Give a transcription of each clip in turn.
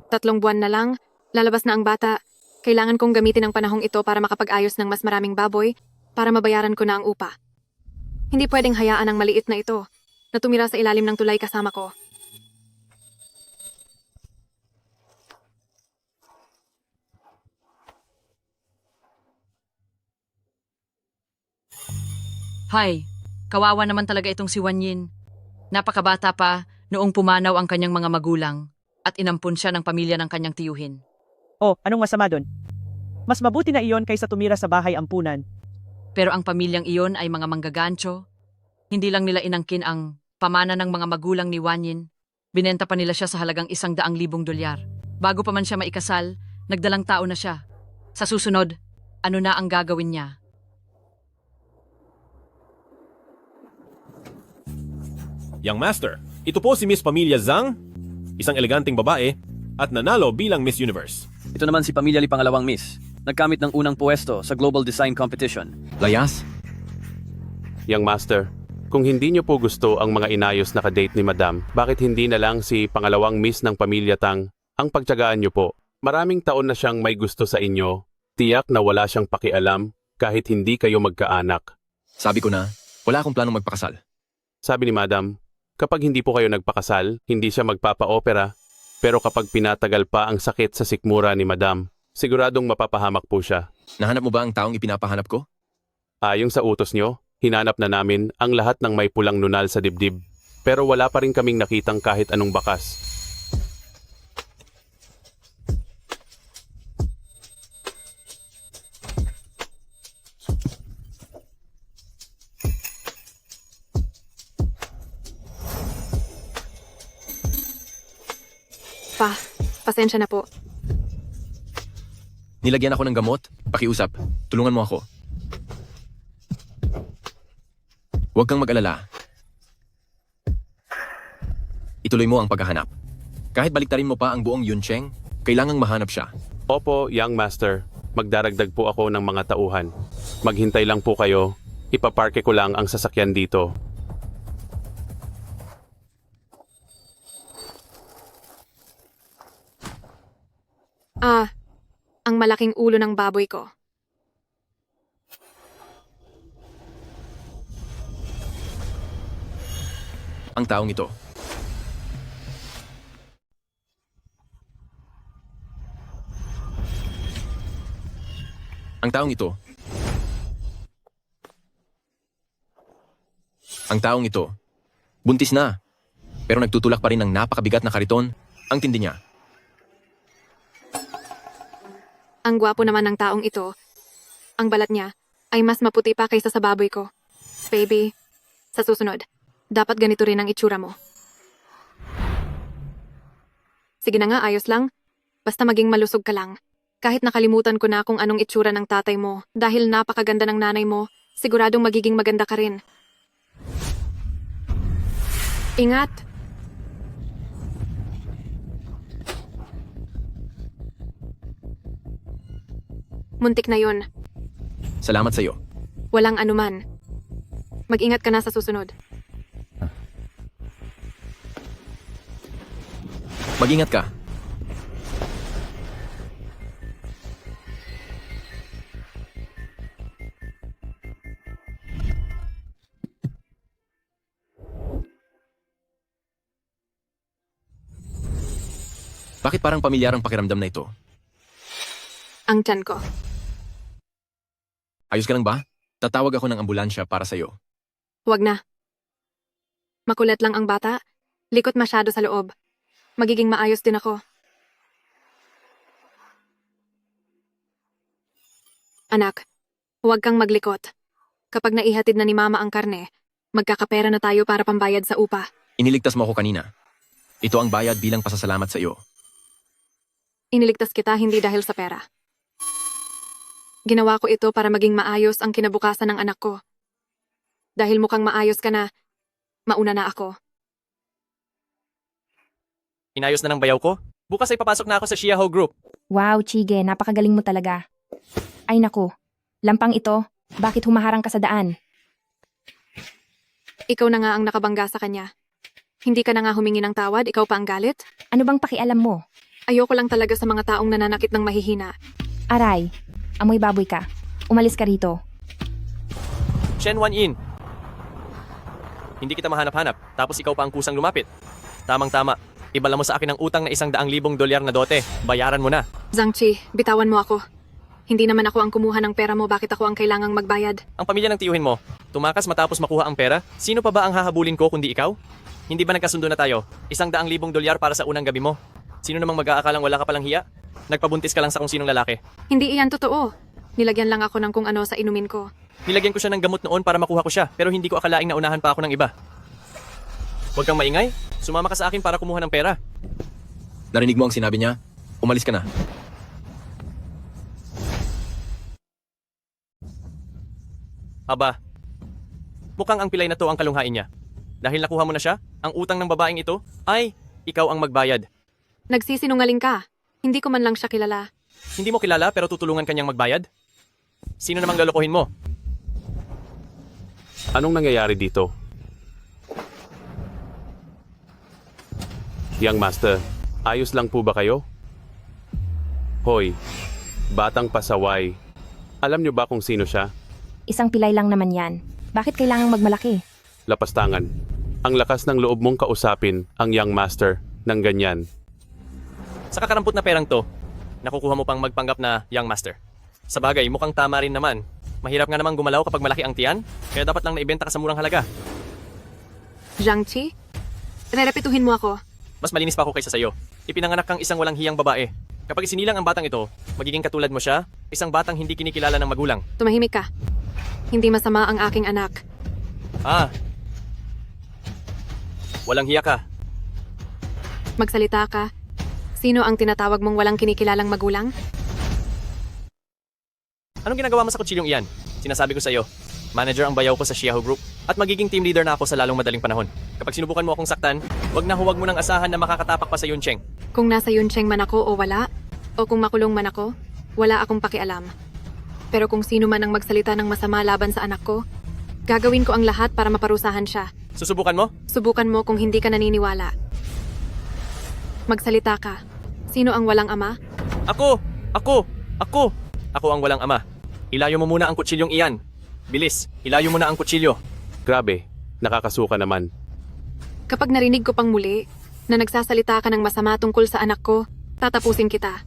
3 buwan na lang, lalabas na ang bata. Kailangan kong gamitin ang panahong ito para makapag-ayos ng mas maraming baboy para mabayaran ko na ang upa. Hindi pwedeng hayaan ang maliit na ito na tumira sa ilalim ng tulay kasama ko. Hay, kawawa naman talaga itong si Wanyin. Napakabata pa noong pumanaw ang kanyang mga magulang at inampun siya ng pamilya ng kanyang tiyuhin. Oh, anong masama doon? Mas mabuti na iyon kaysa tumira sa bahay ampunan. Pero ang pamilyang iyon ay mga manggagancho. Hindi lang nila inangkin ang pamana ng mga magulang ni Wanyin. Binenta pa nila siya sa halagang $100,000. Bago pa man siya maikasal, nagdalang tao na siya. Sa susunod, ano na ang gagawin niya? Young Master, ito po si Miss Pamilya Zhang, isang eleganteng babae at nanalo bilang Miss Universe. Ito naman si Pamilya Li pangalawang Miss. Nagkamit ng unang puwesto sa Global Design Competition. Layas? Young Master, kung hindi niyo po gusto ang mga inayos na kadate ni Madam, bakit hindi na lang si pangalawang Miss ng Pamilya Tang ang pagtiyagaan niyo po? Maraming taon na siyang may gusto sa inyo. Tiyak na wala siyang pakialam kahit hindi kayo magkaanak. Sabi ko na, wala akong planong magpakasal. Sabi ni Madam, kapag hindi po kayo nagpakasal, hindi siya magpapa-opera. Pero kapag pinatagal pa ang sakit sa sikmura ni Madam, siguradong mapapahamak po siya. Nahanap mo ba ang taong ipinapahanap ko? Ayon sa utos niyo, hinanap na namin ang lahat ng may pulang nunal sa dibdib. Pero wala pa rin kaming nakitang kahit anong bakas. Pasensya na po. Nilagyan ako ng gamot? Pakiusap. Tulungan mo ako. Huwag kang mag-alala. Ituloy mo ang paghahanap. Kahit baliktarin mo pa ang buong Yuncheng, kailangang mahanap siya. Opo, Young Master. Magdaragdag po ako ng mga tauhan. Maghintay lang po kayo. Ipaparke ko lang ang sasakyan dito. Ang malaking ulo ng baboy ko. Ang taong ito. Ang taong ito. Ang taong ito. Buntis na. Pero nagtutulak pa rin ng napakabigat na kariton. Ang tindi niya. Ang gwapo naman ng taong ito. Ang balat niya ay mas maputi pa kaysa sa baboy ko. Baby, sa susunod, dapat ganito rin ang itsura mo. Sige na nga, ayos lang. Basta maging malusog ka lang. Kahit nakalimutan ko na kung anong itsura ng tatay mo, dahil napakaganda ng nanay mo, siguradong magiging maganda ka rin. Ingat! Muntik na yun. Salamat sa iyo. Walang anuman. Mag-ingat ka na sa susunod. Mag-ingat ka. Bakit parang pamilyar ang pakiramdam na ito? Ang tiyan ko. Ayos ka lang ba? Tatawag ako ng ambulansya para sa iyo. Huwag na. Makulit lang ang bata. Likot masyado sa loob. Magiging maayos din ako. Anak, huwag kang maglikot. Kapag naihatid na ni Mama ang karne, magkakapera na tayo para pambayad sa upa. Iniligtas mo ako kanina. Ito ang bayad bilang pasasalamat sa iyo. Iniligtas kita hindi dahil sa pera. Ginawa ko ito para maging maayos ang kinabukasan ng anak ko. Dahil mukhang maayos ka na, mauna na ako. Inayos na ng bayaw ko? Bukas ay papasok na ako sa Xiaoho Group. Wow, Chige, napakagaling mo talaga. Ay naku, lampang ito, bakit humaharang ka sa daan? Ikaw na nga ang nakabangga sa kanya. Hindi ka na nga humingi ng tawad, ikaw pa ang galit? Ano bang pakialam mo? Ayoko lang talaga sa mga taong nananakit ng mahihina. Aray, amoy baboy ka. Umalis ka rito. Shen Wan-yin. Hindi kita mahanap-hanap, tapos ikaw pa ang kusang lumapit. Tamang-tama. Ibala mo sa akin ang utang na $100,000 na dote. Bayaran mo na. Zhang Chi, bitawan mo ako. Hindi naman ako ang kumuha ng pera mo, bakit ako ang kailangang magbayad? Ang pamilya ng tiyuhin mo, tumakas matapos makuha ang pera? Sino pa ba ang hahabulin ko kundi ikaw? Hindi ba nagkasundo na tayo? $100,000 para sa unang gabi mo. Sino namang mag-aakalang wala ka palang hiya? Nagpabuntis ka lang sa kung sinong lalaki. Hindi iyan totoo. Nilagyan lang ako ng kung ano sa inumin ko. Nilagyan ko siya ng gamot noon para makuha ko siya, pero hindi ko akalaing naunahan pa ako ng iba. Huwag kang maingay. Sumama ka sa akin para kumuha ng pera. Narinig mo ang sinabi niya? Umalis ka na. Aba, mukhang ang pilay na to ang kalunghain niya. Dahil nakuha mo na siya, ang utang ng babaeng ito, ay ikaw ang magbayad. Nagsisinungaling ka. Hindi ko man lang siya kilala. Hindi mo kilala pero tutulungan kanyang magbayad? Sino namang lolokohin mo? Anong nangyayari dito? Young Master, ayos lang po ba kayo? Hoy, batang pasaway. Alam niyo ba kung sino siya? Isang pilay lang naman yan. Bakit kailangang magmalaki? Lapastangan. Ang lakas ng loob mong kausapin ang Young Master ng ganyan. Sa kakarampot na perang to, nakukuha mo pang magpanggap na Young Master. Sa bagay, mukhang tama rin naman. Mahirap nga namang gumalaw kapag malaki ang tiyan, kaya dapat lang naibenta ka sa murang halaga. Zhang Chi, rerepetuhin mo ako. Mas malinis pa ako kaysa sayo. Ipinanganak kang isang walang hiyang babae. Kapag isinilang ang batang ito, magiging katulad mo siya, isang batang hindi kinikilala ng magulang. Tumahimik ka. Hindi masama ang aking anak. Ah! Walang hiya ka. Magsalita ka. Sino ang tinatawag mong walang kinikilalang magulang? Anong ginagawa mo sa kutsilyong iyan? Sinasabi ko sa iyo, manager ang bayaw ko sa Xiaohu Group at magiging team leader na ako sa lalong madaling panahon. Kapag sinubukan mo akong saktan, huwag mo nang asahan na makakatapak pa sa Yuncheng. Kung nasa Yuncheng man ako o wala, o kung makulong man ako, wala akong pakialam. Pero kung sino man ang magsalita ng masama laban sa anak ko, gagawin ko ang lahat para maparusahan siya. Susubukan mo? Subukan mo kung hindi ka naniniwala. Magsalita ka. Sino ang walang ama? Ako! Ako ang walang ama. Ilayo mo muna ang kutsilyong iyan. Bilis, ilayo mo na ang kutsilyo. Grabe, nakakasuka naman. Kapag narinig ko pang muli na nagsasalita ka ng masama tungkol sa anak ko, tatapusin kita.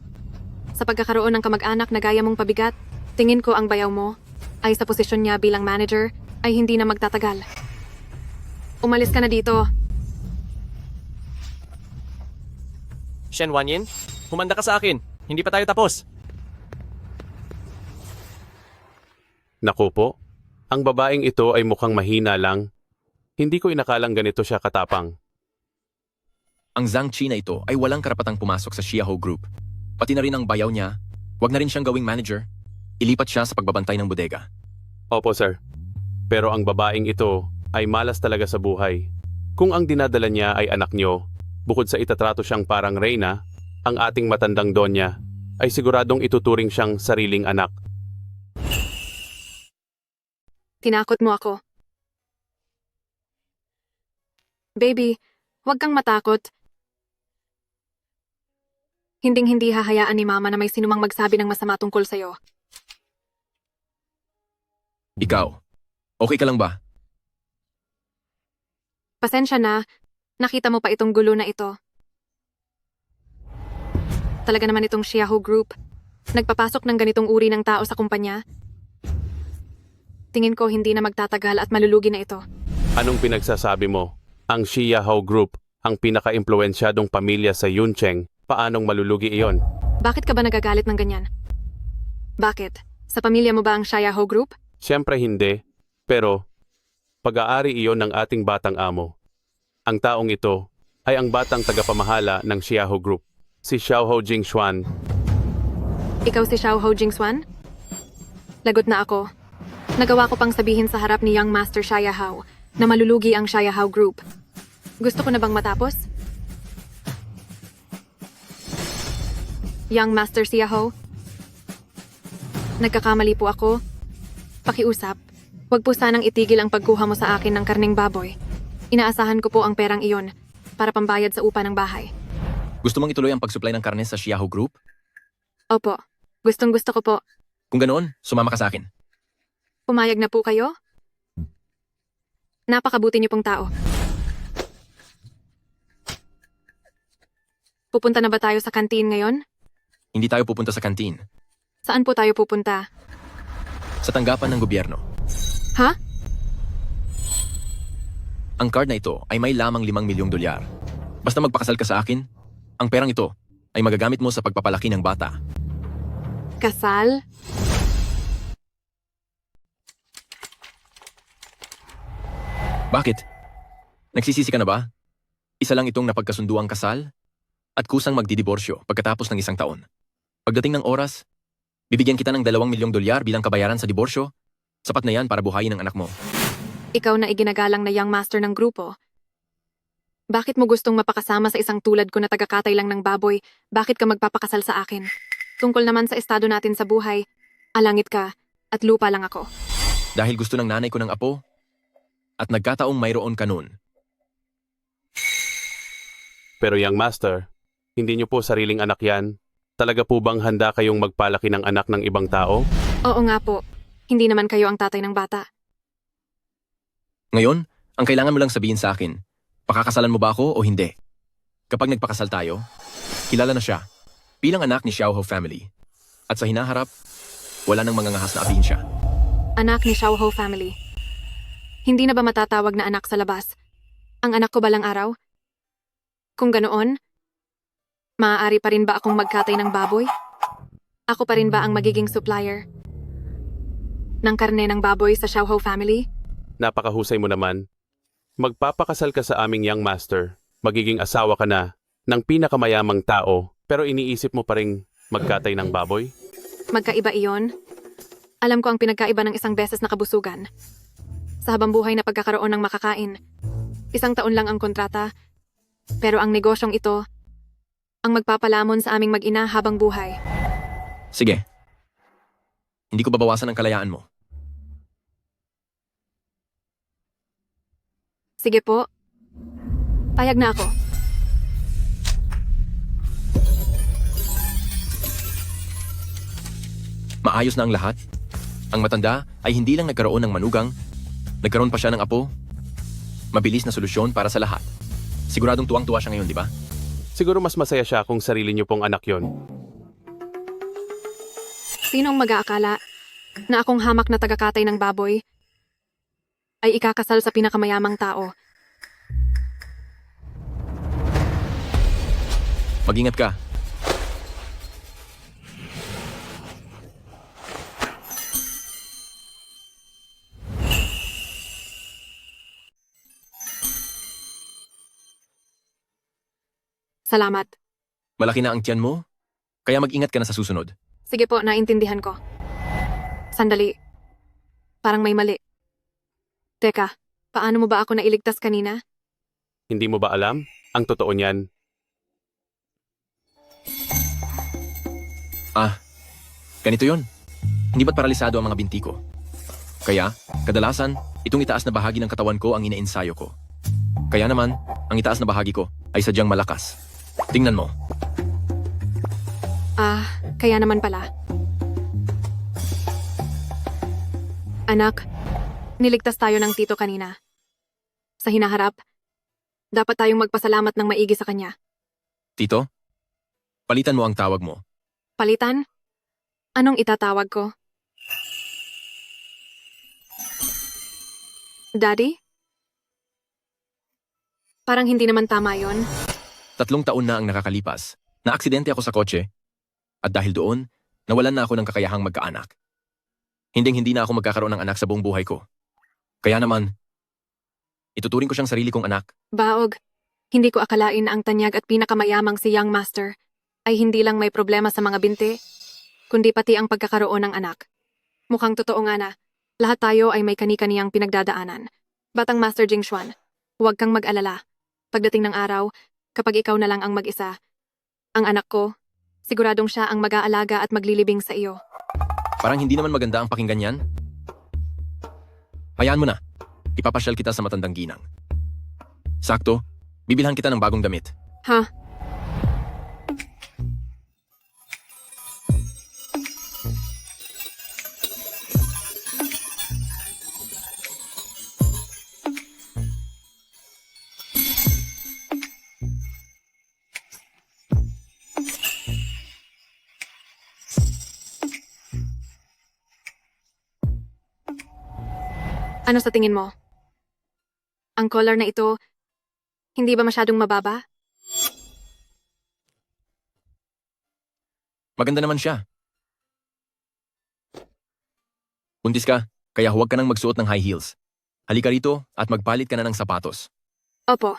Sa pagkakaroon ng kamag-anak na gaya mong pabigat, tingin ko ang bayaw mo ay sa posisyon niya bilang manager ay hindi na magtatagal. Umalis ka na dito. Shen Wanyin, humanda ka sa akin. Hindi pa tayo tapos. Naku po, ang babaeng ito ay mukhang mahina lang. Hindi ko inakalang ganito siya katapang. Ang Zhang Chi na ito ay walang karapatang pumasok sa Xiaohu Group. Pati na rin ang bayaw niya, wag na rin siyang gawing manager. Ilipat siya sa pagbabantay ng bodega. Opo sir, pero ang babaeng ito ay malas talaga sa buhay. Kung ang dinadala niya ay anak niyo, bukod sa itatrato siyang parang reyna, ang ating matandang donya ay siguradong ituturing siyang sariling anak. Tinakot mo ako. Baby, huwag kang matakot. Hinding-hindi hahayaan ni Mama na may sinumang magsabi ng masama tungkol sa'yo. Ikaw, okay ka lang ba? Pasensya na, nakita mo pa itong gulo na ito. Talaga naman itong Xiaohu Group. Nagpapasok ng ganitong uri ng tao sa kumpanya. Tingin ko hindi na magtatagal at malulugi na ito. Anong pinagsasabi mo? Ang Xiaohu Group, ang pinaka-impluensyadong pamilya sa Yuncheng, paanong malulugi iyon? Bakit ka ba nagagalit ng ganyan? Bakit? Sa pamilya mo ba ang Xiaohu Group? Siyempre hindi, pero pag-aari iyon ng ating batang amo. Ang taong ito ay ang batang tagapamahala ng Xiaohu Group, si Xiaohu Jingshuan. Ikaw si Xiaohu Jingshuan? Lagot na ako. Nagawa ko pang sabihin sa harap ni Young Master Xiaohu na malulugi ang Xiaohu Group. Gusto ko na bang matapos? Young Master Xiaohu? Nagkakamali po ako. Pakiusap, huwag po sanang itigil ang pagkuha mo sa akin ng karning baboy. Inaasahan ko po ang perang iyon para pambayad sa upa ng bahay. Gusto mong ituloy ang pag-supply ng karne sa Xiaoho Group? Opo, gustong gusto ko po. Kung ganoon, sumama ka sa akin. Pumayag na po kayo? Napakabuti niyo pong tao. Pupunta na ba tayo sa kantin ngayon? Hindi tayo pupunta sa kantin. Saan po tayo pupunta? Sa tanggapan ng gobyerno. Ha? Ang card na ito ay may lamang 5 milyong dolyar. Basta magpakasal ka sa akin, ang perang ito ay magagamit mo sa pagpapalaki ng bata. Kasal? Bakit? Nagsisisi ka na ba? Isa lang itong napagkasunduang kasal at kusang magdidiborsyo pagkatapos ng 1 taon. Pagdating ng oras, bibigyan kita ng 2 milyong dolyar bilang kabayaran sa diborsyo. Sapat na yan para buhayin ang anak mo. Ikaw na iginagalang na young master ng grupo. Bakit mo gustong mapakasama sa isang tulad ko na tagakatay lang ng baboy? Bakit ka magpapakasal sa akin? Tungkol naman sa estado natin sa buhay, alangit ka at lupa lang ako. Dahil gusto ng nanay ko ng apo at nagkataong mayroon ka nun. Pero young master, hindi niyo po sariling anak yan. Talaga po bang handa kayong magpalaki ng anak ng ibang tao? Oo nga po, hindi naman kayo ang tatay ng bata. Ngayon, ang kailangan mo lang sabihin sa akin, pakakasalan mo ba ako o hindi? Kapag nagpakasal tayo, kilala na siya bilang anak ni Xiaoho family. At sa hinaharap, wala nang mangangahas na abinsya. Anak ni Xiaoho family. Hindi na ba matatawag na anak sa labas? Ang anak ko balang araw? Kung ganoon, maaari pa rin ba akong magkatay ng baboy? Ako pa rin ba ang magiging supplier ng karne ng baboy sa Xiaoho family? Napakahusay mo naman. Magpapakasal ka sa aming young master. Magiging asawa ka na ng pinakamayamang tao, pero iniisip mo pa rin magkatay ng baboy? Magkaiba iyon. Alam ko ang pinagkaiba ng isang beses na kabusugan. Sa habang buhay na pagkakaroon ng makakain. 1 taon lang ang kontrata, pero ang negosyong ito ang magpapalamon sa aming mag-ina habang buhay. Sige. Hindi ko babawasan ang kalayaan mo. Sige po. Payag na ako. Maayos na ang lahat. Ang matanda ay hindi lang nagkaroon ng manugang, nagkaroon pa siya ng apo. Mabilis na solusyon para sa lahat. Siguradong tuwang-tuwa siya ngayon, di ba? Siguro mas masaya siya kung sarili niyo pong anak yon. Sinong mag-aakala na akong hamak na tagakatay ng baboy ay ikakasal sa pinakamayamang tao? Mag-ingat ka. Salamat. Malaki na ang tiyan mo, kaya mag-ingat ka na sa susunod. Sige po, naintindihan ko. Sandali. Parang may mali. Teka, paano mo ba ako nailigtas kanina? Hindi mo ba alam? Ang totoo niyan. Ganito yon. Hindi ba't paralisado ang mga binti ko? Kaya, kadalasan, itong itaas na bahagi ng katawan ko ang ina-ensayo ko. Kaya naman, ang itaas na bahagi ko ay sadyang malakas. Tingnan mo. Kaya naman pala. Anak, niligtas tayo ng tito kanina. Sa hinaharap, dapat tayong magpasalamat ng maigi sa kanya. Tito, palitan mo ang tawag mo. Palitan? Anong itatawag ko? Daddy? Parang hindi naman tama yon. 3 taon na ang nakakalipas. Naaksidente ako sa kotse. At dahil doon, nawalan na ako ng kakayahang magkaanak. Hinding-hindi na ako magkakaroon ng anak sa buong buhay ko. Kaya naman, ituturing ko siyang sarili kong anak. Baog, hindi ko akalain na ang tanyag at pinakamayamang si Young Master ay hindi lang may problema sa mga binti, kundi pati ang pagkakaroon ng anak. Mukhang totoo nga na, lahat tayo ay may kani-kaniyang pinagdadaanan. Batang Master Jingshuan, huwag kang mag-alala. Pagdating ng araw, kapag ikaw na lang ang mag-isa, ang anak ko, siguradong siya ang mag-aalaga at maglilibing sa iyo. Parang hindi naman maganda ang pakinggan yan. Hayaan mo na. Ipapasyal kita sa matandang ginang. Sakto, bibilhan kita ng bagong damit. Ha? Ano sa tingin mo? Ang collar na ito, hindi ba masyadong mababa? Maganda naman siya. Buntis ka, kaya huwag ka nang magsuot ng high heels. Halika rito at magpalit ka na ng sapatos. Opo.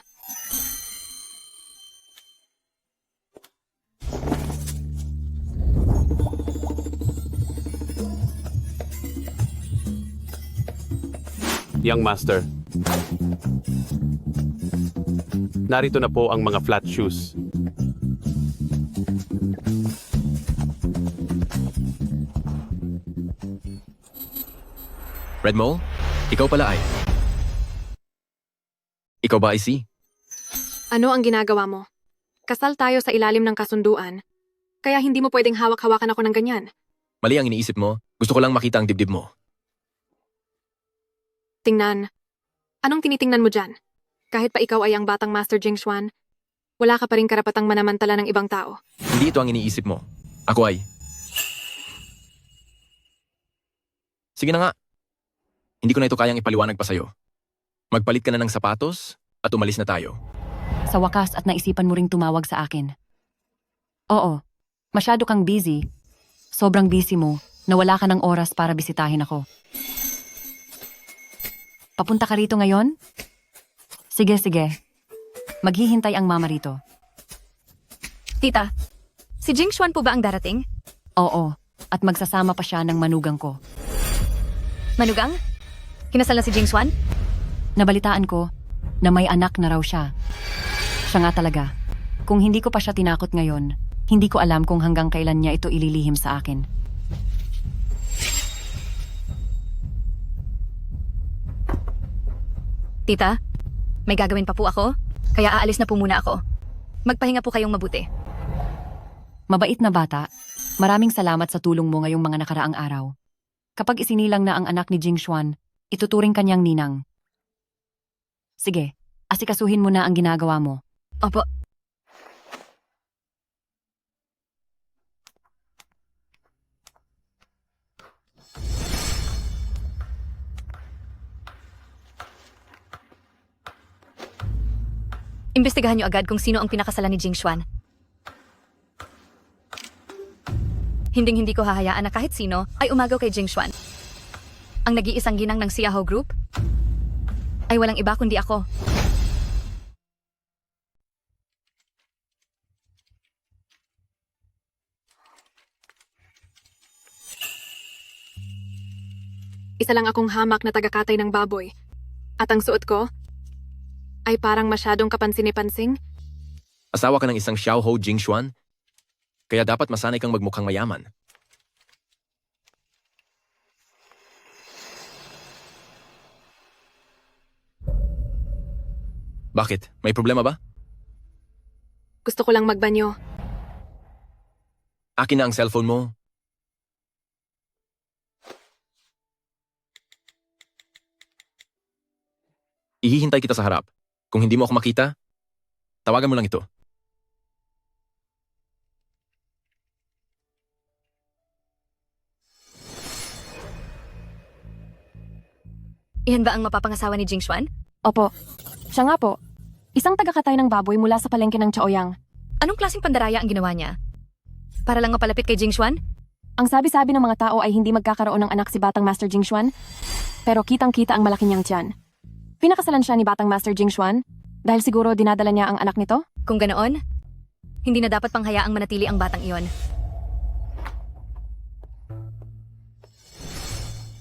Young Master. Narito na po ang mga flat shoes. Red Mole, ikaw pala ay. Ikaw ba ay si? Ano ang ginagawa mo? Kasal tayo sa ilalim ng kasunduan, kaya hindi mo pwedeng hawak-hawakan ako ng ganyan. Mali ang iniisip mo. Gusto ko lang makita ang dibdib mo. Tingnan. Anong tinitingnan mo dyan? Kahit pa ikaw ay ang batang Master Jingshuan, wala ka pa rin karapatang manamantala ng ibang tao. Hindi ito ang iniisip mo. Ako ay. Sige na nga. Hindi ko na ito kayang ipaliwanag pa sa'yo. Magpalit ka na ng sapatos at umalis na tayo. Sa wakas at naisipan mo ring tumawag sa akin. Oo, masyado kang busy. Sobrang busy mo na wala ka ng oras para bisitahin ako. Papunta ka rito ngayon? Sige, sige. Maghihintay ang mama rito. Tita, si Jingshuan po ba ang darating? Oo, at magsasama pa siya ng manugang ko. Manugang? Kinasal na si Jingshuan? Nabalitaan ko na may anak na raw siya. Siya nga talaga. Kung hindi ko pa siya tinakot ngayon, hindi ko alam kung hanggang kailan niya ito ililihim sa akin. Tita, may gagawin pa po ako, kaya aalis na po muna ako. Magpahinga po kayong mabuti. Mabait na bata, maraming salamat sa tulong mo ngayong mga nakaraang araw. Kapag isinilang na ang anak ni Jingshuan, ituturing kanyang ninang. Sige, asikasuhin mo na ang ginagawa mo. Opo. Imbestigahan niyo agad kung sino ang pinakasalan ni Jingshuan. Hinding-hindi ko hahayaan na kahit sino ay umagaw kay Jingshuan. Ang nag-iisang ginang ng Xiaohou Group ay walang iba kundi ako. Isa lang akong hamak na tagakatay ng baboy. At ang suot ko ay parang masyadong kapansin-pansing. Asawa ka ng isang Xiaohou Jingshuan, kaya dapat masanay kang magmukhang mayaman. Bakit? May problema ba? Gusto ko lang magbanyo. Akin na ang cellphone mo. Ihihintay kita sa harap. Kung hindi mo ako makita, tawagan mo lang ito. Iyan ba ang mapapangasawa ni Jingshuan? Opo. Siya nga po. Isang tagakatay ng baboy mula sa palengke ng Chaoyang. Anong klaseng pandaraya ang ginawa niya? Para lang mapalapit kay Jingshuan? Ang sabi-sabi ng mga tao ay hindi magkakaroon ng anak si Batang Master Jingshuan, pero kitang-kita ang malaki niyang tiyan. Pinakasalan siya ni Batang Master Jingshuan dahil siguro dinadala niya ang anak nito? Kung ganoon, hindi na dapat panghayaang manatili ang batang iyon.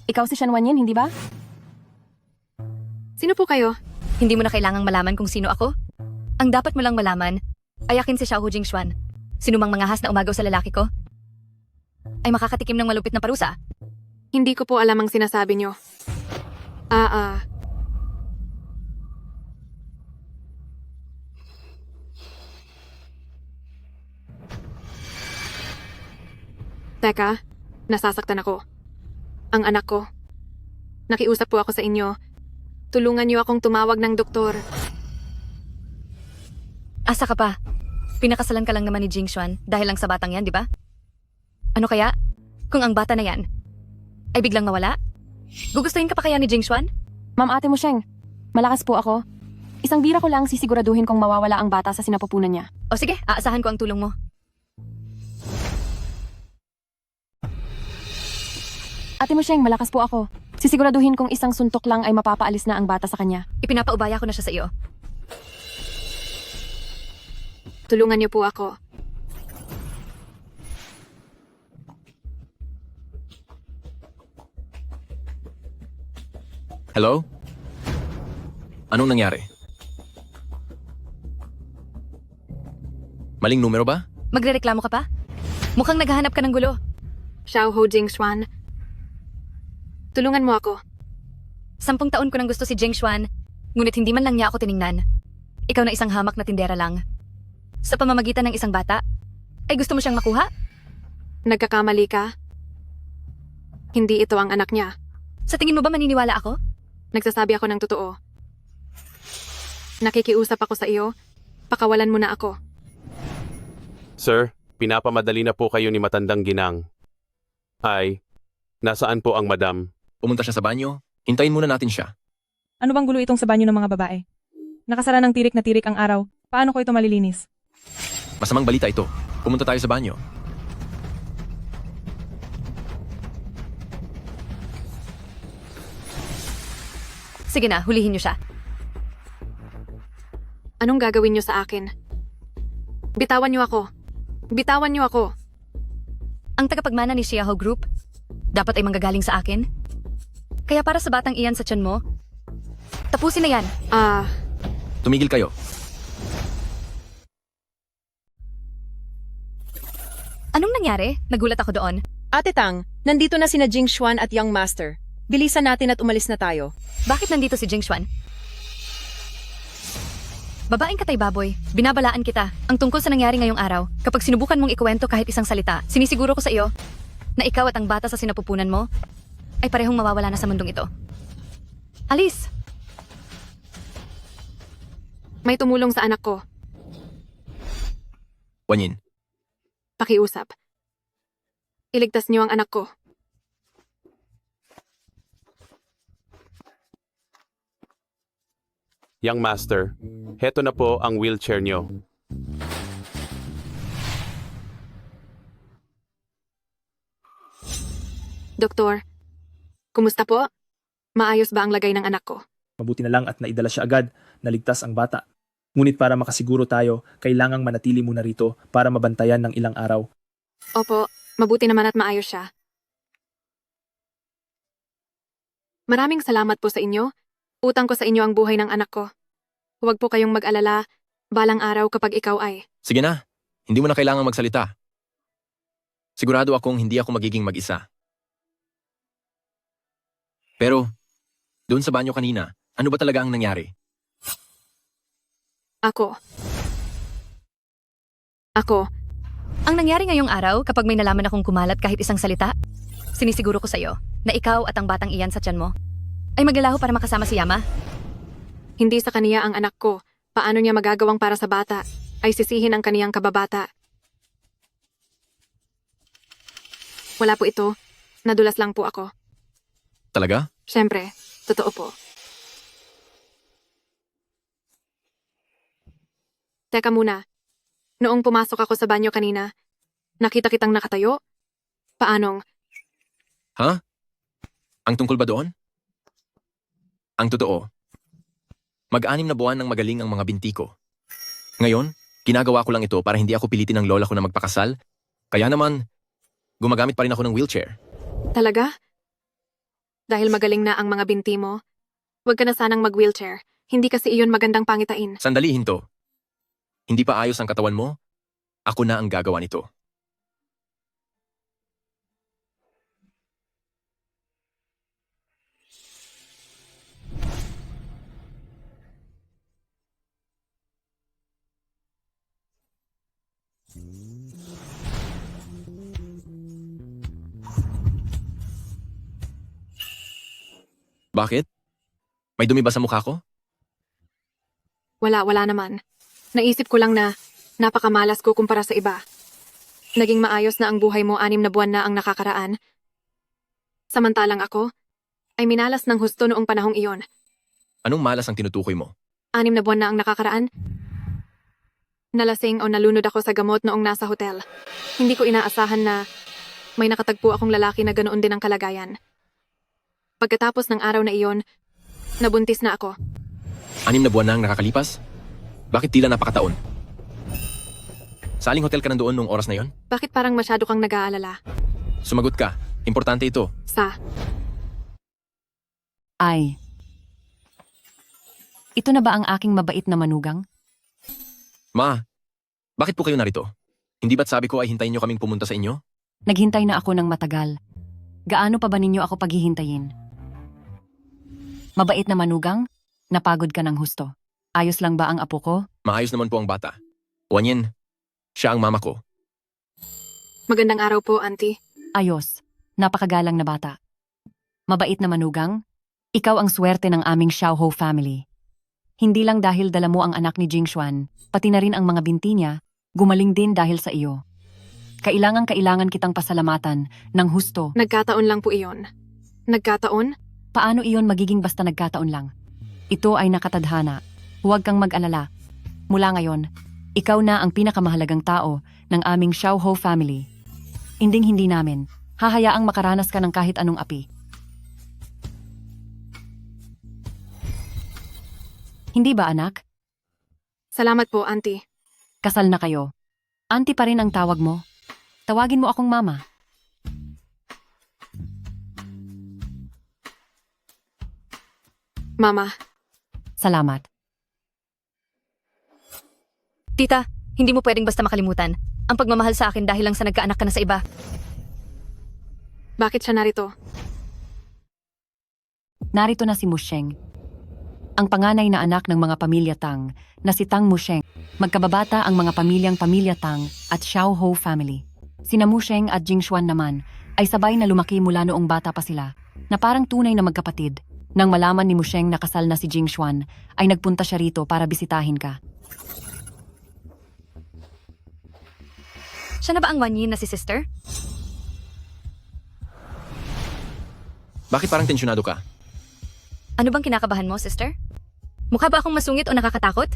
Ikaw si Shan Wanyin, hindi ba? Sino po kayo? Hindi mo na kailangang malaman kung sino ako. Ang dapat mo lang malaman ay akin si Xiaohou Jingshuan. Sinumang mangahas na umagaw sa lalaki ko ay makakatikim ng malupit na parusa. Hindi ko po alam ang sinasabi niyo. Teka, nasasaktan ako. Ang anak ko. Nakiusap po ako sa inyo. Tulungan niyo akong tumawag ng doktor. Asa ka pa? Pinakasalan ka lang naman ni Jingshuan dahil lang sa batang yan, di ba? Ano kaya? Kung ang bata na yan ay biglang mawala? Gugustuhin ka pa kaya ni Jingshuan? Ma'am Ate Musheng, malakas po ako. Isang bira ko lang sisiguraduhin kong mawawala ang bata sa sinapupunan niya. O sige, aasahan ko ang tulong mo. Ate Musheng, malakas po ako. Sisiguraduhin kong isang suntok lang ay mapapaalis na ang bata sa kanya. Ipinapaubaya ko na siya sa iyo. Tulungan niyo po ako. Hello? Anong nangyari? Maling numero ba? Magrereklamo ka pa? Mukhang naghahanap ka ng gulo. Xiao Ho Jing Xuan. Tulungan mo ako. 10 taon ko nang gusto si Jing Xuan, ngunit hindi man lang niya ako tiningnan. Ikaw na isang hamak na tindera lang. Sa pamamagitan ng isang bata, ay gusto mo siyang makuha? Nagkakamali ka? Hindi ito ang anak niya. Sa tingin mo ba maniniwala ako? Nagsasabi ako ng totoo. Nakikiusap ako sa iyo. Pakawalan mo na ako. Sir, pinapamadali na po kayo ni Matandang Ginang. Ay, nasaan po ang madam? Pumunta siya sa banyo? Hintayin muna natin siya. Ano bang gulo itong sa banyo ng mga babae? Nakasara ng tirik na tirik ang araw. Paano ko ito malilinis? Masamang balita ito. Pumunta tayo sa banyo. Sige na, hulihin niyo siya. Anong gagawin niyo sa akin? Bitawan niyo ako. Bitawan niyo ako. Ang tagapagmana ni Xiaoho Group, dapat ay manggagaling sa akin. Kaya para sa batang iyan sa tiyan mo, tapusin na yan. Tumigil kayo. Anong nangyari? Nagulat ako doon. Ate Tang, nandito na sina Jing Xuan at Young Master. Bilisan natin at umalis na tayo. Bakit nandito si Jing Xuan? Babaeng katay baboy, binabalaan kita ang tungkol sa nangyari ngayong araw. Kapag sinubukan mong ikuwento kahit isang salita, sinisiguro ko sa iyo na ikaw at ang bata sa sinapupunan mo ay parehong mawawala na sa mundong ito. Alis! May tumulong sa anak ko. Wanyin. Pakiusap. Iligtas niyo ang anak ko. Young Master, heto na po ang wheelchair nyo. Doktor, kumusta po? Maayos ba ang lagay ng anak ko? Mabuti na lang at naidala siya agad, naligtas ang bata. Ngunit para makasiguro tayo, kailangang manatili muna rito para mabantayan ng ilang araw. Opo, mabuti naman at maayos siya. Maraming salamat po sa inyo. Utang ko sa inyo ang buhay ng anak ko. Huwag po kayong mag-alala, balang araw kapag ikaw ay. Sige na. Hindi mo na kailangang magsalita. Sigurado akong hindi ako magiging mag-isa. Pero, doon sa banyo kanina, ano ba talaga ang nangyari? Ako. Ang nangyari ngayong araw kapag may nalaman akong kumalat kahit isang salita, sinisiguro ko sa iyo na ikaw at ang batang iyan sa tiyan mo ay maglalaho para makasama si Yama. Hindi sa kaniya ang anak ko. Paano niya magagawang para sa bata? Ay sisihin ang kaniyang kababata. Wala po ito. Nadulas lang po ako. Talaga? Siyempre, totoo po. Teka muna. Noong pumasok ako sa banyo kanina, nakita kitang nakatayo? Paanong? Ha? Ang tungkol ba doon? Ang totoo, mag-anim na buwan nang magaling ang mga binti ko. Ngayon, ginagawa ko lang ito para hindi ako pilitin ng lola ko na magpakasal, kaya naman, gumagamit pa rin ako ng wheelchair. Talaga? Dahil magaling na ang mga binti mo, huwag ka na sanang mag-wheelchair. Hindi kasi iyon magandang pangitain. Sandali, hinto. Hindi pa ayos ang katawan mo? Ako na ang gagawa nito. Bakit? May dumi ba sa mukha ko? Wala naman. Naisip ko lang na napakamalas ko kumpara sa iba. Naging maayos na ang buhay mo 6 na buwan na ang nakakaraan. Samantalang ako, ay minalas ng husto noong panahong iyon. Anong malas ang tinutukoy mo? 6 na buwan na ang nakakaraan. Nalasing o nalunod ako sa gamot noong nasa hotel. Hindi ko inaasahan na may nakatagpo akong lalaki na ganoon din ang kalagayan. Pagkatapos ng araw na iyon, nabuntis na ako. 6 na buwan na ang nakakalipas? Bakit tila napakataon? Sa aling hotel ka nandoon nung oras na yon? Bakit parang masyado kang nag-aalala? Sumagot ka. Importante ito. Ay. Ito na ba ang aking mabait na manugang? Ma, bakit po kayo narito? Hindi ba't sabi ko ay hintayin nyo kaming pumunta sa inyo? Naghintay na ako ng matagal. Gaano pa ba ninyo ako paghihintayin? Mabait na manugang? Napagod ka ng husto. Ayos lang ba ang apo ko? Maayos naman po ang bata. Wanyin, siya ang mama ko. Magandang araw po, Auntie. Ayos. Napakagalang na bata. Mabait na manugang? Ikaw ang swerte ng aming Xiaoho family. Hindi lang dahil dala mo ang anak ni Jingshuan, pati na rin ang mga binti niya, gumaling din dahil sa iyo. Kailangan kitang pasalamatan ng husto. Nagkataon lang po iyon. Nagkataon? Paano iyon magiging basta nagkataon lang? Ito ay nakatadhana. Huwag kang mag-alala. Mula ngayon, ikaw na ang pinakamahalagang tao ng aming Xiaoho family. Hindi namin. Hahayaang makaranas ka ng kahit anong api. Hindi ba, anak? Salamat po, Auntie. Kasal na kayo. Auntie pa rin ang tawag mo. Tawagin mo akong mama. Mama. Salamat. Tita, hindi mo pwedeng basta makalimutan ang pagmamahal sa akin dahil lang sa nagkaanak ka na sa iba. Bakit siya narito? Narito na si Musheng, ang panganay na anak ng mga pamilya Tang na si Tang Musheng. Magkababata ang mga pamilya Tang at Xiaoho family. Sina Musheng at Jingshuan naman ay sabay na lumaki mula noong bata pa sila, na parang tunay na magkapatid. Nang malaman ni Musheng na kasal na si Jingshuan, ay nagpunta siya rito para bisitahin ka. Siya na ba ang Wanyin na si sister? Bakit parang tensyonado ka? Ano bang kinakabahan mo, sister? Mukha ba akong masungit o nakakatakot?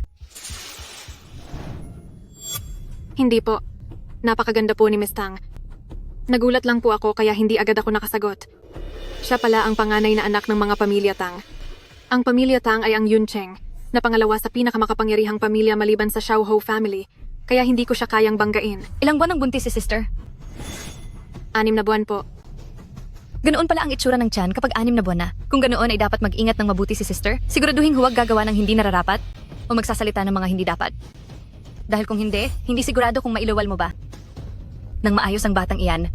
Hindi po. Napakaganda po ni Miss Tang. Nagulat lang po ako kaya hindi agad ako nakasagot. Siya pala ang panganay na anak ng mga pamilya Tang. Ang pamilya Tang ay ang Yuncheng, na pangalawa sa pinakamakapangyarihang pamilya maliban sa Xiaoho family, kaya hindi ko siya kayang banggain. Ilang buwan ang buntis si sister? 6 na buwan po. Ganoon pala ang itsura ng tiyan kapag 6 na buwan na. Kung ganoon ay dapat mag-ingat ng mabuti si sister, siguraduhin huwag gagawa ng hindi nararapat o magsasalita ng mga hindi dapat. Dahil kung hindi sigurado kung mailuwal mo ba nang maayos ang batang iyan.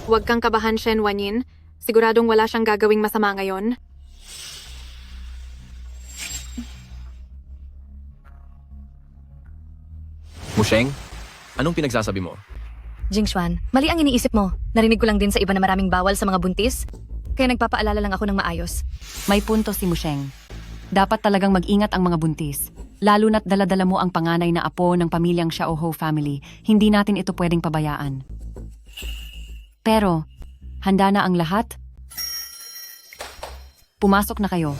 Huwag kang kabahan, Shen Wanyin. Siguradong wala siyang gagawing masama ngayon. Musheng, anong pinagsasabi mo? Jingshuan, mali ang iniisip mo. Narinig ko lang din sa iba na maraming bawal sa mga buntis. Kaya nagpapaalala lang ako ng maayos. May punto si Musheng. Dapat talagang mag-ingat ang mga buntis. Lalo na't dala-dala mo ang panganay na apo ng pamilyang Xiaoho family. Hindi natin ito pwedeng pabayaan. Pero, handa na ang lahat? Pumasok na kayo.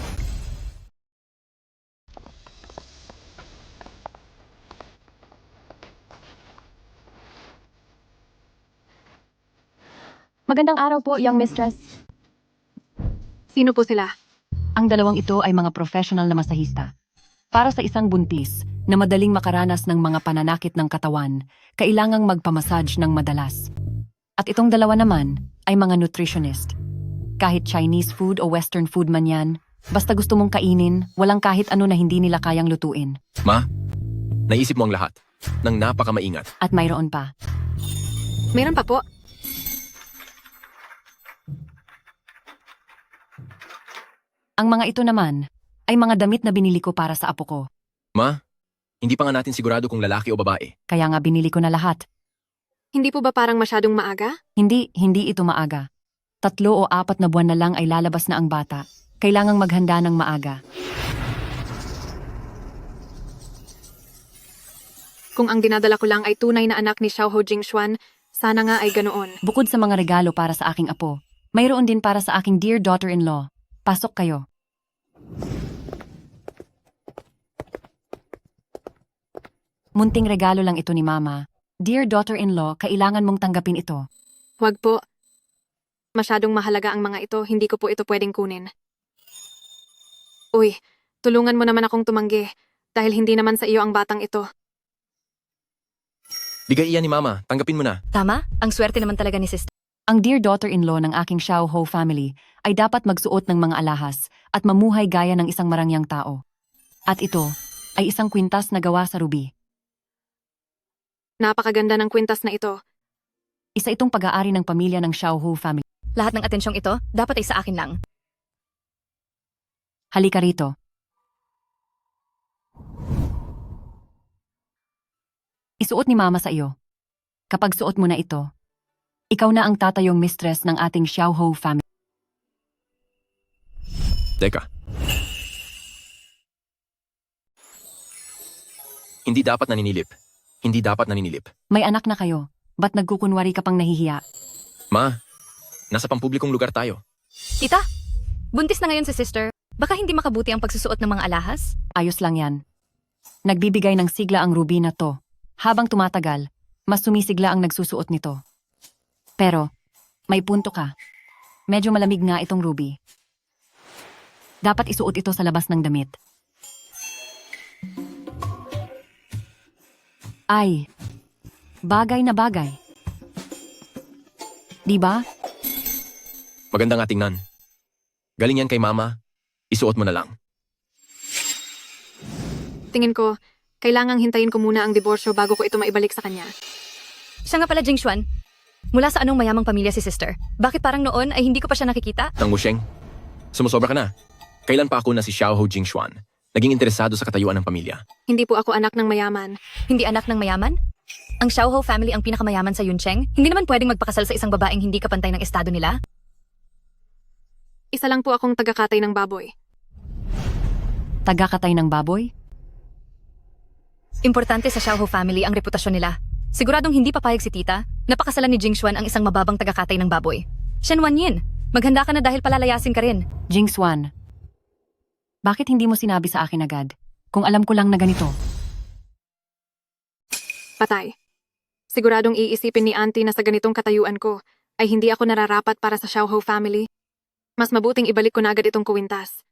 Magandang araw po, young mistress. Sino po sila? Ang dalawang ito ay mga professional na masahista. Para sa isang buntis na madaling makaranas ng mga pananakit ng katawan, kailangang magpamassage ng madalas. At itong dalawa naman ay mga nutritionist. Kahit Chinese food o Western food man yan, basta gusto mong kainin, walang kahit ano na hindi nila kayang lutuin. Ma, naisip mo ang lahat ng napakamaingat. At mayroon pa. Meron pa po. Ang mga ito naman ay mga damit na binili ko para sa apo ko. Ma, hindi pa nga natin sigurado kung lalaki o babae. Kaya nga binili ko na lahat. Hindi po ba parang masyadong maaga? Hindi ito maaga. 3 o 4 na buwan na lang ay lalabas na ang bata. Kailangang maghanda ng maaga. Kung ang dinadala ko lang ay tunay na anak ni Xiaoho Jingshuan, sana nga ay ganoon. Bukod sa mga regalo para sa aking apo, Mayroon din para sa aking dear daughter-in-law. Pasok kayo. Munting regalo lang ito ni Mama. Dear daughter-in-law, kailangan mong tanggapin ito. Wag po. Masyadong mahalaga ang mga ito, hindi ko po ito pwedeng kunin. Uy, tulungan mo naman akong tumanggi, dahil hindi naman sa iyo ang batang ito. Bigay iyan ni Mama, tanggapin mo na. Tama? Ang swerte naman talaga ni sister. Ang dear daughter-in-law ng aking Xiaoho family ay dapat magsuot ng mga alahas at mamuhay gaya ng isang marangyang tao. At ito ay isang kwintas na gawa sa ruby. Napakaganda ng kwintas na ito. Isa itong pag-aari ng pamilya ng Xiaoho family. Lahat ng atensyong ito, dapat ay sa akin lang. Halika rito. Isuot ni Mama sa iyo. Kapag suot mo na ito, ikaw na ang tatayong mistress ng ating Xiaoho family. Teka. Hindi dapat naninilip. Hindi dapat naninilip. May anak na kayo. Ba't nagkukunwari ka pang nahihiya? Ma, nasa pampublikong lugar tayo. Tita, buntis na ngayon si sister. Baka hindi makabuti ang pagsusuot ng mga alahas? Ayos lang yan. Nagbibigay ng sigla ang ruby na to. Habang tumatagal, mas sumisigla ang nagsusuot nito. Pero, may punto ka. Medyo malamig nga itong ruby. Dapat isuot ito sa labas ng damit. Ay, bagay na bagay. Di ba? Maganda nga tingnan. Galing yan kay Mama. Isuot mo na lang. Tingin ko, kailangang hintayin ko muna ang diborsyo bago ko ito maibalik sa kanya. Siya nga pala, Jingshuan. Mula sa anong mayamang pamilya si sister? Bakit parang noon ay hindi ko pa siya nakikita? Nang Wusheng, sumusobra ka na. Kailan pa ako na si Xiaoho Jingshuan? Naging interesado sa katayuan ng pamilya. Hindi po ako anak ng mayaman. Hindi anak ng mayaman? Ang Xiaoho family ang pinakamayaman sa Yuncheng? Hindi naman pwedeng magpakasal sa isang babaeng hindi kapantay ng estado nila? Isa lang po akong tagakatay ng baboy. Tagakatay ng baboy? Importante sa Xiaoho family ang reputasyon nila. Siguradong hindi papayag si tita na pakasalan ni Jingshuan ang isang mababang tagakatay ng baboy. Shen Wanyin, maghanda ka na dahil palalayasin ka rin. Jingshuan, bakit hindi mo sinabi sa akin agad? Kung alam ko lang na ganito. Patay. Siguradong iisipin ni auntie na sa ganitong katayuan ko ay hindi ako nararapat para sa Xiaoho family. Mas mabuting ibalik ko na agad itong kuwintas.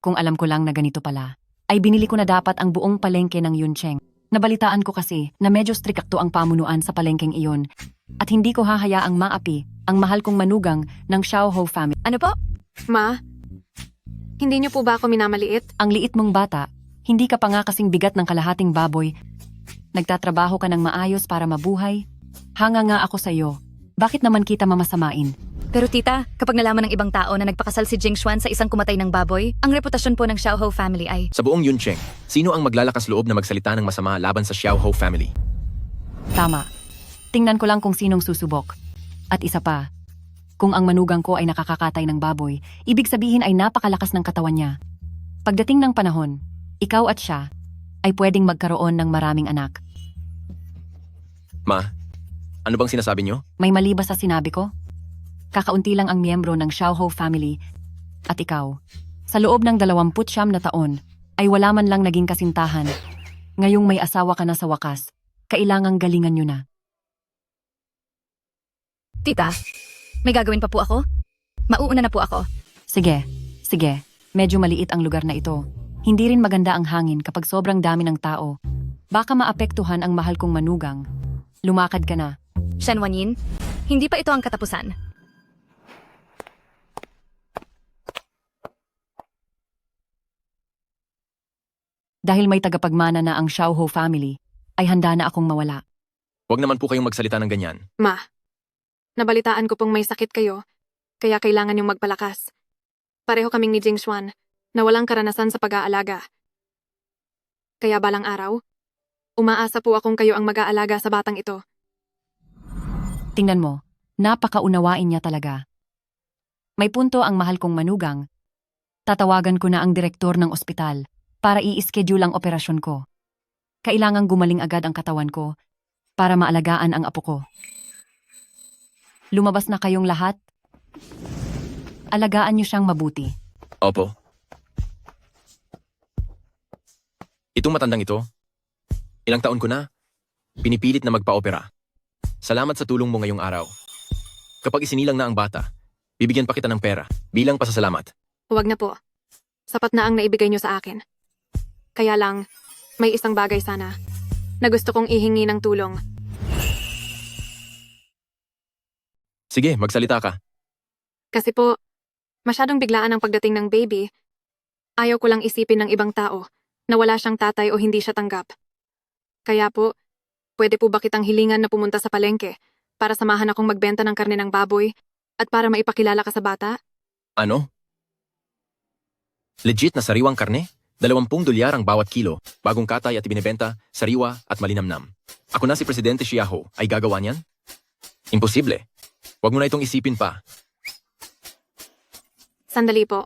Kung alam ko lang na ganito pala, ay binili ko na dapat ang buong palengke ng Yuncheng. Nabalitaan ko kasi na medyo strikto ang pamunuan sa palengkeng iyon at hindi ko hahayaang maapi ang mahal kong manugang ng Xiaoho family. Ano po? Ma, hindi niyo po ba ako minamaliit? Ang liit mong bata, hindi ka pa nga kasing bigat ng kalahating baboy. Nagtatrabaho ka ng maayos para mabuhay. Hanga nga ako sa iyo. Bakit naman kita mamasamain? Pero tita, kapag nalaman ng ibang tao na nagpakasal si Jingshuan sa isang kumatay ng baboy, ang reputasyon po ng Xiaoho family ay... Sa buong Yuncheng, sino ang maglalakas loob na magsalita ng masama laban sa Xiaoho family? Tama. Tingnan ko lang kung sinong susubok. At isa pa, kung ang manugang ko ay nakakakatay ng baboy, ibig sabihin ay napakalakas ng katawan niya. Pagdating ng panahon, ikaw at siya ay pwedeng magkaroon ng maraming anak. Ma, ano bang sinasabi niyo? May mali ba sa sinabi ko? Kakaunti lang ang miyembro ng Xiaoho family at ikaw. Sa loob ng 29 na taon, ay wala man lang naging kasintahan. Ngayong may asawa ka na sa wakas, kailangang galingan nyo na. Tita, may gagawin pa po ako? Mauuna na po ako. Sige, sige. Medyo maliit ang lugar na ito. Hindi rin maganda ang hangin kapag sobrang dami ng tao. Baka maapektuhan ang mahal kong manugang. Lumakad ka na. Shen Wanyin, hindi pa ito ang katapusan. Dahil may tagapagmana na ang Xiaoho family, ay handa na akong mawala. Huwag naman po kayong magsalita ng ganyan. Ma, nabalitaan ko pong may sakit kayo, kaya kailangan yung magpalakas. Pareho kaming ni Jingshuan na walang karanasan sa pag-aalaga. Kaya balang araw, umaasa po akong kayo ang mag-aalaga sa batang ito. Tingnan mo, napakaunawain niya talaga. May punto ang mahal kong manugang. Tatawagan ko na ang direktor ng ospital para i-schedule ang operasyon ko. Kailangang gumaling agad ang katawan ko para maalagaan ang apo ko. Lumabas na kayong lahat? Alagaan niyo siyang mabuti. Opo. Itong matandang ito, ilang taon ko na, pinipilit na magpa-opera. Salamat sa tulong mo ngayong araw. Kapag isinilang na ang bata, bibigyan pa kita ng pera bilang pasasalamat. Huwag na po. Sapat na ang naibigay niyo sa akin. Kaya lang, may isang bagay sana na gusto kong ihingi ng tulong. Sige, magsalita ka. Kasi po, masyadong biglaan ang pagdating ng baby. Ayaw ko lang isipin ng ibang tao na wala siyang tatay o hindi siya tanggap. Kaya po, pwede po ba kitang hilingan na pumunta sa palengke para samahan akong magbenta ng karne ng baboy at para maipakilala ka sa bata? Ano? Legit na sariwang karne? $20 ang bawat kilo, bagong katay at ibinebenta, sariwa at malinamnam. Ako na si Presidente Xiaho, ay gagawa niyan? Imposible. Huwag mo na itong isipin pa. Sandali po.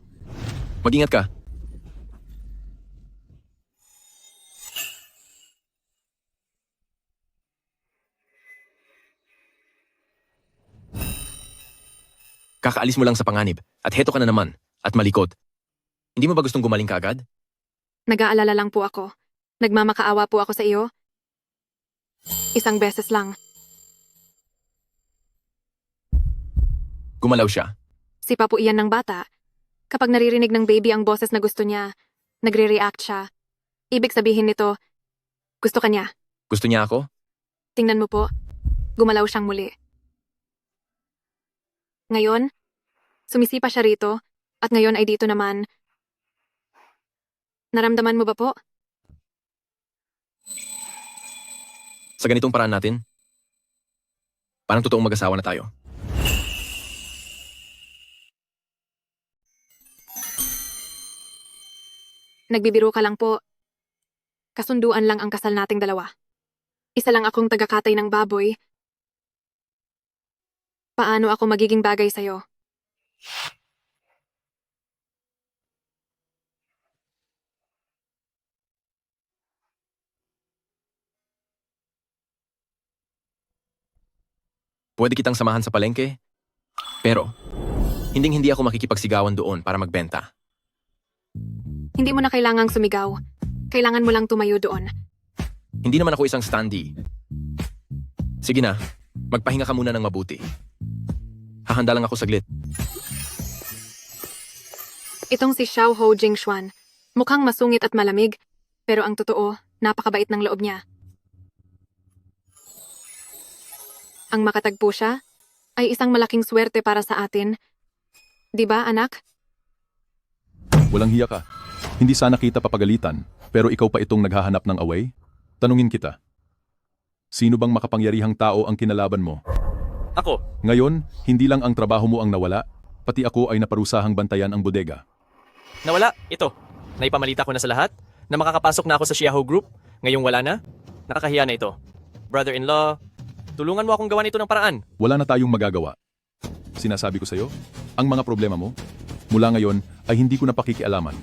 Mag-ingat ka. Kakaalis mo lang sa panganib at heto ka na naman at malikot. Hindi mo ba gustong gumaling ka agad? Nag-aalala lang po ako. Nagmamakaawa po ako sa iyo. Isang beses lang. Gumalaw siya. Sipa po iyan ng bata. Kapag naririnig ng baby ang boses na gusto niya, nagre-react siya. Ibig sabihin nito, gusto ka niya. Gusto niya ako? Tingnan mo po, gumalaw siyang muli. Ngayon, sumisipa siya rito, at ngayon ay dito naman. Naramdaman mo ba po? Sa ganitong paraan natin, parang totoong mag-asawa na tayo. Nagbibiro ka lang po. Kasunduan lang ang kasal nating dalawa. Isa lang akong tagakatay ng baboy. Paano ako magiging bagay sa'yo? Pwede kitang samahan sa palengke, pero hindi ako makikipagsigawan doon para magbenta. Hindi mo na kailangang sumigaw. Kailangan mo lang tumayo doon. Hindi naman ako isang standee. Sige na, magpahinga ka muna ng mabuti. Hahanda lang ako saglit. Itong si Xiao Ho Jingxuan. Mukhang masungit at malamig, pero ang totoo, napakabait ng loob niya. Ang makatagpo siya ay isang malaking swerte para sa atin. Di ba, anak? Walang hiya ka. Hindi sana kita papagalitan, pero ikaw pa itong naghahanap ng away? Tanungin kita. Sino bang makapangyarihang tao ang kinalaban mo? Ako. Ngayon, hindi lang ang trabaho mo ang nawala, pati ako ay naparusahang bantayan ang bodega. Nawala, ito. Naipamalita ko na sa lahat na makakapasok na ako sa Xiaho Group. Ngayong wala na, nakakahiya na ito. Brother-in-law, tulungan mo akong gawan ito ng paraan. Wala na tayong magagawa. Sinasabi ko sa'yo, ang mga problema mo, mula ngayon ay hindi ko na pakikialaman.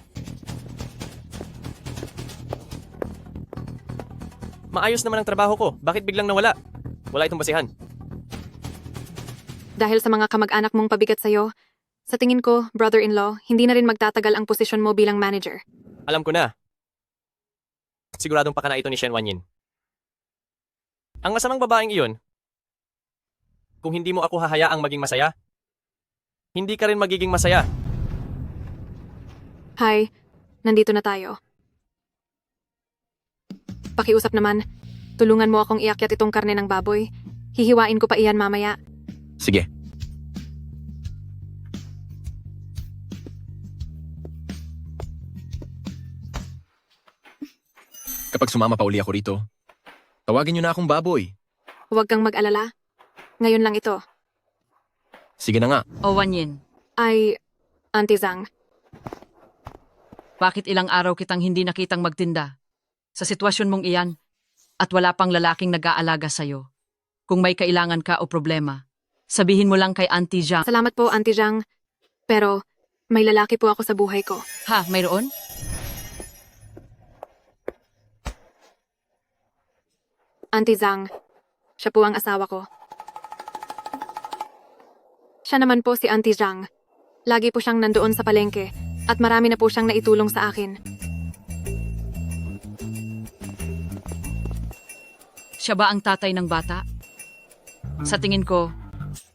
Maayos naman ang trabaho ko. Bakit biglang nawala? Wala itong basihan. Dahil sa mga kamag-anak mong pabigat sa'yo, sa tingin ko, brother-in-law, hindi na rin magtatagal ang posisyon mo bilang manager. Alam ko na. Siguradong pakana ito ni Shen Wanyin. Ang masamang babaeng iyon, kung hindi mo ako hahayaang maging masaya, hindi ka rin magiging masaya. Hi, nandito na tayo. Pakiusap naman, tulungan mo akong iakyat itong karne ng baboy. Hihiwain ko pa iyan mamaya. Sige. Kapag sumama pa uli ako rito, tawagin niyo na akong baboy. Huwag kang mag-alala. Ngayon lang ito. Sige na nga. O Wanyin, Ay, Auntie Zhang, bakit ilang araw kitang hindi nakitang magtinda? Sa sitwasyon mong iyan, at wala pang lalaking nag-aalaga sa'yo. Kung may kailangan ka o problema, sabihin mo lang kay Auntie Zhang. salamat po Auntie Zhang. Pero, may lalaki po ako sa buhay ko. Ha, mayroon? Auntie Zhang, siya po ang asawa ko. Siya naman po si Auntie Zhang. Lagi po siyang nandoon sa palengke at marami na po siyang naitulong sa akin. Siya ba ang tatay ng bata? Sa tingin ko,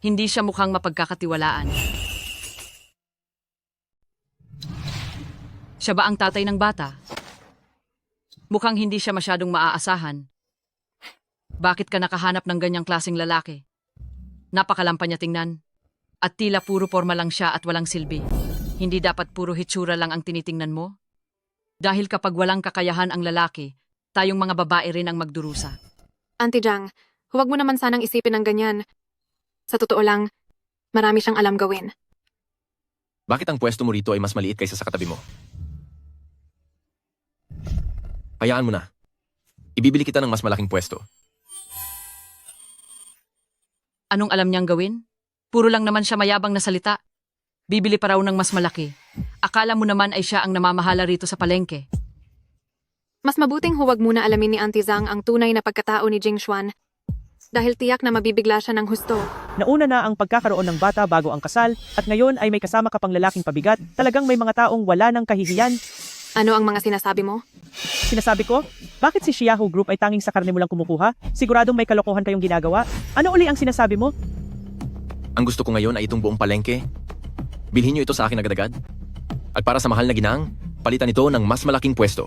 hindi siya mukhang mapagkakatiwalaan. Siya ba ang tatay ng bata? Mukhang hindi siya masyadong maaasahan. Bakit ka nakahanap ng ganyang klaseng lalaki? Napakalampa niya tingnan. At tila puro forma lang siya at walang silbi. Hindi dapat puro hitsura lang ang tinitingnan mo? Dahil kapag walang kakayahan ang lalaki, tayong mga babae rin ang magdurusa. Auntie Jang, huwag mo naman sanang isipin ng ganyan. Sa totoo lang, marami siyang alam gawin. Bakit ang pwesto mo rito ay mas maliit kaysa sa katabi mo? Hayaan mo na. Ibibili kita ng mas malaking pwesto. Anong alam niyang gawin? Puro lang naman siya mayabang na salita. Bibili pa raw ng mas malaki. Akala mo naman ay siya ang namamahala rito sa palengke. Mas mabuting huwag muna alamin ni Auntie Zhang ang tunay na pagkatao ni Jing Xuan dahil tiyak na mabibigla siya ng husto. Nauna na ang pagkakaroon ng bata bago ang kasal at ngayon ay may kasama ka pang lalaking pabigat. Talagang may mga taong wala ng kahihiyan. Ano ang mga sinasabi mo? Sinasabi ko, bakit si Xiaohu Group ay tanging sa karne mo lang kumukuha? Siguradong may kalokohan kayong ginagawa. Ano uli ang sinasabi mo? Ang gusto ko ngayon ay itong buong palengke. Bilhin niyo ito sa akin agad-agad. At para sa mahal na ginang, palitan ito ng mas malaking pwesto.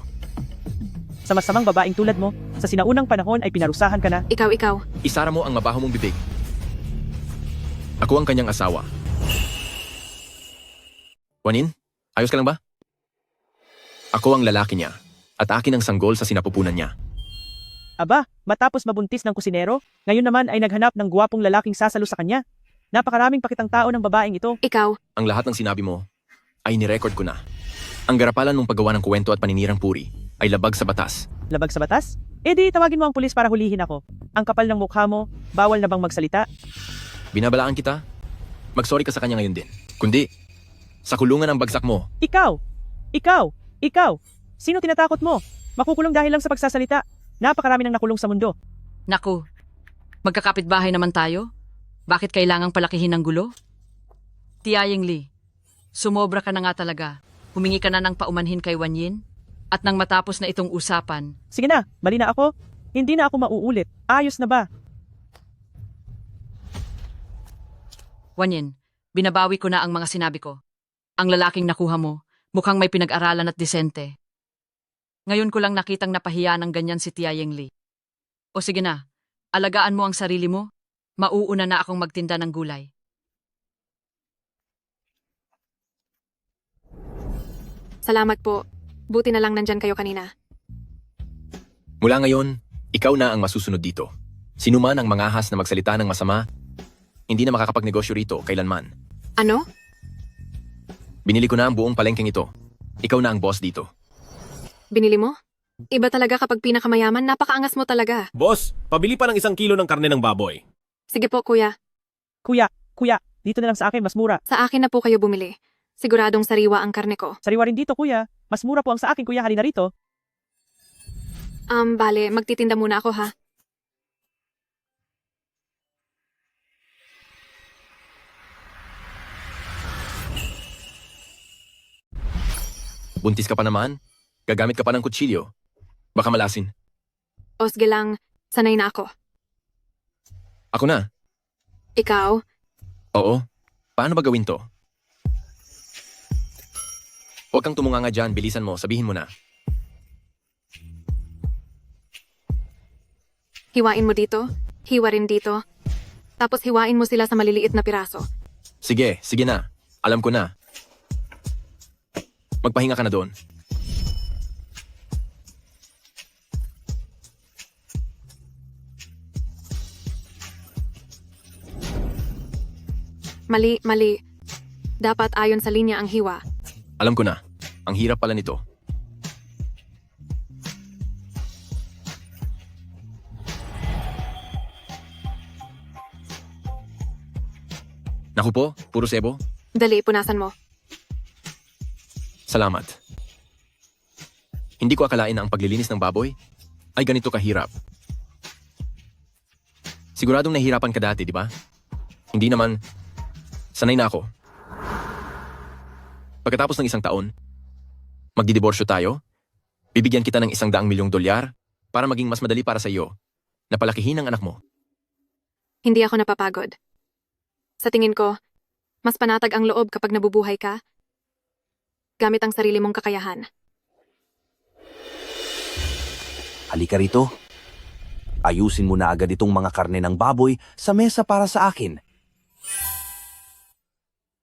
Sa masamang babaeng tulad mo, sa sinaunang panahon ay pinarusahan ka na. Ikaw. Isara mo ang mabaho mong bibig. Ako ang kanyang asawa. Wanin, ayos ka lang ba? Ako ang lalaki niya, at akin ang sanggol sa sinapupunan niya. Aba, matapos mabuntis ng kusinero, ngayon naman ay naghanap ng guwapong lalaking sasalo sa kanya. Napakaraming pakitang tao ng babaeng ito. Ikaw. Ang lahat ng sinabi mo ay nirecord ko na. Ang garapalan mong paggawa ng kwento at paninirang puri ay labag sa batas. Labag sa batas? E di tawagin mo ang pulis para hulihin ako. Ang kapal ng mukha mo, bawal na bang magsalita? Binabalaan kita? Magsorry ka sa kanya ngayon din. Kundi, sa kulungan ang bagsak mo. Ikaw! Sino tinatakot mo? Makukulong dahil lang sa pagsasalita. Napakarami nang nakulong sa mundo. Naku, magkakapitbahay naman tayo? Bakit kailangang palakihin ng gulo? Tiayeng Li, sumobra ka na nga talaga. Humingi ka na ng paumanhin kay Wanyin? At nang matapos na itong usapan... Sige na, mali na ako. Hindi na ako mauulit. Ayos na ba? Wanyin, binabawi ko na ang mga sinabi ko. Ang lalaking nakuha mo, mukhang may pinag-aralan at disente. Ngayon ko lang nakitang napahiya ng ganyan si Tiayeng Li. O sige na, alagaan mo ang sarili mo. Mauuna na akong magtinda ng gulay. Salamat po. Buti na lang nandyan kayo kanina. Mula ngayon, ikaw na ang masusunod dito. Sino man ang mangahas na magsalita ng masama, hindi na makakapagnegosyo rito kailanman. Ano? Binili ko na ang buong palengkeng ito. Ikaw na ang boss dito. Binili mo? Iba talaga kapag pinakamayaman, napakaangas mo talaga. Boss, pabili pa ng 1 kilo ng karne ng baboy. Sige po, kuya. Kuya, dito na lang sa akin, mas mura. Sa akin na po kayo bumili. Siguradong sariwa ang karne ko. Sariwa rin dito, kuya. Mas mura po ang sa akin, kuya. Halina rito. Bale, magtitinda muna ako ha. Buntis ka pa naman? Gagamit ka pa ng kutsilyo? Baka malasin. Osge lang, sanay na ako. Ako na. Ikaw? Oo. Paano ba gawin to? Huwag kang tumunganga dyan, bilisan mo, sabihin mo na. Hiwain mo dito, hiwa rin dito. Tapos hiwain mo sila sa maliliit na piraso. Sige na. Alam ko na. Magpahinga ka na doon. Mali. Dapat ayon sa linya ang hiwa. Alam ko na. Ang hirap pala nito. Naku po, puro sebo. Dali, punasan mo. Salamat. Hindi ko akalain na ang paglilinis ng baboy ay ganito kahirap. Siguradong nahihirapan ka dati, di ba? Hindi naman. Sanay na ako. Pagkatapos ng 1 taon, magdidiborsyo tayo, bibigyan kita ng $100,000,000 para maging mas madali para sa iyo na palakihin ang anak mo. Hindi ako napapagod. Sa tingin ko, mas panatag ang loob kapag nabubuhay ka, gamit ang sarili mong kakayahan. Halika rito. Ayusin mo na agad itong mga karne ng baboy sa mesa para sa akin.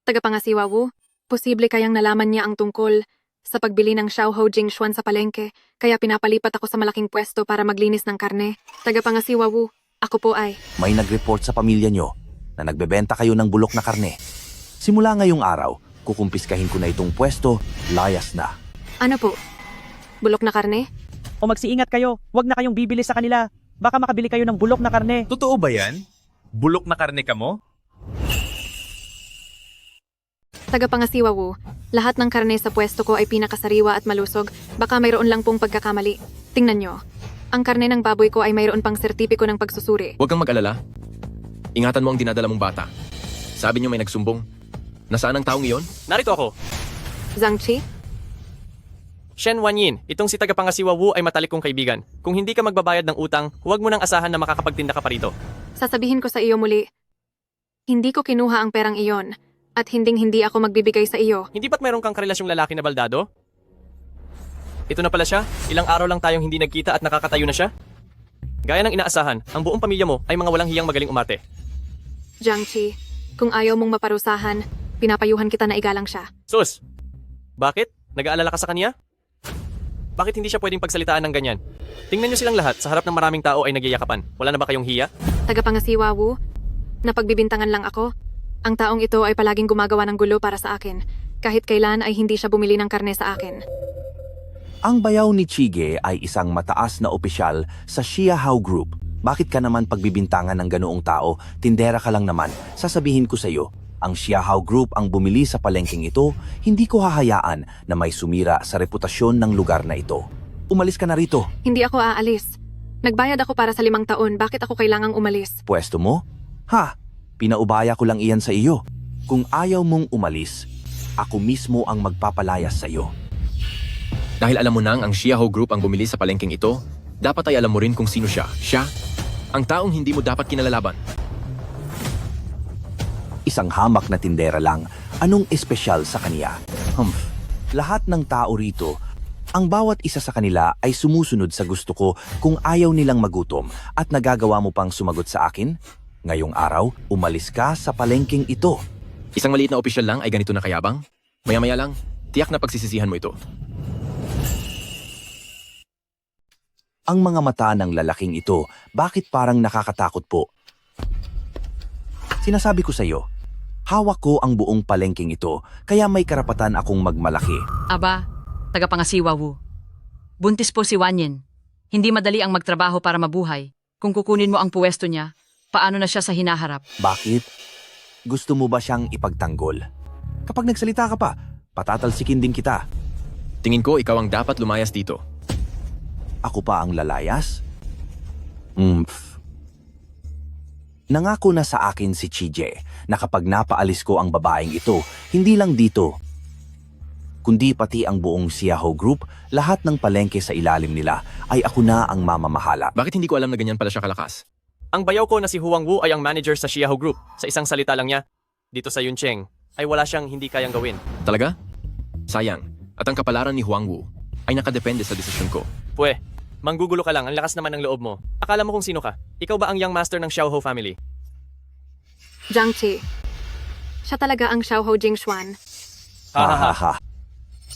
Tagapangasiwa Wu, posible kayang nalaman niya ang tungkol sa pagbili ng Xiaohou Jingxuan sa palengke, kaya pinapalipat ako sa malaking pwesto para maglinis ng karne. Tagapangasiwa Wu, ako po ay... May nag-report sa pamilya nyo na nagbebenta kayo ng bulok na karne. Simula ngayong araw, kukumpiskahin ko na itong pwesto, layas na. Ano po? Bulok na karne? O magsiingat kayo, huwag na kayong bibili sa kanila. Baka makabili kayo ng bulok na karne. Totoo ba yan? Bulok na karne ka mo? Tagapangasiwa Wu, lahat ng karne sa pwesto ko ay pinakasariwa at malusog. Baka mayroon lang pong pagkakamali. Tingnan nyo. Ang karne ng baboy ko ay mayroon pang sertipiko ng pagsusuri. Huwag kang mag-alala. Ingatan mo ang dinadala mong bata. Sabi niyo may nagsumbong. Nasaan ang taong iyon? Narito ako. Zhang Qi? Shen Wanyin, itong si tagapangasiwa Wu ay matalik kong kaibigan. Kung hindi ka magbabayad ng utang, huwag mo nang asahan na makakapagtinda ka pa rito. Sasabihin ko sa iyo muli, hindi ko kinuha ang perang iyon at hinding-hindi ako magbibigay sa iyo. Hindi ba't mayroon kang karelasyong lalaki na baldado? Ito na pala siya. Ilang araw lang tayong hindi nagkita at nakakatayo na siya. Gaya ng inaasahan, ang buong pamilya mo ay mga walang hiyang magaling umarte. Zhang Qi, kung ayaw mong maparusahan, pinapayuhan kita na igalang siya. Sus! Bakit? Nag-aalala ka sa kanya? Bakit hindi siya pwedeng pagsalitaan ng ganyan? Tingnan niyo silang lahat, sa harap ng maraming tao ay nagyayakapan. Wala na ba kayong hiya? Tagapangasiwa Wu, napagbibintangan lang ako. Ang taong ito ay palaging gumagawa ng gulo para sa akin. Kahit kailan ay hindi siya bumili ng karne sa akin. Ang bayaw ni Chige ay isang mataas na opisyal sa Xiahou Group. Bakit ka naman pagbibintangan ng ganoong tao? Tindera ka lang naman. Sasabihin ko sa iyo, ang Xiahou Group ang bumili sa palengking ito, hindi ko hahayaan na may sumira sa reputasyon ng lugar na ito. Umalis ka na rito. Hindi ako aalis. Nagbayad ako para sa 5 taon, bakit ako kailangang umalis? Pwesto mo? Ha? Pinaubaya ko lang iyan sa iyo. Kung ayaw mong umalis, ako mismo ang magpapalayas sa iyo. Dahil alam mo nang ang Xiahou Group ang bumili sa palengking ito, dapat ay alam mo rin kung sino siya. Siya, ang taong hindi mo dapat kinalalaban. Isang hamak na tindera lang, anong espesyal sa kaniya? Lahat ng tao rito, ang bawat isa sa kanila ay sumusunod sa gusto ko kung ayaw nilang magutom at nagagawa mo pang sumagot sa akin? Ngayong araw, umalis ka sa palengking ito. Isang maliit na opisyal lang ay ganito na kayabang? Maya-maya lang, tiyak na pagsisisihan mo ito. Ang mga mata ng lalaking ito, bakit parang nakakatakot po? Sinasabi ko sa iyo, hawak ko ang buong palengking ito, kaya may karapatan akong magmalaki. Aba, tagapangasiwa Wu. Buntis po si Wanyin. Hindi madali ang magtrabaho para mabuhay. Kung kukunin mo ang puwesto niya, paano na siya sa hinaharap? Bakit? Gusto mo ba siyang ipagtanggol? Kapag nagsalita ka pa, patatalsikin din kita. Tingin ko ikaw ang dapat lumayas dito. Ako pa ang lalayas? Nangako na sa akin si Chije na kapag napaalis ko ang babaeng ito, hindi lang dito, kundi pati ang buong Xiahou Group, lahat ng palengke sa ilalim nila ay ako na ang mamamahala. Bakit hindi ko alam na ganyan pala siya kalakas? Ang bayaw ko na si Huang Wu ay ang manager sa Xiahou Group. Sa isang salita lang niya, dito sa Yuncheng, ay wala siyang hindi kayang gawin. Talaga? Sayang. At ang kapalaran ni Huang Wu ay nakadepende sa desisyon ko. Pwe, manggugulo ka lang, ang lakas naman ng loob mo. Akala mo kung sino ka? Ikaw ba ang young master ng Xiaohou family? Zhang Qi. Siya talaga ang Xiaohou Jingxuan.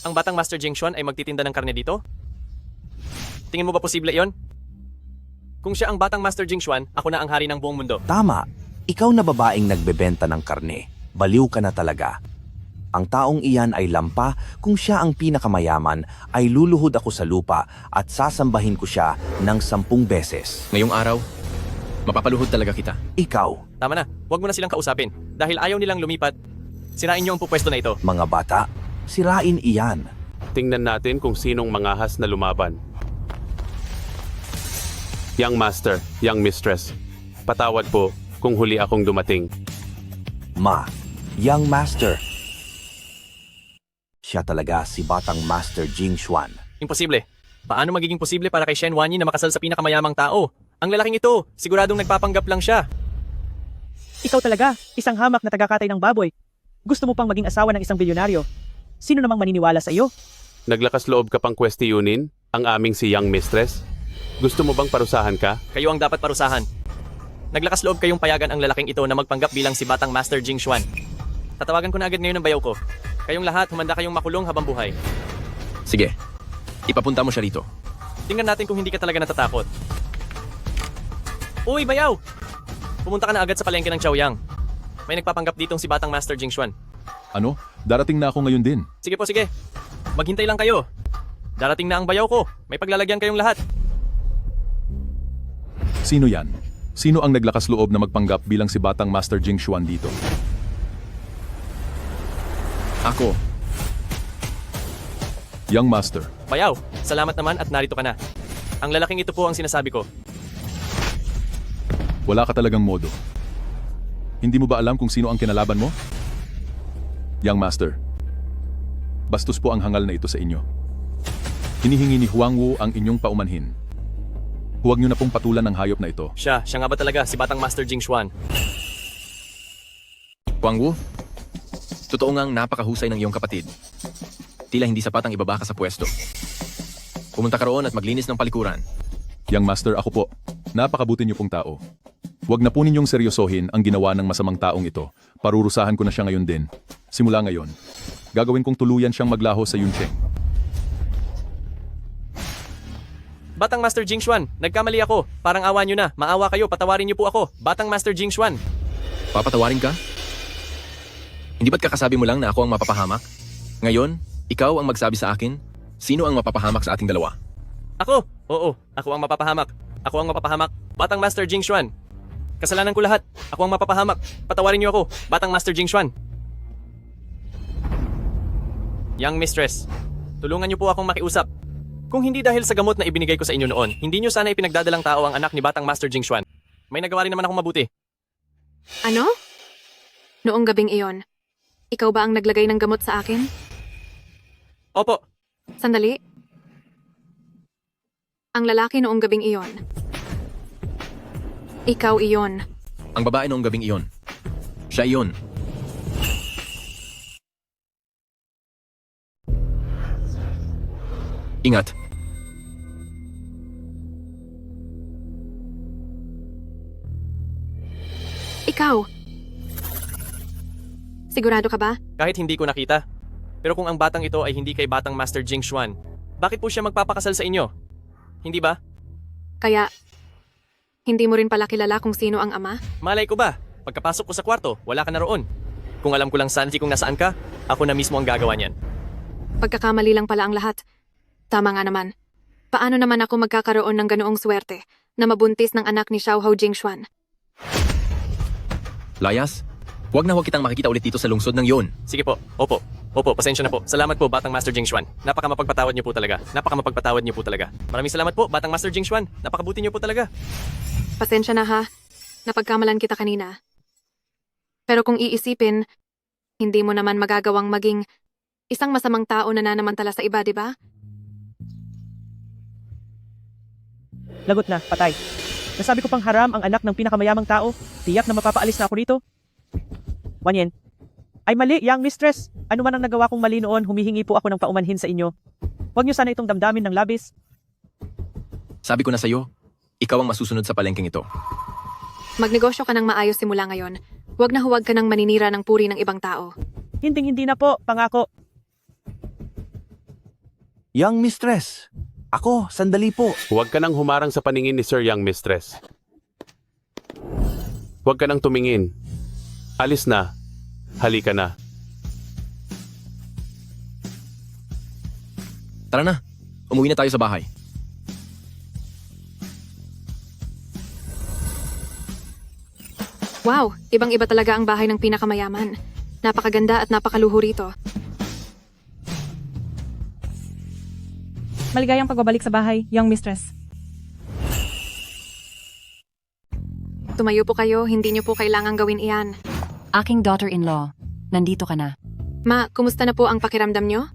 Ang batang Master Jingxuan ay magtitinda ng karne dito? Tingin mo ba posible iyon? Kung siya ang batang Master Jingxuan, ako na ang hari ng buong mundo. Tama. Ikaw na babaeng nagbebenta ng karne. Baliw ka na talaga. Ang taong iyan ay lampa, kung siya ang pinakamayaman, ay luluhod ako sa lupa at sasambahin ko siya ng 10 beses. Ngayong araw, mapapaluhod talaga kita. Ikaw. Tama na, huwag mo na silang kausapin. Dahil ayaw nilang lumipat, sirain niyo ang pupwesto na ito. Mga bata, sirain iyan. Tingnan natin kung sinong mangahas na lumaban. Young Master, Young Mistress, patawad po kung huli akong dumating. Young Master, siya talaga si Batang Master Jing Xuan. Imposible. Paano magiging posible para kay Shen Wanyin na makasal sa pinakamayamang tao? Ang lalaking ito, siguradong nagpapanggap lang siya. Ikaw talaga, isang hamak na tagakatay ng baboy. Gusto mo pang maging asawa ng isang bilyonaryo. Sino namang maniniwala sa iyo? Naglakas loob ka pang kwestiyunin ang aming si Young Mistress? Gusto mo bang parusahan ka? Kayo ang dapat parusahan. Naglakas loob kayong payagan ang lalaking ito na magpanggap bilang si Batang Master Jing Xuan. Tatawagan ko na agad ngayon ang bayaw ko. Kayong lahat, humanda kayong makulong habang buhay. Sige, ipapunta mo siya rito. Tingnan natin kung hindi ka talaga natatakot. Uy, bayaw! Pumunta ka na agad sa palengke ng Chaoyang. May nagpapanggap ditong si Batang Master Jing Xuan. Ano? Darating na ako ngayon din. Sige po, sige. Maghintay lang kayo. Darating na ang bayaw ko. May paglalagyan kayong lahat. Sino yan? Sino ang naglakas loob na magpanggap bilang si Batang Master Jing Xuan dito? Ako. Young Master. Bayaw, salamat naman at narito ka na. Ang lalaking ito po ang sinasabi ko. Wala ka talagang modo. Hindi mo ba alam kung sino ang kinalaban mo? Young Master. Bastos po ang hangal na ito sa inyo. Hinihingi ni Huang Wu ang inyong paumanhin. Huwag niyo na pong patulan ng hayop na ito. Siya nga ba talaga si Batang Master Jing Xuan? Huang Wu, totoo ngang napakahusay ng iyong kapatid. Tila hindi sapat ang ibaba ka sa pwesto. Pumunta ka roon at maglinis ng palikuran. Young Master, ako po. Napakabuti niyo pong tao. Huwag na po ninyong seryosohin ang ginawa ng masamang taong ito. Parurusahan ko na siya ngayon din. Simula ngayon, gagawin kong tuluyan siyang maglaho sa Yuncheng. Batang Master Jing Xuan, nagkamali ako. Parang awa nyo na. Maawa kayo, patawarin niyo po ako. Batang Master Jing Xuan. Papatawarin ka? Hindi ba't kakasabi mo lang na ako ang mapapahamak? Ngayon, ikaw ang magsabi sa akin, sino ang mapapahamak sa ating dalawa? Ako? Oo, ako ang mapapahamak. Ako ang mapapahamak. Batang Master Jing Xuan. Kasalanan ko lahat. Ako ang mapapahamak. Patawarin niyo ako. Batang Master Jing Xuan. Young Mistress, tulungan niyo po akong makiusap. Kung hindi dahil sa gamot na ibinigay ko sa inyo noon, hindi niyo sana ipinagdadalang tao ang anak ni Batang Master Jing Xuan. May nagawa rin naman akong mabuti. Ano? Noong gabing iyon, ikaw ba ang naglagay ng gamot sa akin? Opo. Sandali. Ang lalaki noong gabing iyon. Ikaw iyon. Ang babae noong gabing iyon. Siya iyon. Ingat. Ikaw. Sigurado ka ba? Kahit hindi ko nakita. Pero kung ang batang ito ay hindi kay Batang Master Jing Xuan, bakit po siya magpapakasal sa inyo? Hindi ba? Kaya, hindi mo rin pala kilala kung sino ang ama? Malay ko ba? Pagkapasok ko sa kwarto, wala ka na roon. Kung alam ko lang Sanji kung nasaan ka, ako na mismo ang gagawa niyan. Pagkakamali lang pala ang lahat. Tama nga naman. Paano naman ako magkakaroon ng ganoong swerte na mabuntis ng anak ni Xiaohao Jingxuan? Layas, huwag kitang makikita ulit dito sa lungsod ng yon. Sige po, opo. Opo, pasensya na po. Salamat po, Batang Master Jingxuan. Napakamapagpatawad niyo po talaga. Napakamapagpatawad niyo po talaga. Maraming salamat po, Batang Master Jingxuan. Napakabuti niyo po talaga. Pasensya na ha. Napagkamalan kita kanina. Pero kung iisipin, hindi mo naman magagawang maging isang masamang tao na nanamantala sa iba, di ba? Lagot na, patay. Nasabi ko pang haram ang anak ng pinakamayamang tao. Tiyak na mapapaalis na ako rito. Wanyen. Ay mali, Young Mistress. Ano man ang nagawa kong mali noon, humihingi po ako ng paumanhin sa inyo. Huwag niyo sana itong damdamin ng labis. Sabi ko na sa'yo, ikaw ang masusunod sa palengkeng ito. Magnegosyo ka ng maayos simula ngayon. Huwag na huwag ka ng maninira ng puri ng ibang tao. Hinding-hindi na po, pangako. Young Mistress, ako, sandali po. Huwag ka nang humarang sa paningin ni Sir Young Mistress. Huwag ka nang tumingin. Alis na. Halika na. Tara na, umuwi na tayo sa bahay. Wow, ibang-iba talaga ang bahay ng pinakamayaman. Napakaganda at napakaluho rito. Maligayang pagbabalik sa bahay, Young Mistress. Tumayo po kayo, hindi niyo po kailangang gawin iyan. Aking daughter-in-law, nandito ka na. Ma, kumusta na po ang pakiramdam nyo?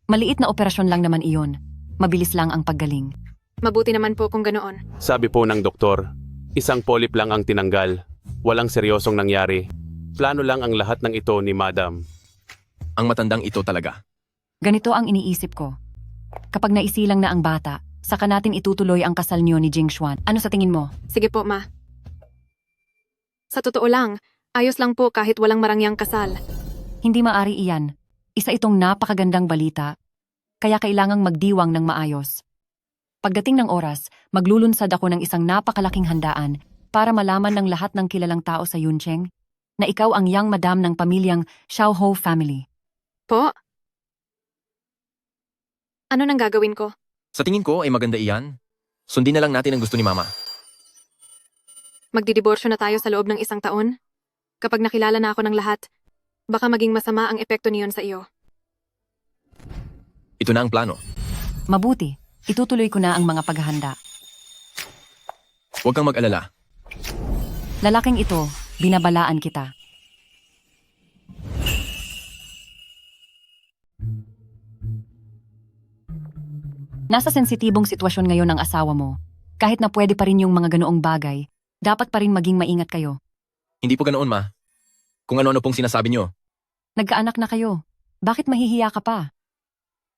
Maliit na operasyon lang naman iyon. Mabilis lang ang paggaling. Mabuti naman po kung ganoon. Sabi po ng doktor, isang polyp lang ang tinanggal. Walang seryosong nangyari. Plano lang ang lahat ng ito ni Madam. Ang matandang ito talaga. Ganito ang iniisip ko. Kapag naisilang na ang bata, saka natin itutuloy ang kasal niyo ni Jingshuan. Ano sa tingin mo? Sige po, Ma. Sa totoo lang, ayos lang po kahit walang marangyang kasal. Hindi maari iyan. Isa itong napakagandang balita, kaya kailangang magdiwang ng maayos. Pagdating ng oras, maglulunsad ako ng isang napakalaking handaan para malaman ng lahat ng kilalang tao sa Yuncheng na ikaw ang young madam ng pamilyang Xiaohou family. Po? Ano nang gagawin ko? Sa tingin ko ay maganda iyan. Sundin na lang natin ang gusto ni Mama. Magdidiborsyo na tayo sa loob ng 1 taon? Kapag nakilala na ako ng lahat, baka maging masama ang epekto niyon sa iyo. Ito na ang plano. Mabuti, itutuloy ko na ang mga paghahanda. Huwag kang mag-alala. Lalaking ito, binabalaan kita. Nasa sensitibong sitwasyon ngayon ang asawa mo. Kahit na pwede pa rin yung mga ganoong bagay, dapat pa rin maging maingat kayo. Hindi po ganoon, Ma. Kung ano-ano pong sinasabi niyo. Nagkaanak na kayo. Bakit mahihiya ka pa?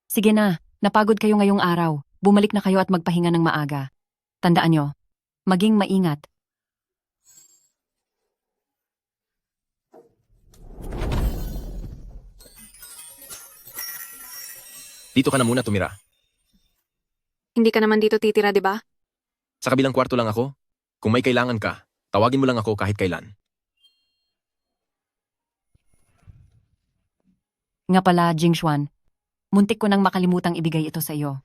Sige na, napagod kayo ngayong araw. Bumalik na kayo at magpahinga ng maaga. Tandaan nyo, maging maingat. Dito ka na muna tumira. Hindi ka naman dito titira, di ba? Sa kabilang kwarto lang ako. Kung may kailangan ka, tawagin mo lang ako kahit kailan. Nga pala, Jingshuan, muntik ko nang makalimutang ibigay ito sa iyo.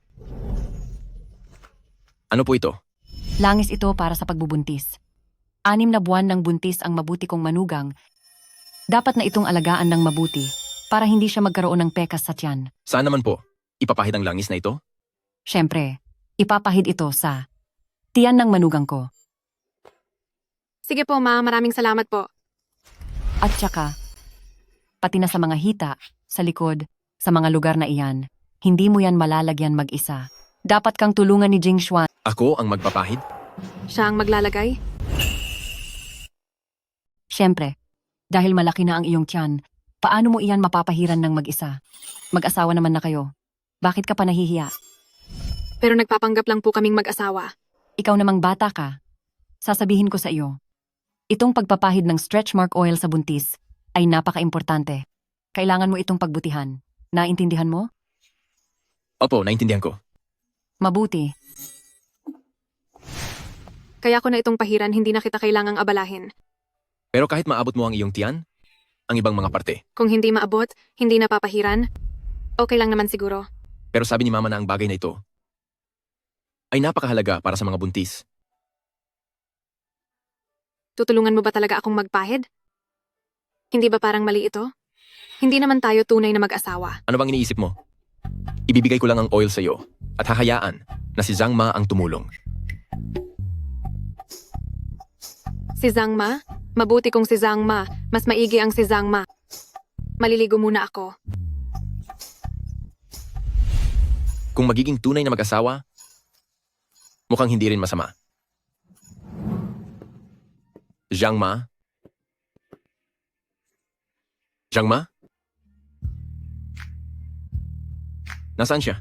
Ano po ito? Langis ito para sa pagbubuntis. 6 na buwan ng buntis ang mabuti kong manugang. Dapat na itong alagaan ng mabuti para hindi siya magkaroon ng pekas sa tiyan. Saan naman po? Ipapahid ang langis na ito? Siyempre, ipapahid ito sa tiyan ng manugang ko. Sige po, Ma. Maraming salamat po. At saka, pati na sa mga hita, sa likod, sa mga lugar na iyan, hindi mo yan malalagyan mag-isa. Dapat kang tulungan ni Jingshuan. Ako ang magpapahid? Siya ang maglalagay? Siyempre, dahil malaki na ang iyong tiyan, paano mo iyan mapapahiran ng mag-isa? Mag-asawa naman na kayo. Bakit ka pa nahihiya? Pero nagpapanggap lang po kaming mag-asawa. Ikaw namang bata ka. Sasabihin ko sa iyo, itong pagpapahid ng stretch mark oil sa buntis ay napaka-importante. Kailangan mo itong pagbutihan. Naintindihan mo? Opo, naintindihan ko. Mabuti. Kaya ko na itong pahiran, hindi na kita kailangang abalahin. Pero kahit maabot mo ang iyong tiyan, ang ibang mga parte. Kung hindi maabot, hindi napapahiran, okay lang naman siguro. Pero sabi ni Mama na ang bagay na ito ay napakahalaga para sa mga buntis. Tutulungan mo ba talaga akong magpahid? Hindi ba parang mali ito? Hindi naman tayo tunay na mag-asawa. Ano bang iniisip mo? Ibibigay ko lang ang oil sa iyo at hahayaan na si Zhang Ma ang tumulong. Si Zhang Ma? Mabuti kung si Zhang Ma. Mas maigi ang si Zhang Ma. Maliligo muna ako. Kung magiging tunay na mag-asawa, mukhang hindi rin masama. Zhang Ma? Zhang Ma? Nasaan siya?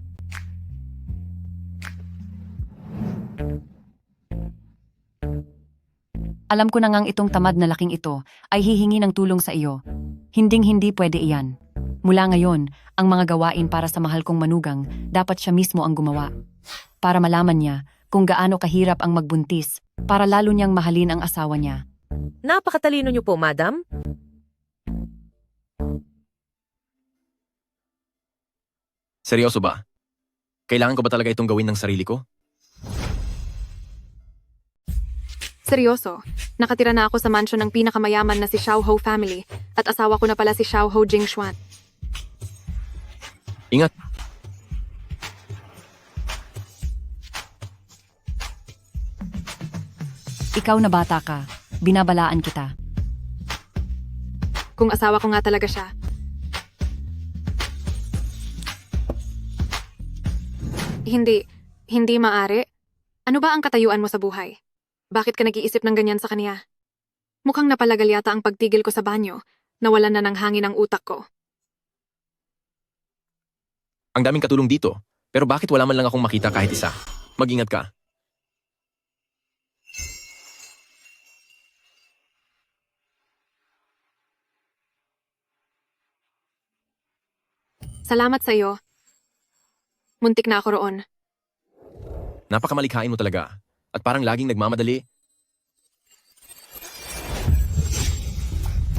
Alam ko na ngang itong tamad na laking ito ay hihingi ng tulong sa iyo. Hinding-hindi pwede iyan. Mula ngayon, ang mga gawain para sa mahal kong manugang, dapat siya mismo ang gumawa. Para malaman niya kung gaano kahirap ang magbuntis, para lalo niyang mahalin ang asawa niya. Napakatalino niyo po, Madam. Seryoso ba? Kailangan ko ba talaga itong gawin ng sarili ko? Seryoso, nakatira na ako sa mansyon ng pinakamayaman na si Xiaohou family at asawa ko na pala si Xiaohou Jingshuan. Ingat! Ikaw na bata ka, binabalaan kita. Kung asawa ko nga talaga siya, Hindi maaari. Ano ba ang katayuan mo sa buhay? Bakit ka nag-iisip ng ganyan sa kanya? Mukhang napalagal yata ang pagtigil ko sa banyo. Nawalan na ng hangin ang utak ko. Ang daming katulong dito, pero bakit wala man lang akong makita kahit isa? Mag-ingat ka. Salamat sa iyo. Muntik na ako roon. Napakamalikhain mo talaga. At parang laging nagmamadali.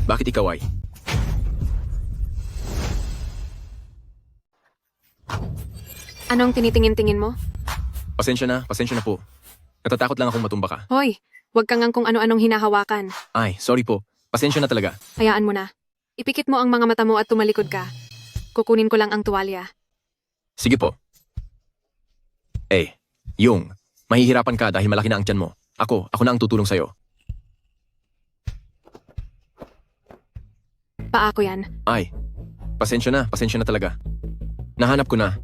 Bakit ikaw ay? Anong tinitingin-tingin mo? Pasensya na po. Natatakot lang akong matumba ka. Hoy, wag kang kung ano-anong hinahawakan. Ay, sorry po. Pasensya na talaga. Hayaan mo na. Ipikit mo ang mga mata mo at tumalikod ka. Kukunin ko lang ang tuwalya. Sige po. Yung, mahihirapan ka dahil malaki na ang tiyan mo. Ako na ang tutulong sa'yo. Paako yan. Ay, pasensya na talaga. Nahanap ko na.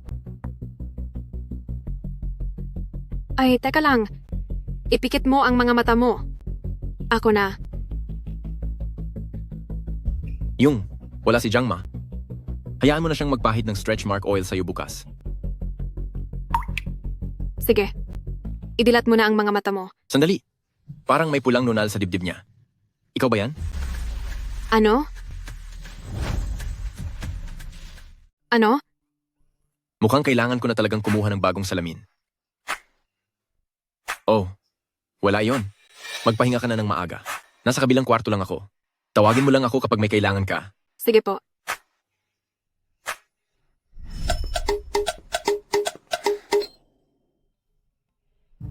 Ay, teka lang. Ipikit mo ang mga mata mo. Ako na. Yung, wala si Jiangma. Hayaan mo na siyang magpahid ng stretch mark oil sa'yo bukas. Sige. Idilat mo na ang mga mata mo. Sandali. Parang may pulang nunal sa dibdib niya. Ikaw ba yan? Ano? Ano? Mukhang kailangan ko na talagang kumuha ng bagong salamin. Oh, wala yon. Magpahinga ka na ng maaga. Nasa kabilang kwarto lang ako. Tawagin mo lang ako kapag may kailangan ka. Sige po.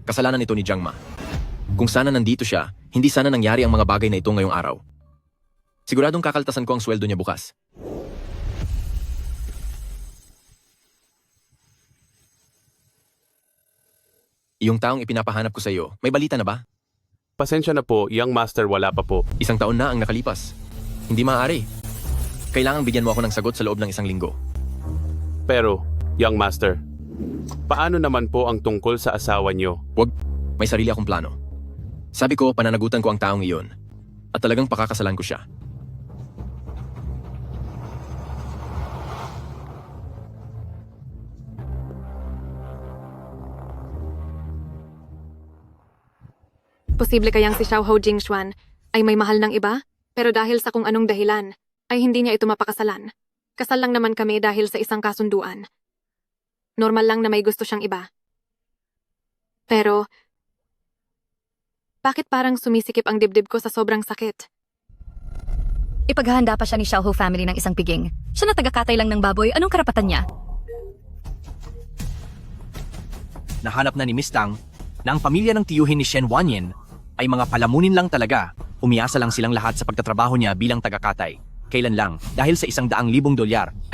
Kasalanan ito ni Jiangma. Kung sana nandito siya, hindi sana nangyari ang mga bagay na ito ngayong araw. Siguradong kakaltasan ko ang sweldo niya bukas. Yung taong ipinapahanap ko sa iyo, may balita na ba? Pasensya na po, young master, wala pa po. 1 taon na ang nakalipas. Hindi maaari. Kailangang bigyan mo ako ng sagot sa loob ng 1 linggo. Pero, young master, paano naman po ang tungkol sa asawa niyo? Wag, may sarili akong plano. Sabi ko, pananagutan ko ang taong iyon. At talagang pakakasalan ko siya. Posible kayang si Xiaohou Jingxuan ay may mahal ng iba, pero dahil sa kung anong dahilan, ay hindi niya ito mapakasalan. Kasal lang naman kami dahil sa isang kasunduan. Normal lang na may gusto siyang iba. Pero, bakit parang sumisikip ang dibdib ko sa sobrang sakit? Ipaghahanda pa siya ni Xiaohou family ng isang piging. Siya na tagakatay lang ng baboy, anong karapatan niya? Nahanap na ni Miss Tang na ang pamilya ng tiyuhin ni Shen Wanyin ay mga palamunin lang talaga. Umiasa lang silang lahat sa pagtatrabaho niya bilang tagakatay. Kailan lang, dahil sa $100,000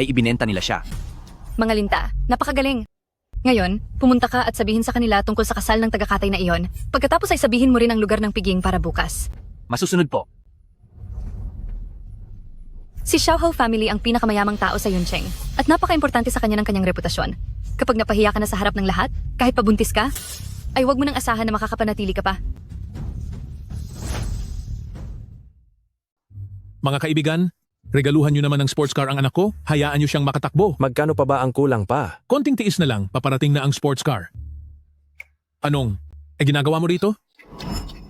ay ibinenta nila siya. Mga linta, napakagaling. Ngayon, pumunta ka at sabihin sa kanila tungkol sa kasal ng tagakatay na iyon. Pagkatapos ay sabihin mo rin ang lugar ng piging para bukas. Masusunod po. Si Xiaohou family ang pinakamayamang tao sa Yuncheng at napaka-importante sa kanya ng kanyang reputasyon. Kapag napahiya ka na sa harap ng lahat, kahit pabuntis ka, ay huwag mo nang asahan na makakapanatili ka pa. Mga kaibigan, regaluhan nyo naman ng sports car ang anak ko, hayaan nyo siyang makatakbo. Magkano pa ba ang kulang pa? Konting tiis na lang, paparating na ang sports car. Anong? Ginagawa mo rito?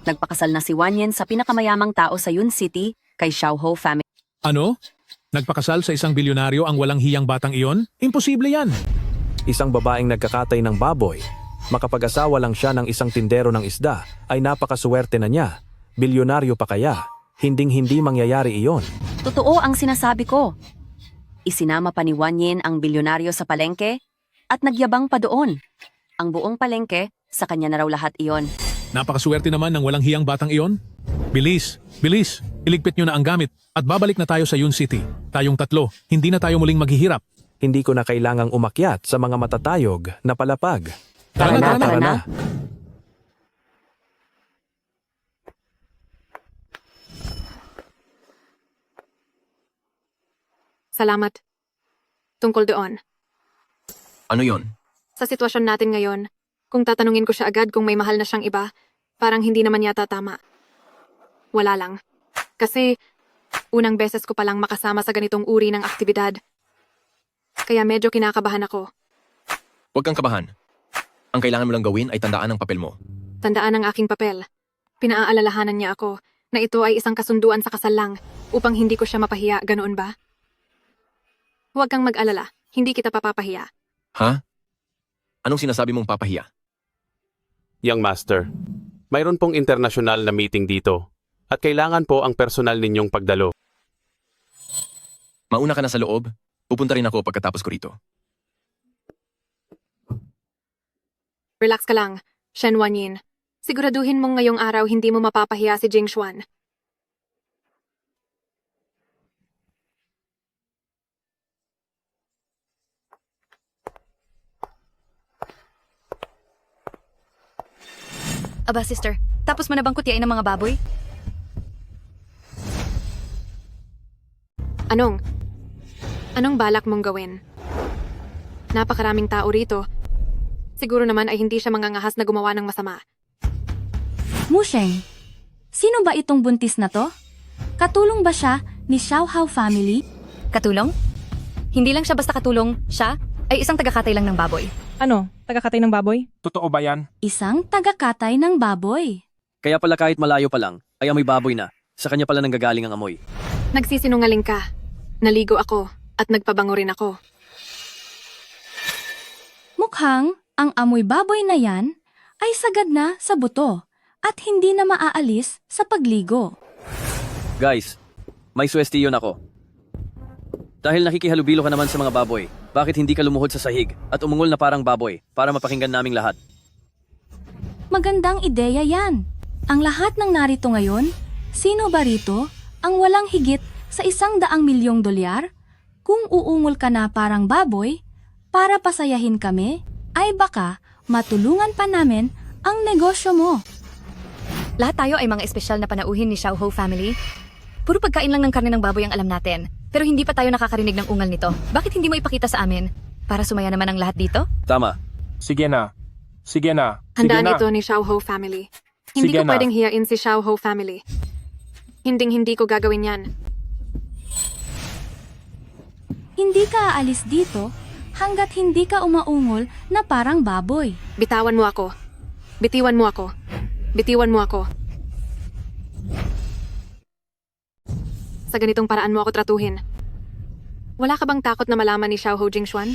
Nagpakasal na si Wanyin sa pinakamayamang tao sa Yun City kay Xiaohou family. Ano? Nagpakasal sa isang bilyonaryo ang walang hiyang batang iyon? Imposible yan! Isang babaeng nagkakatay ng baboy. Makapag-asawa lang siya ng isang tindero ng isda, ay napakaswerte na niya. Bilyonaryo pa kaya? Hinding-hindi mangyayari iyon. Totoo ang sinasabi ko. Isinama pa ni Wanyin ang bilyonaryo sa palengke at nagyabang pa doon. Ang buong palengke, sa kanya na raw lahat iyon. Napakaswerte naman ng walang hiyang batang iyon. Bilis, bilis, iligpit nyo na ang gamit at babalik na tayo sa Yun City. Tayong tatlo, hindi na tayo muling maghihirap. Hindi ko na kailangang umakyat sa mga matatayog na palapag. Tara na. Salamat. Tungkol doon. Ano yon? Sa sitwasyon natin ngayon, kung tatanungin ko siya agad kung may mahal na siyang iba, parang hindi naman yata tama. Wala lang. Kasi, unang beses ko palang makasama sa ganitong uri ng aktibidad. Kaya medyo kinakabahan ako. Huwag kang kabahan. Ang kailangan mo lang gawin ay tandaan ang papel mo. Tandaan ang aking papel. Pinaaalalahanan niya ako na ito ay isang kasunduan sa kasal lang upang hindi ko siya mapahiya, ganoon ba? Huwag kang mag-alala, hindi kita papapahiya. Ha? Anong sinasabi mong papahiya? Young Master, mayroon pong internasyonal na meeting dito at kailangan po ang personal ninyong pagdalo. Mauna ka na sa loob. Pupunta rin ako pagkatapos ko rito. Relax ka lang, Shen Wanyin. Siguraduhin mong ngayong araw hindi mo mapapahiya si Jing Xuan. Aba, sister, tapos mo na bang kutyain ng mga baboy? Anong balak mong gawin? Napakaraming tao rito. Siguro naman ay hindi siya mangangahas na gumawa ng masama. Musheng, sino ba itong buntis na to? Katulong ba siya ni Xiaohao family? Katulong? Hindi lang siya basta katulong, siya ay isang tagakatay lang ng baboy. Ano? Tagakatay ng baboy? Totoo ba yan? Isang tagakatay ng baboy. Kaya pala kahit malayo pa lang, ay amoy baboy na. Sa kanya pala nanggagaling ang amoy. Nagsisinungaling ka. Naligo ako at nagpabango rin ako. Mukhang ang amoy baboy na yan ay sagad na sa buto at hindi na maaalis sa pagligo. Guys, may suwestiyon ako. Dahil nakikihalubilo ka naman sa mga baboy, bakit hindi ka lumuhod sa sahig at umungol na parang baboy para mapakinggan naming lahat? Magandang ideya yan. Ang lahat ng narito ngayon, sino ba rito ang walang higit sa $100 milyong? Kung uungol ka na parang baboy, para pasayahin kami, ay baka matulungan pa namin ang negosyo mo. Lahat tayo ay mga espesyal na panauhin ni Xiaohou family. Puro pagkain lang ng karne ng baboy ang alam natin, pero hindi pa tayo nakakarinig ng ungal nito. Bakit hindi mo ipakita sa amin? Para sumaya naman ang lahat dito? Tama. Sige na. Sige na. Handaan ito ni Xiaohou family. Hindi Sige ko na. pwedeng hiyain si Xiaohou family. Hindi ko gagawin yan. Hindi ka aalis dito hanggat hindi ka umaungol na parang baboy. Bitawan mo ako. Bitiwan mo ako. Bitiwan mo ako. Sa ganitong paraan mo ako tratuhin. Wala ka bang takot na malaman ni Xiaohou Jingshuan?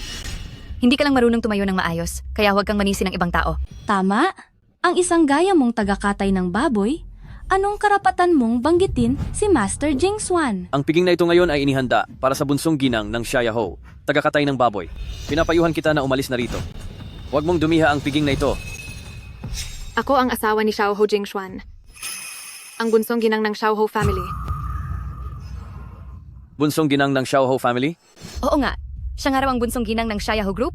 Hindi ka lang marunong tumayo ng maayos, kaya huwag kang manisi ng ibang tao. Tama? Ang isang gaya mong tagakatay ng baboy, anong karapatan mong banggitin si Master Jingshuan? Ang piging na ito ngayon ay inihanda para sa bunsong ginang ng Xiaohou, tagakatay ng baboy. Pinapayuhan kita na umalis na rito. Huwag mong dumiha ang piging na ito. Ako ang asawa ni Xiaohou Jingshuan. Ang bunsong ginang ng Xiaohou family. Bunsong ginang ng Xiaohou family? Oo nga, siya nga raw ang bunsong ginang ng Xiaohou Group.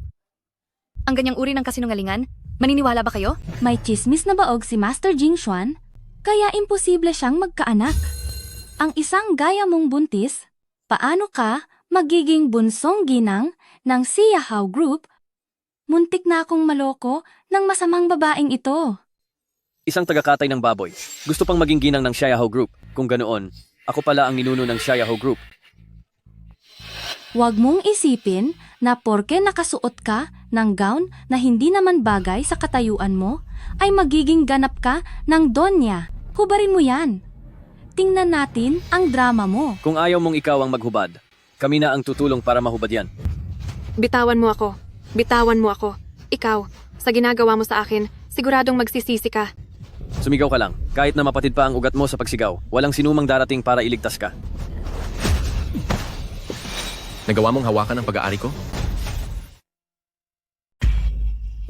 Ang ganyang uri ng kasinungalingan, maniniwala ba kayo? May chismis na baog si Master Jingshuan, kaya imposible siyang magkaanak. Ang isang gaya mong buntis, paano ka magiging bunsong ginang ng Xiaohou Group? Muntik na akong maloko ng masamang babaeng ito. Isang tagakatay ng baboy. Gusto pang maging ginang ng Xiaohou Group. Kung ganoon, ako pala ang ninuno ng Xiaohou Group. Huwag mong isipin na porke nakasuot ka ng gown na hindi naman bagay sa katayuan mo, ay magiging ganap ka ng donya. Hubarin mo yan. Tingnan natin ang drama mo. Kung ayaw mong ikaw ang maghubad, kami na ang tutulong para mahubad yan. Bitawan mo ako. Bitawan mo ako. Ikaw, sa ginagawa mo sa akin, siguradong magsisisi ka. Sumigaw ka lang. Kahit na mapatid pa ang ugat mo sa pagsigaw, walang sinumang darating para iligtas ka. Nagawa mong hawakan ang pag-aari ko?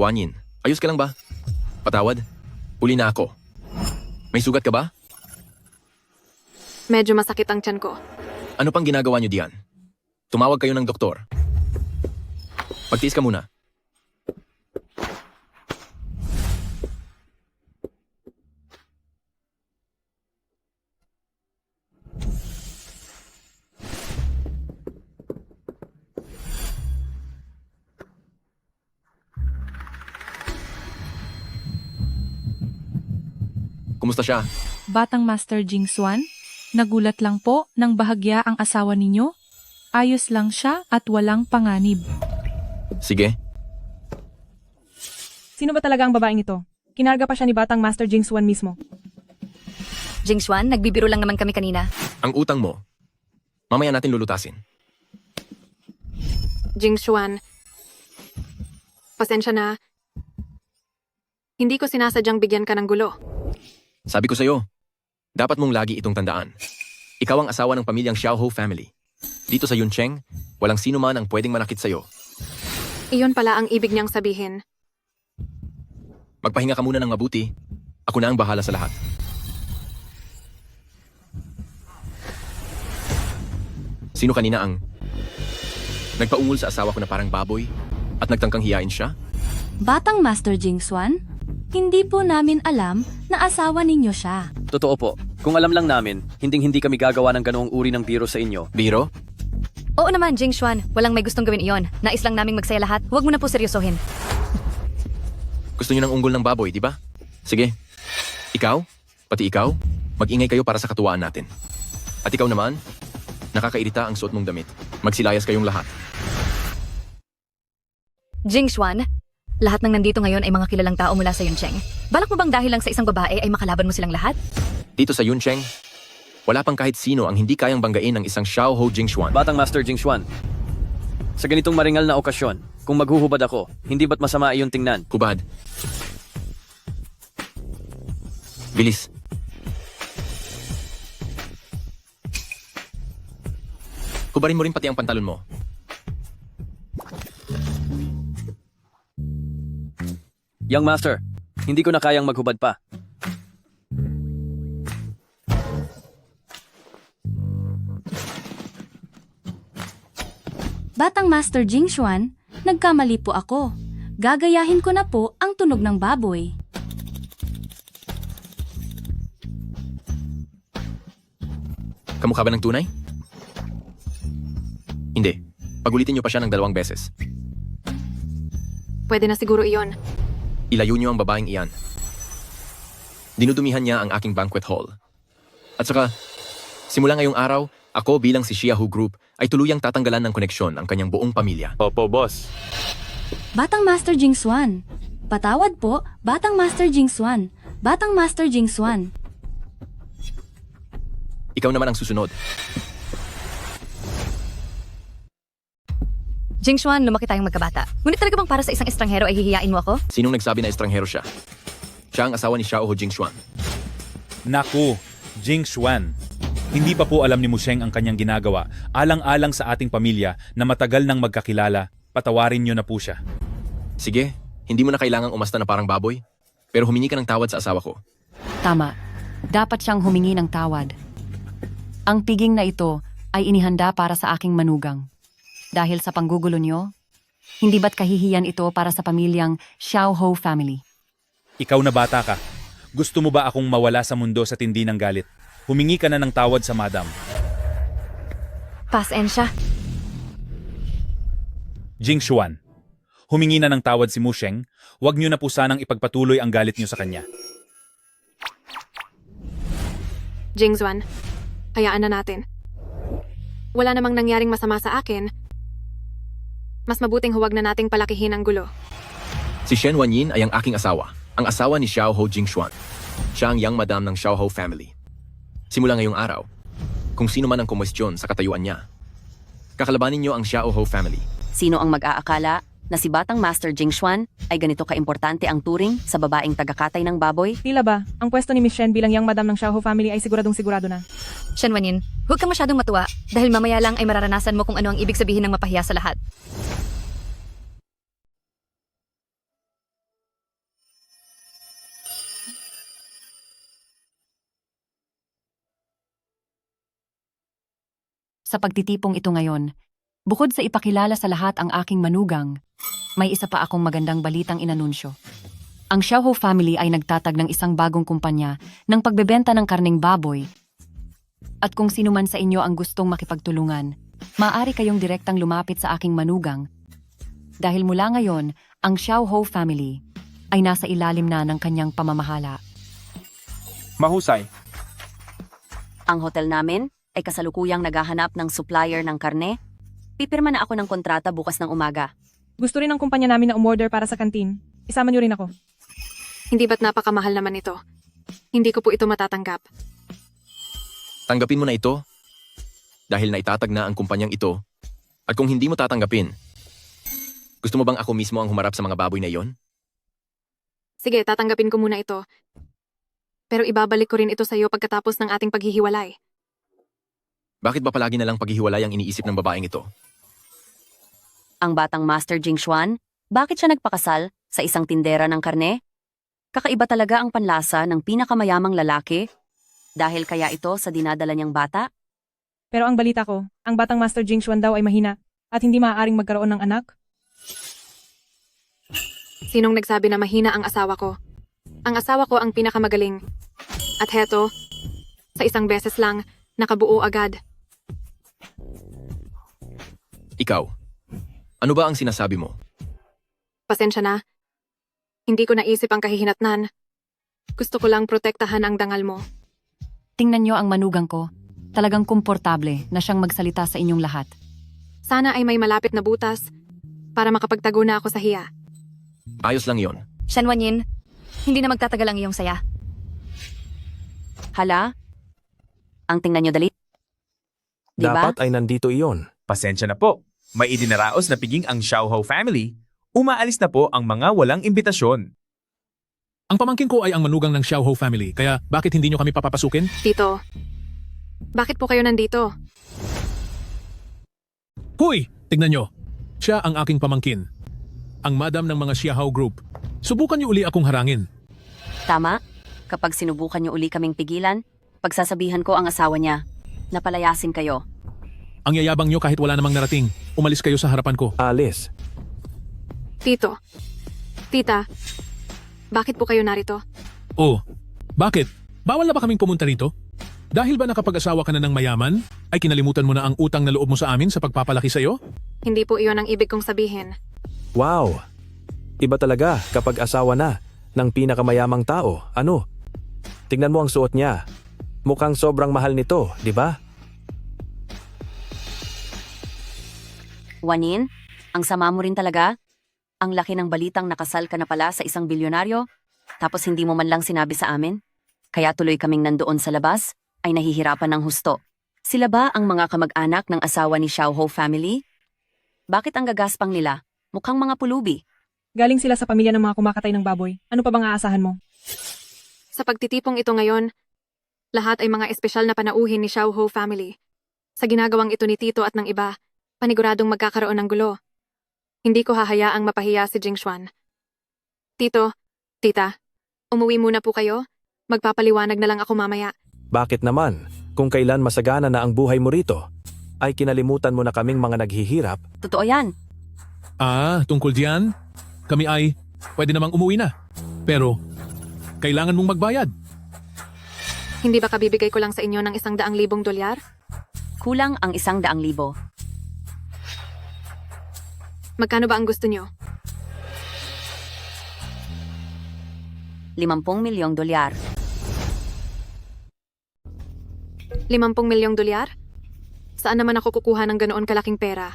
Wanyin, ayos ka lang ba? Patawad? Uli na ako. May sugat ka ba? Medyo masakit ang tiyan ko. Ano pang ginagawa niyo diyan? Tumawag kayo ng doktor. Magtiis ka muna. Kumusta siya? Batang Master Jing Xuan? Nagulat lang po nang bahagya ang asawa ninyo? Ayos lang siya at walang panganib. Sige. Sino ba talaga ang babaeng ito? Kinarga pa siya ni Batang Master Jing Xuan mismo. Jing Xuan, nagbibiro lang naman kami kanina. Ang utang mo, mamaya natin lulutasin. Jing Xuan, pasensya na. Hindi ko sinasadyang bigyan ka ng gulo. Sabi ko sa'yo, dapat mong lagi itong tandaan. Ikaw ang asawa ng pamilyang Xiaohou family. Dito sa Yuncheng, walang sino man ang pwedeng manakit sa'yo. Iyon pala ang ibig niyang sabihin. Magpahinga ka muna ng mabuti. Ako na ang bahala sa lahat. Sino kanina ang nagpaungol sa asawa ko na parang baboy at nagtangkang hiyain siya? Batang Master Jing Xuan, hindi po namin alam na asawa ninyo siya. Totoo po. Kung alam lang namin, hindi kami gagawa ng ganoong uri ng biro sa inyo. Biro? Oo naman, Jing Xuan. Walang may gustong gawin iyon. Nais lang naming magsaya lahat. Huwag mo na po seryosohin. Gusto niyo ng unggol ng baboy, di ba? Sige. Ikaw, pati ikaw, mag-ingay kayo para sa katuwaan natin. At ikaw naman, nakakairita ang suot mong damit. Magsilayas kayong lahat. Jing Xuan, lahat ng nandito ngayon ay mga kilalang tao mula sa Yuncheng. Balak mo bang dahil lang sa isang babae ay makalaban mo silang lahat? Dito sa Yuncheng, wala pang kahit sino ang hindi kayang banggain ng isang Xiaohou Jingxuan. Batang Master Jing Xuan, sa ganitong maringal na okasyon, kung maghuhubad ako, hindi ba't masama iyon tingnan? Hubad. Bilis. Hubarin mo rin pati ang pantalon mo. Young Master, hindi ko na kayang maghubad pa. Batang Master Jing Xuan, nagkamali po ako. Gagayahin ko na po ang tunog ng baboy. Kamukha ba ng tunay? Hindi. Pagulitin niyo pa siya ng 2 beses. Pwede na siguro iyon. Ilayo niyo ang babaeng iyan. Dinudumihan niya ang aking banquet hall. At saka, simula ngayong araw, ako bilang si Xiaohou Group ay tuluyang tatanggalan ng koneksyon ang kanyang buong pamilya. Opo, boss. Batang Master Jing Xuan. Patawad po, Batang Master Jing Xuan. Batang Master Jing Xuan. Ikaw naman ang susunod. Jing Xuan, lumaki tayong magkabata. Ngunit talaga bang para sa isang estranghero ay hihiyain mo ako? Sinong nagsabi na estranghero siya? Siya ang asawa ni Xiaohou Jingxuan. Naku, Jing Xuan. Hindi pa po alam ni Musheng ang kanyang ginagawa. Alang-alang sa ating pamilya na matagal nang magkakilala, patawarin niyo na po siya. Sige, hindi mo na kailangang umasta na parang baboy. Pero humingi ka ng tawad sa asawa ko. Tama. Dapat siyang humingi ng tawad. Ang piging na ito ay inihanda para sa aking manugang. Dahil sa panggugulo niyo, hindi ba't kahihiyan ito para sa pamilyang Xiaohou family? Ikaw na bata ka. Gusto mo ba akong mawala sa mundo sa tindi ng galit? Humingi ka na ng tawad sa madam. Pasensya. Jing Xuan, humingi na ng tawad si Musheng. Huwag niyo na po sanang ipagpatuloy ang galit niyo sa kanya. Jing Xuan, hayaan na natin. Wala namang nangyaring masama sa akin. Mas mabuting huwag na nating palakihin ang gulo. Si Shen Wanyin ay ang aking asawa, ang asawa ni Xiaohou Jingxuan. Siya ang young madam ng Xiaohou family. Simula ngayong araw, kung sino man ang kumwestiyon sa katayuan niya, kakalabanin niyo ang Xiaohou family. Sino ang mag-aakala na si Batang Master Jing Xuan ay ganito kaimportante ang turing sa babaeng tagakatay ng baboy? Tila ba, ang pwesto ni Miss Shen bilang young madam ng Xiaohou family ay siguradong sigurado na. Shen Wanyin, huwag kang masyadong matuwa dahil mamaya lang ay mararanasan mo kung ano ang ibig sabihin ng mapahiya sa lahat. Sa pagtitipong ito ngayon, bukod sa ipakilala sa lahat ang aking manugang, may isa pa akong magandang balitang inanunsyo. Ang Xiaohou family ay nagtatag ng isang bagong kumpanya ng pagbebenta ng karneng baboy. At kung sino man sa inyo ang gustong makipagtulungan, maaari kayong direktang lumapit sa aking manugang. Dahil mula ngayon, ang Xiaohou family ay nasa ilalim na ng kanyang pamamahala. Mahusay. Ang hotel namin ay kasalukuyang naghahanap ng supplier ng karne. Pipirma na ako ng kontrata bukas ng umaga. Gusto rin ng kumpanya namin na umorder para sa kantin. Isama niyo rin ako. Hindi ba't napakamahal naman ito? Hindi ko po ito matatanggap. Tanggapin mo na ito dahil naitatag na ang kumpanyang ito. At kung hindi mo tatanggapin, gusto mo bang ako mismo ang humarap sa mga baboy na iyon? Sige, tatanggapin ko muna ito. Pero ibabalik ko rin ito sa iyo pagkatapos ng ating paghihiwalay. Bakit ba palagi na lang paghihiwalay ang iniisip ng babaeng ito? Ang batang Master Jingshuan, bakit siya nagpakasal sa isang tindera ng karne? Kakaiba talaga ang panlasa ng pinakamayamang lalaki dahil kaya ito sa dinadala niyang bata? Pero ang balita ko, ang batang Master Jingshuan daw ay mahina at hindi maaaring magkaroon ng anak. Sinong nagsabi na mahina ang asawa ko? Ang asawa ko ang pinakamagaling. At heto, sa isang beses lang, nakabuo agad. Ikaw, ano ba ang sinasabi mo? Pasensya na. Hindi ko naisip ang kahihinatnan. Gusto ko lang protektahan ang dangal mo. Tingnan niyo ang manugang ko. Talagang komportable na siyang magsalita sa inyong lahat. Sana ay may malapit na butas para makapagtago na ako sa hiya. Ayos lang yon. Shen Wanyin, hindi na magtatagal ang iyong saya. Hala? Ang tingnan niyo dali. Diba? Dapat ay nandito iyon. Pasensya na po. May idinaraos na piging ang Xiaohou family. Umaalis na po ang mga walang imbitasyon. Ang pamangkin ko ay ang manugang ng Xiaohou family, kaya bakit hindi nyo kami papapasukin? Tito, bakit po kayo nandito? Huy! Tignan nyo. Siya ang aking pamangkin. Ang madam ng mga Xiaohou Group. Subukan niyo uli akong harangin. Tama? Kapag sinubukan niyo uli kaming pigilan, pagsasabihan ko ang asawa niya. Napalayasin kayo. Ang yayabang nyo kahit wala namang narating. Umalis kayo sa harapan ko. Alis. Tito, tita, bakit po kayo narito? Oh, bakit? Bawal na ba kaming pumunta rito? Dahil ba nakapag-asawa ka na ng mayaman, ay kinalimutan mo na ang utang na loob mo sa amin sa pagpapalaki sa iyo? Hindi po iyon ang ibig kong sabihin. Wow! Iba talaga kapag asawa na ng pinakamayamang tao. Ano? Tingnan mo ang suot niya. Mukhang sobrang mahal nito, di ba? Wanin, ang sama mo rin talaga. Ang laki ng balitang nakasal ka na pala sa isang bilyonaryo, tapos hindi mo man lang sinabi sa amin. Kaya tuloy kaming nandoon sa labas, ay nahihirapan ng husto. Sila ba ang mga kamag-anak ng asawa ni Xiaohou family? Bakit ang gagaspang nila? Mukhang mga pulubi. Galing sila sa pamilya ng mga kumakatay ng baboy. Ano pa bang aasahan mo? Sa pagtitipong ito ngayon, lahat ay mga espesyal na panauhin ni Xiaohou family. Sa ginagawang ito ni Tito at ng iba, paniguradong magkakaroon ng gulo. Hindi ko hahayaang mapahiya si Jingshuan. Tito, tita, umuwi muna po kayo. Magpapaliwanag na lang ako mamaya. Bakit naman? Kung kailan masagana na ang buhay mo rito, ay kinalimutan mo na kaming mga naghihirap. Totoo yan. Ah, tungkol diyan, kami ay pwede namang umuwi na. Pero, kailangan mong magbayad. Hindi ba kabibigay ko lang sa inyo ng $100,000? Kulang ang $100,000. Magkano ba ang gusto nyo? $50 milyong. $50 milyong? Saan naman ako kukuha ng ganoon kalaking pera?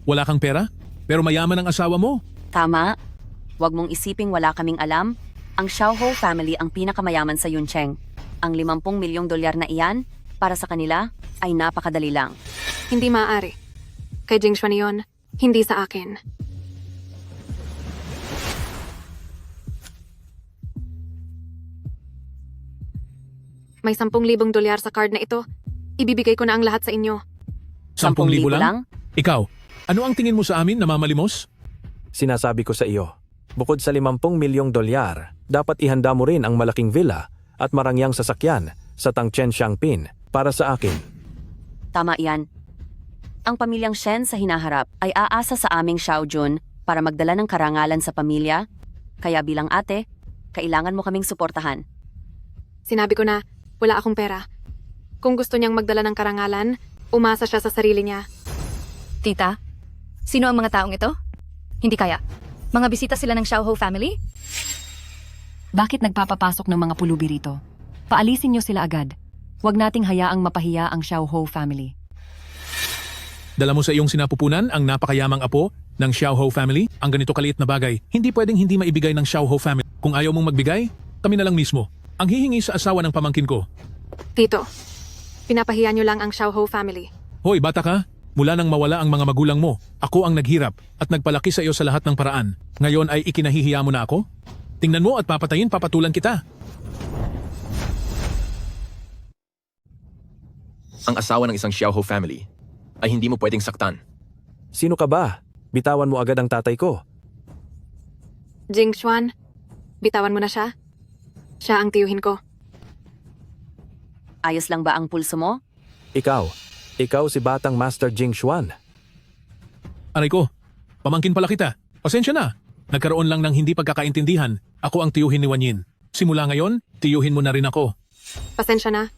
Wala kang pera? Pero mayaman ang asawa mo. Tama. Huwag mong isiping wala kaming alam. Ang Xiaohou family ang pinakamayaman sa Yuncheng. Ang $50 milyong na iyan, para sa kanila, ay napakadali lang. Hindi maaari. Kay Jingshuan yun, hindi sa akin. May $10,000 sa card na ito. Ibibigay ko na ang lahat sa inyo. 10,000 lang? Ikaw, ano ang tingin mo sa amin na mamalimos? Sinasabi ko sa iyo, bukod sa $50 milyong, dapat ihanda mo rin ang malaking villa at marangyang sasakyan sa Tangchen Xiangpin para sa akin. Tama yan. Ang pamilyang Shen sa hinaharap ay aasa sa aming Xiaojun para magdala ng karangalan sa pamilya. Kaya bilang ate, kailangan mo kaming suportahan. Sinabi ko na, wala akong pera. Kung gusto niyang magdala ng karangalan, umasa siya sa sarili niya. Tita, sino ang mga taong ito? Hindi kaya. Mga bisita sila ng Xiaohou family? Bakit nagpapapasok ng mga pulubi rito? Paalisin niyo sila agad. Huwag nating hayaang mapahiya ang Xiaohou family. Dala mo sa iyong sinapupunan ang napakayamang apo ng Xiaohou family. Ang ganito kaliit na bagay, hindi pwedeng hindi maibigay ng Xiaohou family. Kung ayaw mong magbigay, kami na lang mismo. Ang hihingi sa asawa ng pamangkin ko. Tito, pinapahiya niyo lang ang Xiaohou family. Hoy, bata ka. Mula nang mawala ang mga magulang mo, ako ang naghirap at nagpalaki sa iyo sa lahat ng paraan. Ngayon ay ikinahihiya mo na ako? Tingnan mo at papatulan kita. Ang asawa ng isang Xiaohou family ay hindi mo pwedeng saktan. Sino ka ba? Bitawan mo agad ang tatay ko. Jing Xuan, bitawan mo na siya. Siya ang tiyuhin ko. Ayos lang ba ang pulso mo? Ikaw si batang Master Jing Xuan. Aray ko, pamangkin pala kita. Pasensya na. Nagkaroon lang ng hindi pagkakaintindihan. Ako ang tiyuhin ni Wanyin. Simula ngayon, tiyuhin mo na rin ako. Pasensya na.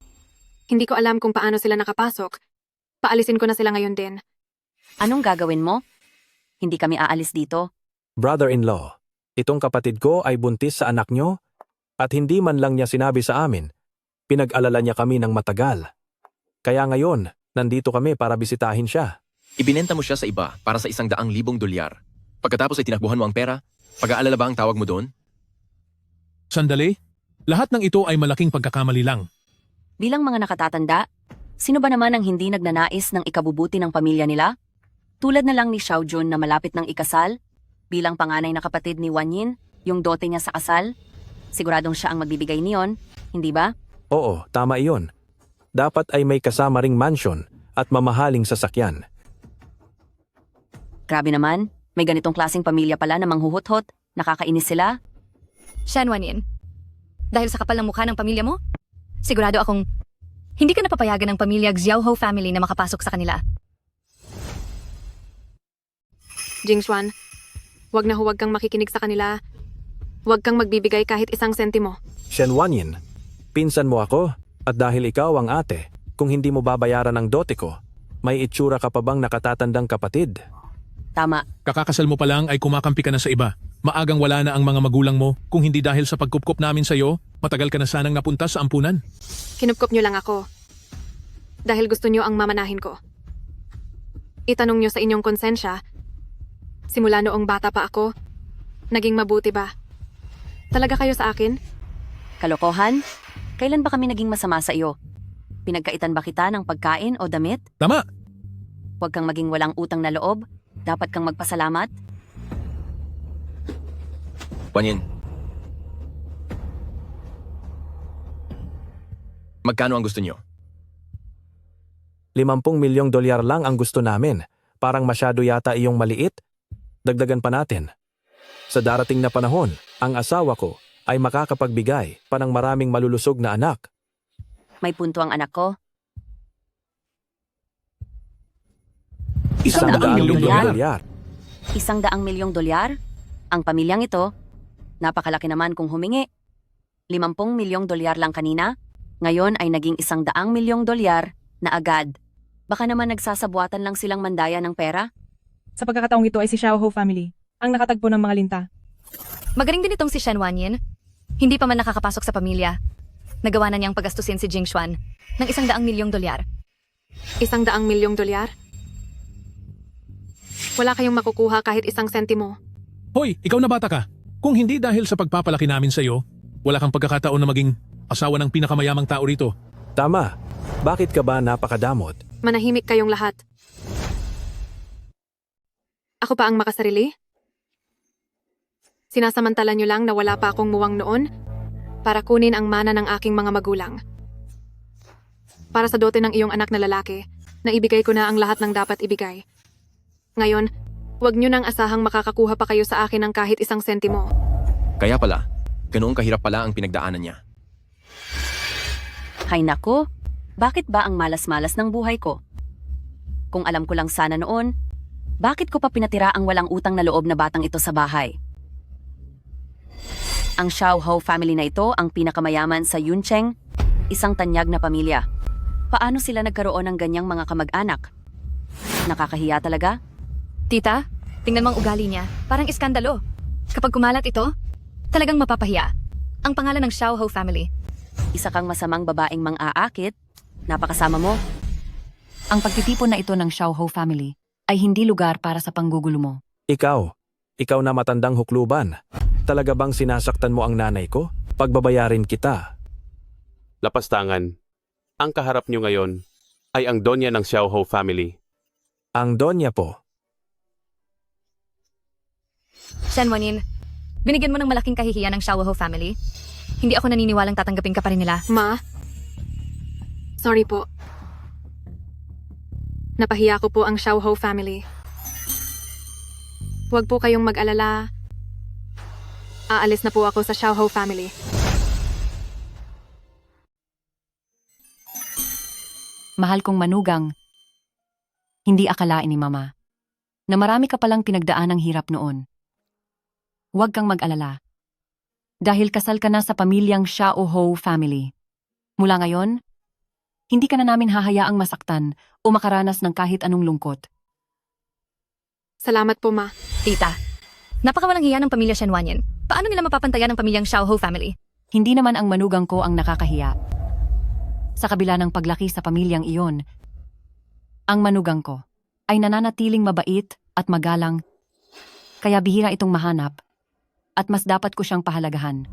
Hindi ko alam kung paano sila nakapasok. Paalisin ko na sila ngayon din. Anong gagawin mo? Hindi kami aalis dito. Brother-in-law, itong kapatid ko ay buntis sa anak nyo at hindi man lang niya sinabi sa amin. Pinag-alala niya kami ng matagal. Kaya ngayon, nandito kami para bisitahin siya. Ibinenta mo siya sa iba para sa $100,000. Pagkatapos ay tinakbuhan mo ang pera, pag-aalala ba ang tawag mo doon? Sandali, lahat ng ito ay malaking pagkakamali lang. Bilang mga nakatatanda, sino ba naman ang hindi nagnanais ng ikabubuti ng pamilya nila? Tulad na lang ni Xiao Jun na malapit ng ikasal, bilang panganay na kapatid ni Wanyin, yung dote niya sa kasal, siguradong siya ang magbibigay niyon, hindi ba? Oo, tama iyon. Dapat ay may kasama ring mansion at mamahaling sasakyan. Grabe naman, may ganitong klaseng pamilya pala na manghuhut-hut, nakakainis sila. Shen Wanyin, dahil sa kapal ng mukha ng pamilya mo, sigurado akong hindi ka napapayagan ng pamilya Xiaohou family na makapasok sa kanila. Jing Xuan, huwag kang makikinig sa kanila. Huwag kang magbibigay kahit isang sentimo. Shen Wanyin, pinsan mo ako at dahil ikaw ang ate, kung hindi mo babayaran ang dote ko, may itsura ka pa bang nakatatandang kapatid? Tama. Kakakasal mo pa lang ay kumakampi ka na sa iba. Maagang wala na ang mga magulang mo. Kung hindi dahil sa pagkupkop namin sa iyo, matagal ka na sanang napunta sa ampunan. Kinupkop niyo lang ako. Dahil gusto niyo ang mamanahin ko. Itanong niyo sa inyong konsensya, simula noong bata pa ako, naging mabuti ba? Talaga kayo sa akin? Kalokohan? Kailan ba kami naging masama sa iyo? Pinagkaitan ba kita ng pagkain o damit? Tama! Huwag kang maging walang utang na loob. Dapat kang magpasalamat. Wanyin. Magkano ang gusto niyo? $50 milyong lang ang gusto namin. Parang masyado yata iyong maliit. Dagdagan pa natin. Sa darating na panahon, ang asawa ko ay makakapagbigay pa ng maraming malulusog na anak. May punto ang anak ko. $100 milyong. $100 milyong? Ang pamilyang ito, napakalaki naman kung humingi. $50 milyong lang kanina, ngayon ay naging $100 milyong na agad. Baka naman nagsasabuatan lang silang mandaya ng pera? Sa pagkakataong ito ay si Xiaohou family, ang nakatagpo ng mga linta. Magaling din itong si Shen Wanyin. Hindi pa man nakakapasok sa pamilya. Nagawa na niyang pagastusin si Jing Xuan ng $100 milyong. $100 milyong? Wala kayong makukuha kahit isang sentimo. Hoy, ikaw na bata ka. Kung hindi dahil sa pagpapalaki namin sa iyo, wala kang pagkakataon na maging asawa ng pinakamayamang tao rito. Tama. Bakit ka ba napakadamot? Manahimik kayong lahat. Ako pa ang makasarili? Sinasamantala niyo lang na wala pa akong muwang noon para kunin ang mana ng aking mga magulang. Para sa dote ng iyong anak na lalaki, naibigay ko na ang lahat ng dapat ibigay. Ngayon, huwag niyo nang asahang makakakuha pa kayo sa akin ng kahit isang sentimo. Kaya pala, ganoong kahirap pala ang pinagdaanan niya. Hay nako, bakit ba ang malas-malas ng buhay ko? Kung alam ko lang sana noon, bakit ko pa pinatira ang walang utang na loob na batang ito sa bahay? Ang Xiaohou family na ito ang pinakamayaman sa Yuncheng, isang tanyag na pamilya. Paano sila nagkaroon ng ganyang mga kamag-anak? Nakakahiya talaga? Tita, tingnan mo ang ugali niya. Parang iskandalo. Kapag kumalat ito, talagang mapapahiya. Ang pangalan ng Xiaohou family. Isa kang masamang babaeng mang-aakit. Napakasama mo. Ang pagtitipon na ito ng Xiaohou family ay hindi lugar para sa panggugulo mo. Ikaw na matandang hukluban. Talaga bang sinasaktan mo ang nanay ko? Pagbabayarin kita. Lapastangan. Ang kaharap niyo ngayon ay ang donya ng Xiaohou family. Ang donya po. Shen Wanyin, binigyan mo ng malaking kahihiyan ng Xiaohou family. Hindi ako naniniwalang tatanggapin ka pa rin nila. Ma, sorry po. Napahiya ko po ang Xiaohou family. Huwag po kayong mag-alala. Aalis na po ako sa Xiaohou family. Mahal kong manugang, hindi akalain ni Mama na marami ka palang pinagdaan ng hirap noon. Huwag kang mag-alala. Dahil kasal ka na sa pamilyang Xiaohou family. Mula ngayon, hindi ka na namin hahayaang masaktan o makaranas ng kahit anong lungkot. Salamat po, Ma. Tita, napakawalang hiya ng pamilya Shen Wanyin. Paano nila mapapantayan ng pamilyang Xiaohou family? Hindi naman ang manugang ko ang nakakahiya. Sa kabila ng paglaki sa pamilyang iyon, ang manugang ko ay nananatiling mabait at magalang, kaya bihira itong mahanap at mas dapat ko siyang pahalagahan.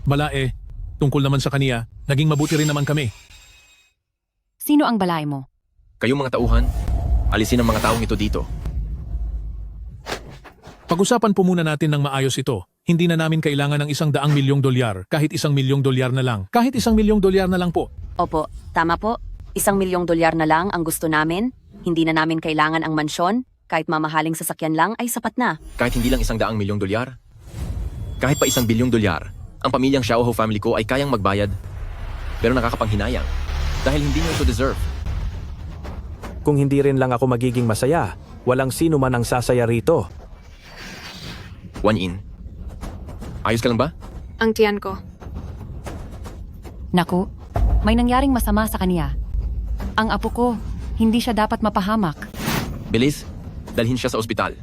Balae, tungkol naman sa kaniya, naging mabuti rin naman kami. Sino ang balae mo? Kayong mga tauhan, alisin ang mga taong ito dito. Pag-usapan po muna natin ng maayos ito. Hindi na namin kailangan ng $100 milyong, kahit $1 milyong na lang. Kahit $1 milyong na lang po. Opo, tama po. $1 milyong na lang ang gusto namin. Hindi na namin kailangan ang mansyon. Kahit mamahaling sasakyan lang ay sapat na. Kahit hindi lang $100 milyong, kahit pa $1 bilyong, ang pamilyang Xiaohou family ko ay kayang magbayad. Pero nakakapanghinayang. Dahil hindi nyo ito deserve. Kung hindi rin lang ako magiging masaya, walang sino man ang sasaya rito. Wanyin. Ayos ka lang ba? Ang tiyan ko. Naku, may nangyaring masama sa kaniya. Ang apo ko, hindi siya dapat mapahamak. Bilis, dalhin siya sa ospital.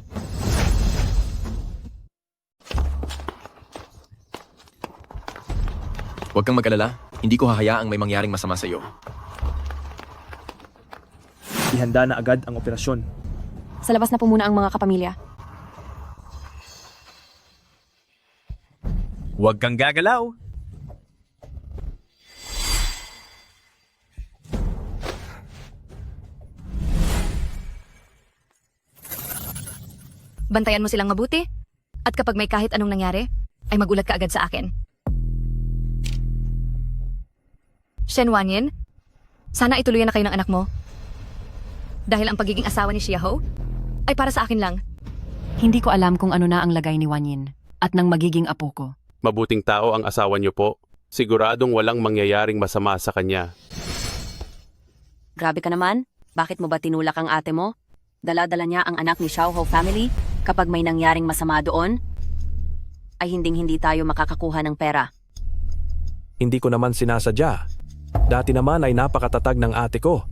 Huwag kang mag-alala, hindi ko hahayaang may mangyaring masama sa iyo. Ihanda na agad ang operasyon. Sa labas na po muna ang mga kapamilya. Huwag kang gagalaw. Bantayan mo silang mabuti. At kapag may kahit anong nangyari, ay magulat ka agad sa akin. Shen Wanyin, sana ituluyan na kayo ng anak mo. Dahil ang pagiging asawa ni Xiaohou ay para sa akin lang. Hindi ko alam kung ano na ang lagay ni Wanyin at ng magiging apo ko. Mabuting tao ang asawa niyo po. Siguradong walang mangyayaring masama sa kanya. Grabe ka naman. Bakit mo ba tinulak ang ate mo? Dala-dala niya ang anak ni Xiaohou family. Kapag may nangyaring masama doon, ay hinding-hindi tayo makakakuha ng pera. Hindi ko naman sinasadya. Dati naman ay napakatatag ng ate ko.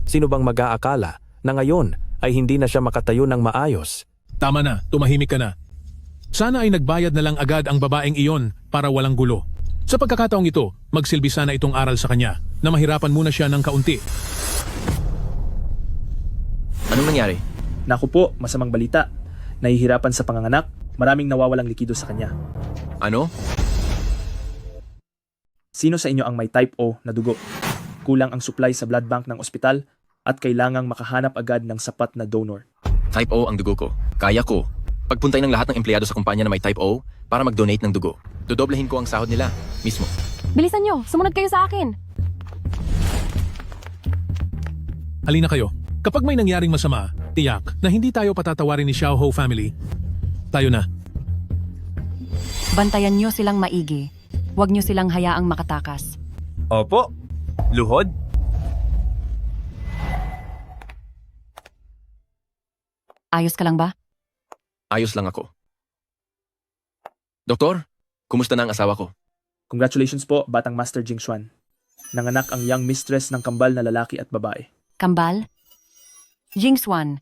Sino bang mag-aakala na ngayon ay hindi na siya makatayo ng maayos? Tama na, tumahimik ka na. Sana ay nagbayad na lang agad ang babaeng iyon para walang gulo. Sa pagkakataong ito, magsilbi sana itong aral sa kanya na mahirapan muna siya ng kaunti. Anong nangyari? Naku po, masamang balita. Nahihirapan sa panganganak, maraming nawawalang likido sa kanya. Ano? Sino sa inyo ang may type O na dugo? Kulang ang supply sa blood bank ng ospital at kailangang makahanap agad ng sapat na donor. Type O ang dugo ko. Kaya ko. Pagpuntay ng lahat ng empleyado sa kumpanya na may type O para mag-donate ng dugo. Dodoblehin ko ang sahod nila, mismo. Bilisan nyo, sumunod kayo sa akin. Halina kayo. Kapag may nangyaring masama, tiyak na hindi tayo patatawarin ni Xiaohou family. Tayo na. Bantayan niyo silang maigi. Huwag niyo silang hayaang makatakas. Opo. Luhod. Ayos ka lang ba? Ayos lang ako. Doktor, kumusta na ang asawa ko? Congratulations po, Batang Master Jing Xuan. Nanganak ang young mistress ng kambal na lalaki at babae. Kambal? Jingswan,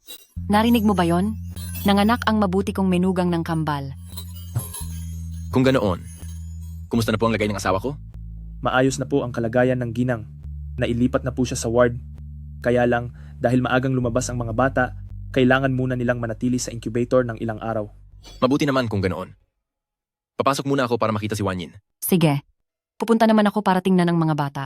narinig mo ba yon? Nanganak ang mabuti kong menugang ng kambal. Kung ganoon, kumusta na po ang lagay ng asawa ko? Maayos na po ang kalagayan ng ginang. Nailipat na po siya sa ward. Kaya lang, dahil maagang lumabas ang mga bata, kailangan muna nilang manatili sa incubator ng ilang araw. Mabuti naman kung ganoon. Papasok muna ako para makita si Wanyin. Sige. Pupunta naman ako para tingnan ng mga bata.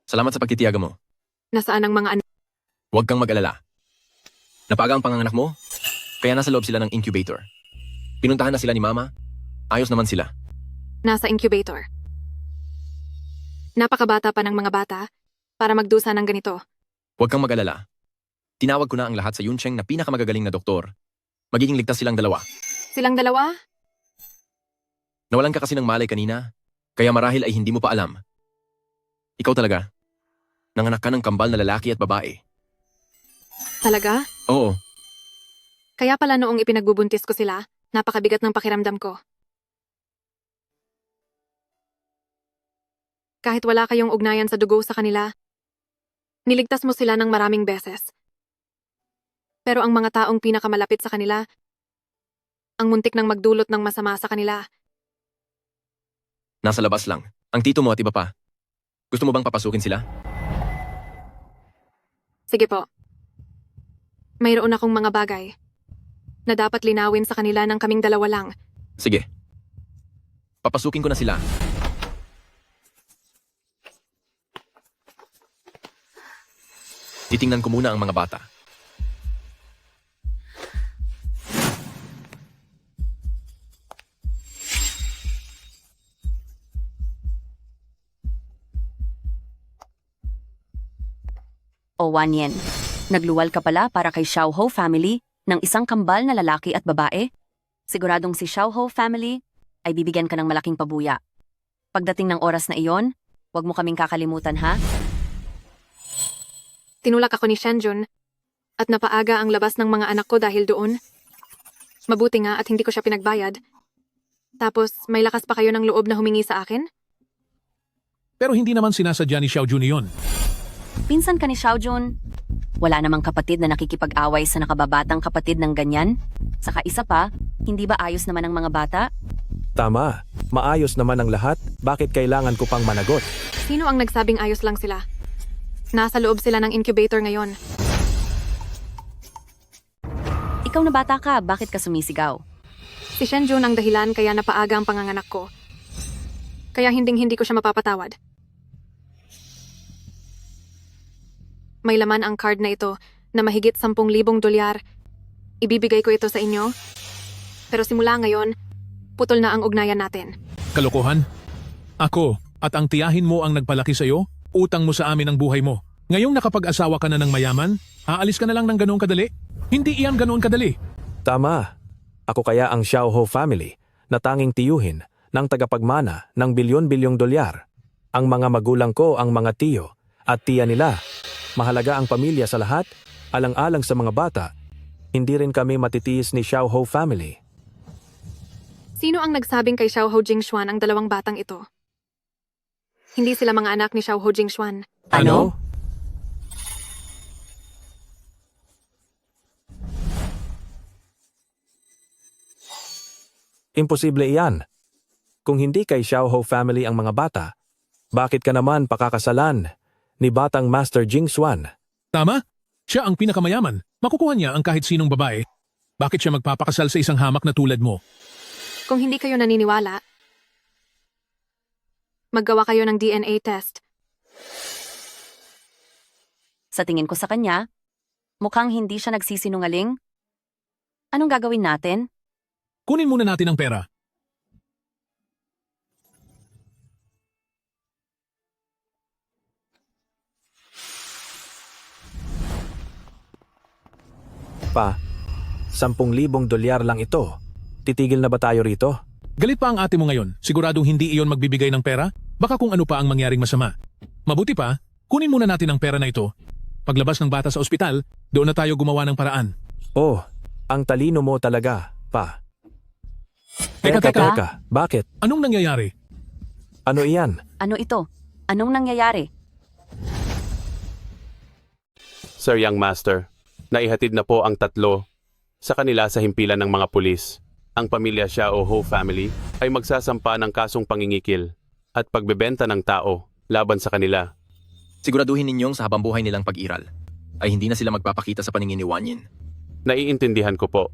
Salamat sa pagtitiyaga mo. Nasaan ang mga anak? Huwag kang mag-alala. Napaga ang panganganak mo, kaya nasa loob sila ng incubator. Pinuntahan na sila ni Mama. Ayos naman sila. Nasa incubator. Napakabata pa ng mga bata para magdusa ng ganito. Huwag kang mag-alala. Tinawag ko na ang lahat sa Yuncheng na pinakamagagaling na doktor. Magiging ligtas silang dalawa. Silang dalawa? Nawalan ka kasi ng malay kanina, kaya marahil ay hindi mo pa alam. Ikaw talaga. Nanganak ka ng kambal na lalaki at babae. Talaga? Oo. Kaya pala noong ipinagbubuntis ko sila, napakabigat ng pakiramdam ko. Kahit wala kayong ugnayan sa dugo sa kanila, niligtas mo sila ng maraming beses. Pero ang mga taong pinakamalapit sa kanila, ang muntik nang magdulot ng masama sa kanila. Nasa labas lang. Ang tito mo at iba pa. Gusto mo bang papasukin sila? Sige po. Mayroon akong mga bagay na dapat linawin sa kanila ng kaming dalawa lang. Sige. Papasukin ko na sila. Titingnan ko muna ang mga bata. O Wanyin, nagluwal ka pala para kay Xiaohou family ng isang kambal na lalaki at babae? Siguradong si Xiaohou family ay bibigyan ka ng malaking pabuya. Pagdating ng oras na iyon, huwag mo kaming kakalimutan ha? Tinulak ako ni Shenjun at napaaga ang labas ng mga anak ko dahil doon. Mabuti nga at hindi ko siya pinagbayad. Tapos may lakas pa kayo ng loob na humingi sa akin? Pero hindi naman sinasadya ni Xiaojun iyon. Pinsan ka ni Xiaojun. Wala namang kapatid na nakikipag-away sa nakababatang kapatid ng ganyan. Saka isa pa, hindi ba ayos naman ang mga bata? Tama. Maayos naman ang lahat. Bakit kailangan ko pang managot? Sino ang nagsabing ayos lang sila? Nasa loob sila ng incubator ngayon. Ikaw na bata ka, bakit ka sumisigaw? Si Shenjun ang dahilan kaya napaaga ang panganganak ko. Kaya hindi ko siya mapapatawad. May laman ang card na ito na mahigit 10,000 dolyar. Ibibigay ko ito sa inyo. Pero simula ngayon, putol na ang ugnayan natin. Kalokohan? Ako at ang tiyahin mo ang nagpalaki sa iyo, utang mo sa amin ang buhay mo. Ngayong nakapag-asawa ka na ng mayaman, aalis ka na lang ng ganoong kadali? Hindi iyan ganoon kadali. Tama. Ako kaya ang Xiaohou family na tanging tiyuhin ng tagapagmana ng bilyon-bilyong dolyar. Ang mga magulang ko ang mga tiyo at tiya nila. Mahalaga ang pamilya sa lahat, alang-alang sa mga bata. Hindi rin kami matitiis ni Xiaohou family. Sino ang nagsabing kay Xiaohou Jingshuan ang dalawang batang ito? Hindi sila mga anak ni Xiaohou Jingshuan. Ano? Imposible iyan. Kung hindi kay Xiaohou family ang mga bata, bakit ka naman pakakasalan ni batang Master Jingshuan? Tama? Siya ang pinakamayaman. Makukuha niya ang kahit sinong babae. Bakit siya magpapakasal sa isang hamak na tulad mo? Kung hindi kayo naniniwala, maggawa kayo ng DNA test. Sa tingin ko sa kanya, mukhang hindi siya nagsisinungaling. Anong gagawin natin? Kunin muna natin ang pera. Pa, 10,000 dolyar lang ito. Titigil na ba tayo rito? Galit pa ang ate mo ngayon. Siguradong hindi iyon magbibigay ng pera? Baka kung ano pa ang mangyaring masama. Mabuti pa, kunin muna natin ang pera na ito. Paglabas ng bata sa ospital, doon na tayo gumawa ng paraan. Oh, ang talino mo talaga, pa. Teka. Bakit? Anong nangyayari? Ano iyan? Ano ito? Anong nangyayari? Sir Young Master, naihatid na po ang tatlo sa kanila sa himpilan ng mga pulis. Ang pamilya Xiao Ho family ay magsasampa ng kasong pangingikil at pagbebenta ng tao laban sa kanila. Siguraduhin ninyong sa habang buhay nilang pag-iral ay hindi na sila magpapakita sa paningin ni Wanyin. Naiintindihan ko po.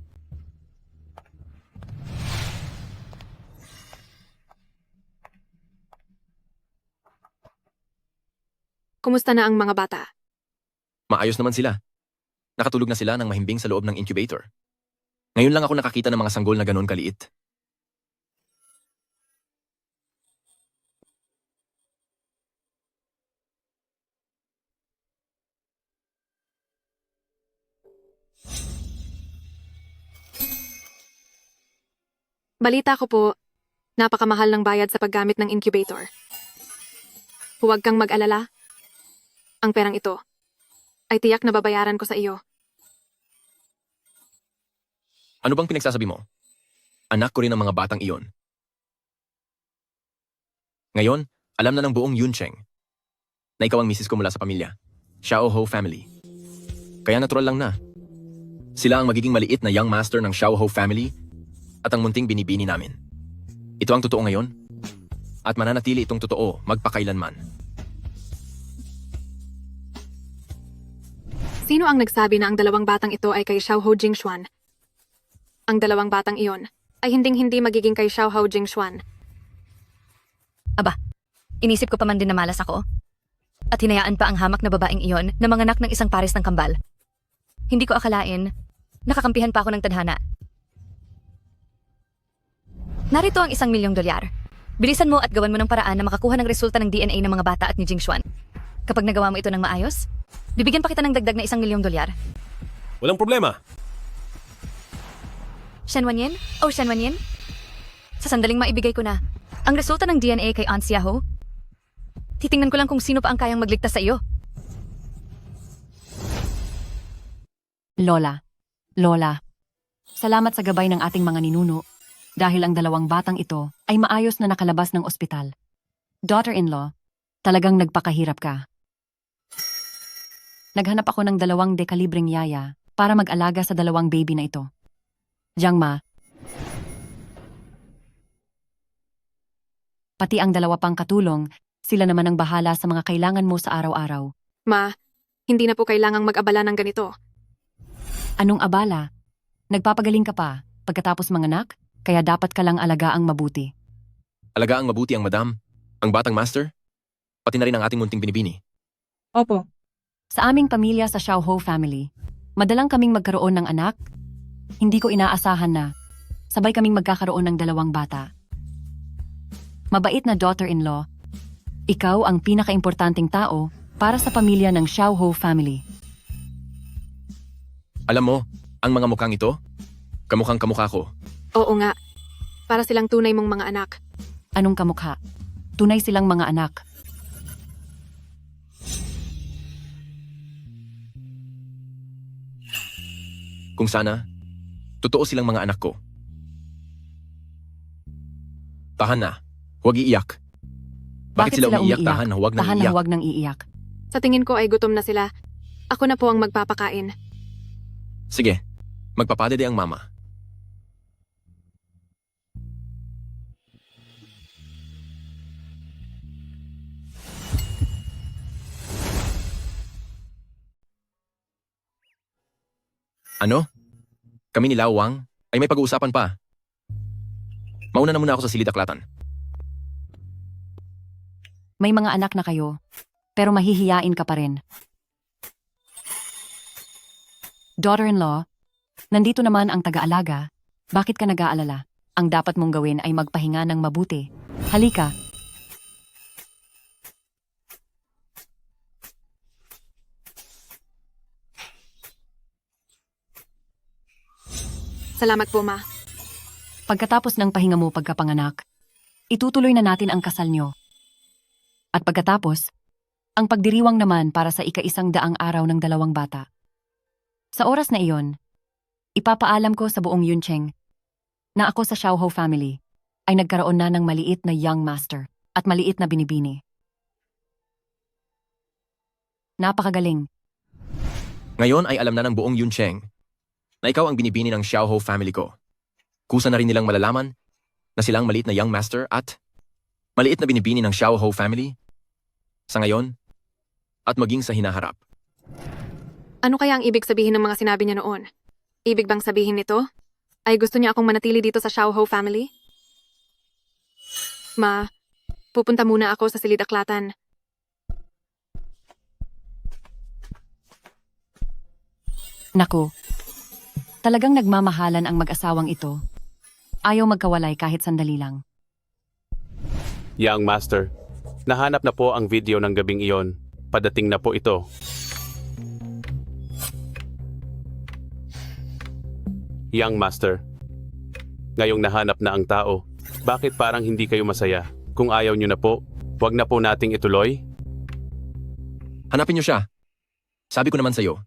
Kumusta na ang mga bata? Maayos naman sila. Nakatulog na sila ng mahimbing sa loob ng incubator. Ngayon lang ako nakakita ng mga sanggol na ganoon kaliit. Balita ko po, napakamahal ng bayad sa paggamit ng incubator. Huwag kang mag-alala. Ang perang ito ay tiyak na babayaran ko sa iyo. Ano bang pinagsasabi mo? Anak ko rin ang mga batang iyon. Ngayon, alam na ng buong Yuncheng na ikaw ang misis ko mula sa pamilya, Xiao Ho family. Kaya natural lang na. Sila ang magiging maliit na young master ng Xiao Ho family at ang munting binibini namin. Ito ang totoo ngayon at mananatili itong totoo magpakailanman. Sino ang nagsabi na ang dalawang batang ito ay kay Xiao Ho Jingxuan? Ang dalawang batang iyon ay hinding-hindi magiging kay Xiao Ho Jingxuan. Aba, inisip ko pa man din na malas ako. At hinayaan pa ang hamak na babaeng iyon na manganak ng isang pares ng kambal. Hindi ko akalain, nakakampihan pa ako ng tadhana. Narito ang $1,000,000. Bilisan mo at gawan mo ng paraan na makakuha ng resulta ng DNA ng mga bata at ni Jingxuan. Kapag nagawa mo ito ng maayos, bibigyan pa kita ng dagdag na $1,000,000. Walang problema. Shen Wanyin? Oh, Shen Wanyin? Sa sandaling maibigay ko na ang resulta ng DNA kay Aunt Xiao. Titingnan ko lang kung sino pa ang kayang magligtas sa iyo. Lola, salamat sa gabay ng ating mga ninuno dahil ang dalawang batang ito ay maayos na nakalabas ng ospital. Daughter-in-law, talagang nagpakahirap ka. Naghanap ako ng 2 dekalibreng yaya para mag-alaga sa 2 baby na ito. Jiang Ma, pati ang 2 pang katulong, sila naman ang bahala sa mga kailangan mo sa araw-araw. Ma, hindi na po kailangang mag-abala ng ganito. Anong abala? Nagpapagaling ka pa pagkatapos manganak, kaya dapat ka lang alagaang mabuti. Alagaang mabuti ang madam, ang batang master, pati na rin ang ating munting binibini. Opo. Sa aming pamilya sa Xiao Ho family, madalang kaming magkaroon ng anak. Hindi ko inaasahan na sabay kaming magkakaroon ng 2 bata. Mabait na daughter-in-law, ikaw ang pinakaimportanteng tao para sa pamilya ng Xiao Ho family. Alam mo, ang mga mukhang ito, kamukhang kamukha ko. Oo nga, para silang tunay mong mga anak. Anong kamukha? Tunay silang mga anak. Kung sana, totoo silang mga anak ko. Tahan na, huwag iiyak. Bakit sila umiiyak? Tahan na, huwag nang Tahan na, iiyak. huwag nang iiyak. Sa tingin ko ay gutom na sila. Ako na po ang magpapakain. Sige, magpapadede ang mama. Ano? Kami ni Lao Wang ay may pag-uusapan pa. Mauna na muna ako sa silid-aklatan. May mga anak na kayo, pero mahihiyain ka pa rin. Daughter-in-law, nandito naman ang taga-alaga. Bakit ka nag-aalala? Ang dapat mong gawin ay magpahinga ng mabuti. Halika. Salamat po, Ma. Pagkatapos ng pahinga mo pagkapanganak, itutuloy na natin ang kasal nyo. At pagkatapos, ang pagdiriwang naman para sa ika-100 araw ng 2 bata. Sa oras na iyon, ipapaalam ko sa buong Yuncheng na ako sa Xiao Ho family ay nagkaroon na ng maliit na young master at maliit na binibini. Napakagaling. Ngayon ay alam na ng buong Yuncheng na ikaw ang binibini ng Xiaohou family ko. Kusa na rin nilang malalaman na silang maliit na young master at maliit na binibini ng Xiaohou family sa ngayon at maging sa hinaharap. Ano kaya ang ibig sabihin ng mga sinabi niya noon? Ibig bang sabihin nito ay gusto niya akong manatili dito sa Xiaohou family? Ma, pupunta muna ako sa silid-aklatan. Naku, talagang nagmamahalan ang mag-asawang ito. Ayaw magkawalay kahit sandali lang. Young Master, nahanap na po ang video ng gabing iyon. Padating na po ito. Young Master, ngayong nahanap na ang tao, bakit parang hindi kayo masaya? Kung ayaw nyo na po, wag na po nating ituloy. Hanapin niyo siya. Sabi ko naman sa'yo,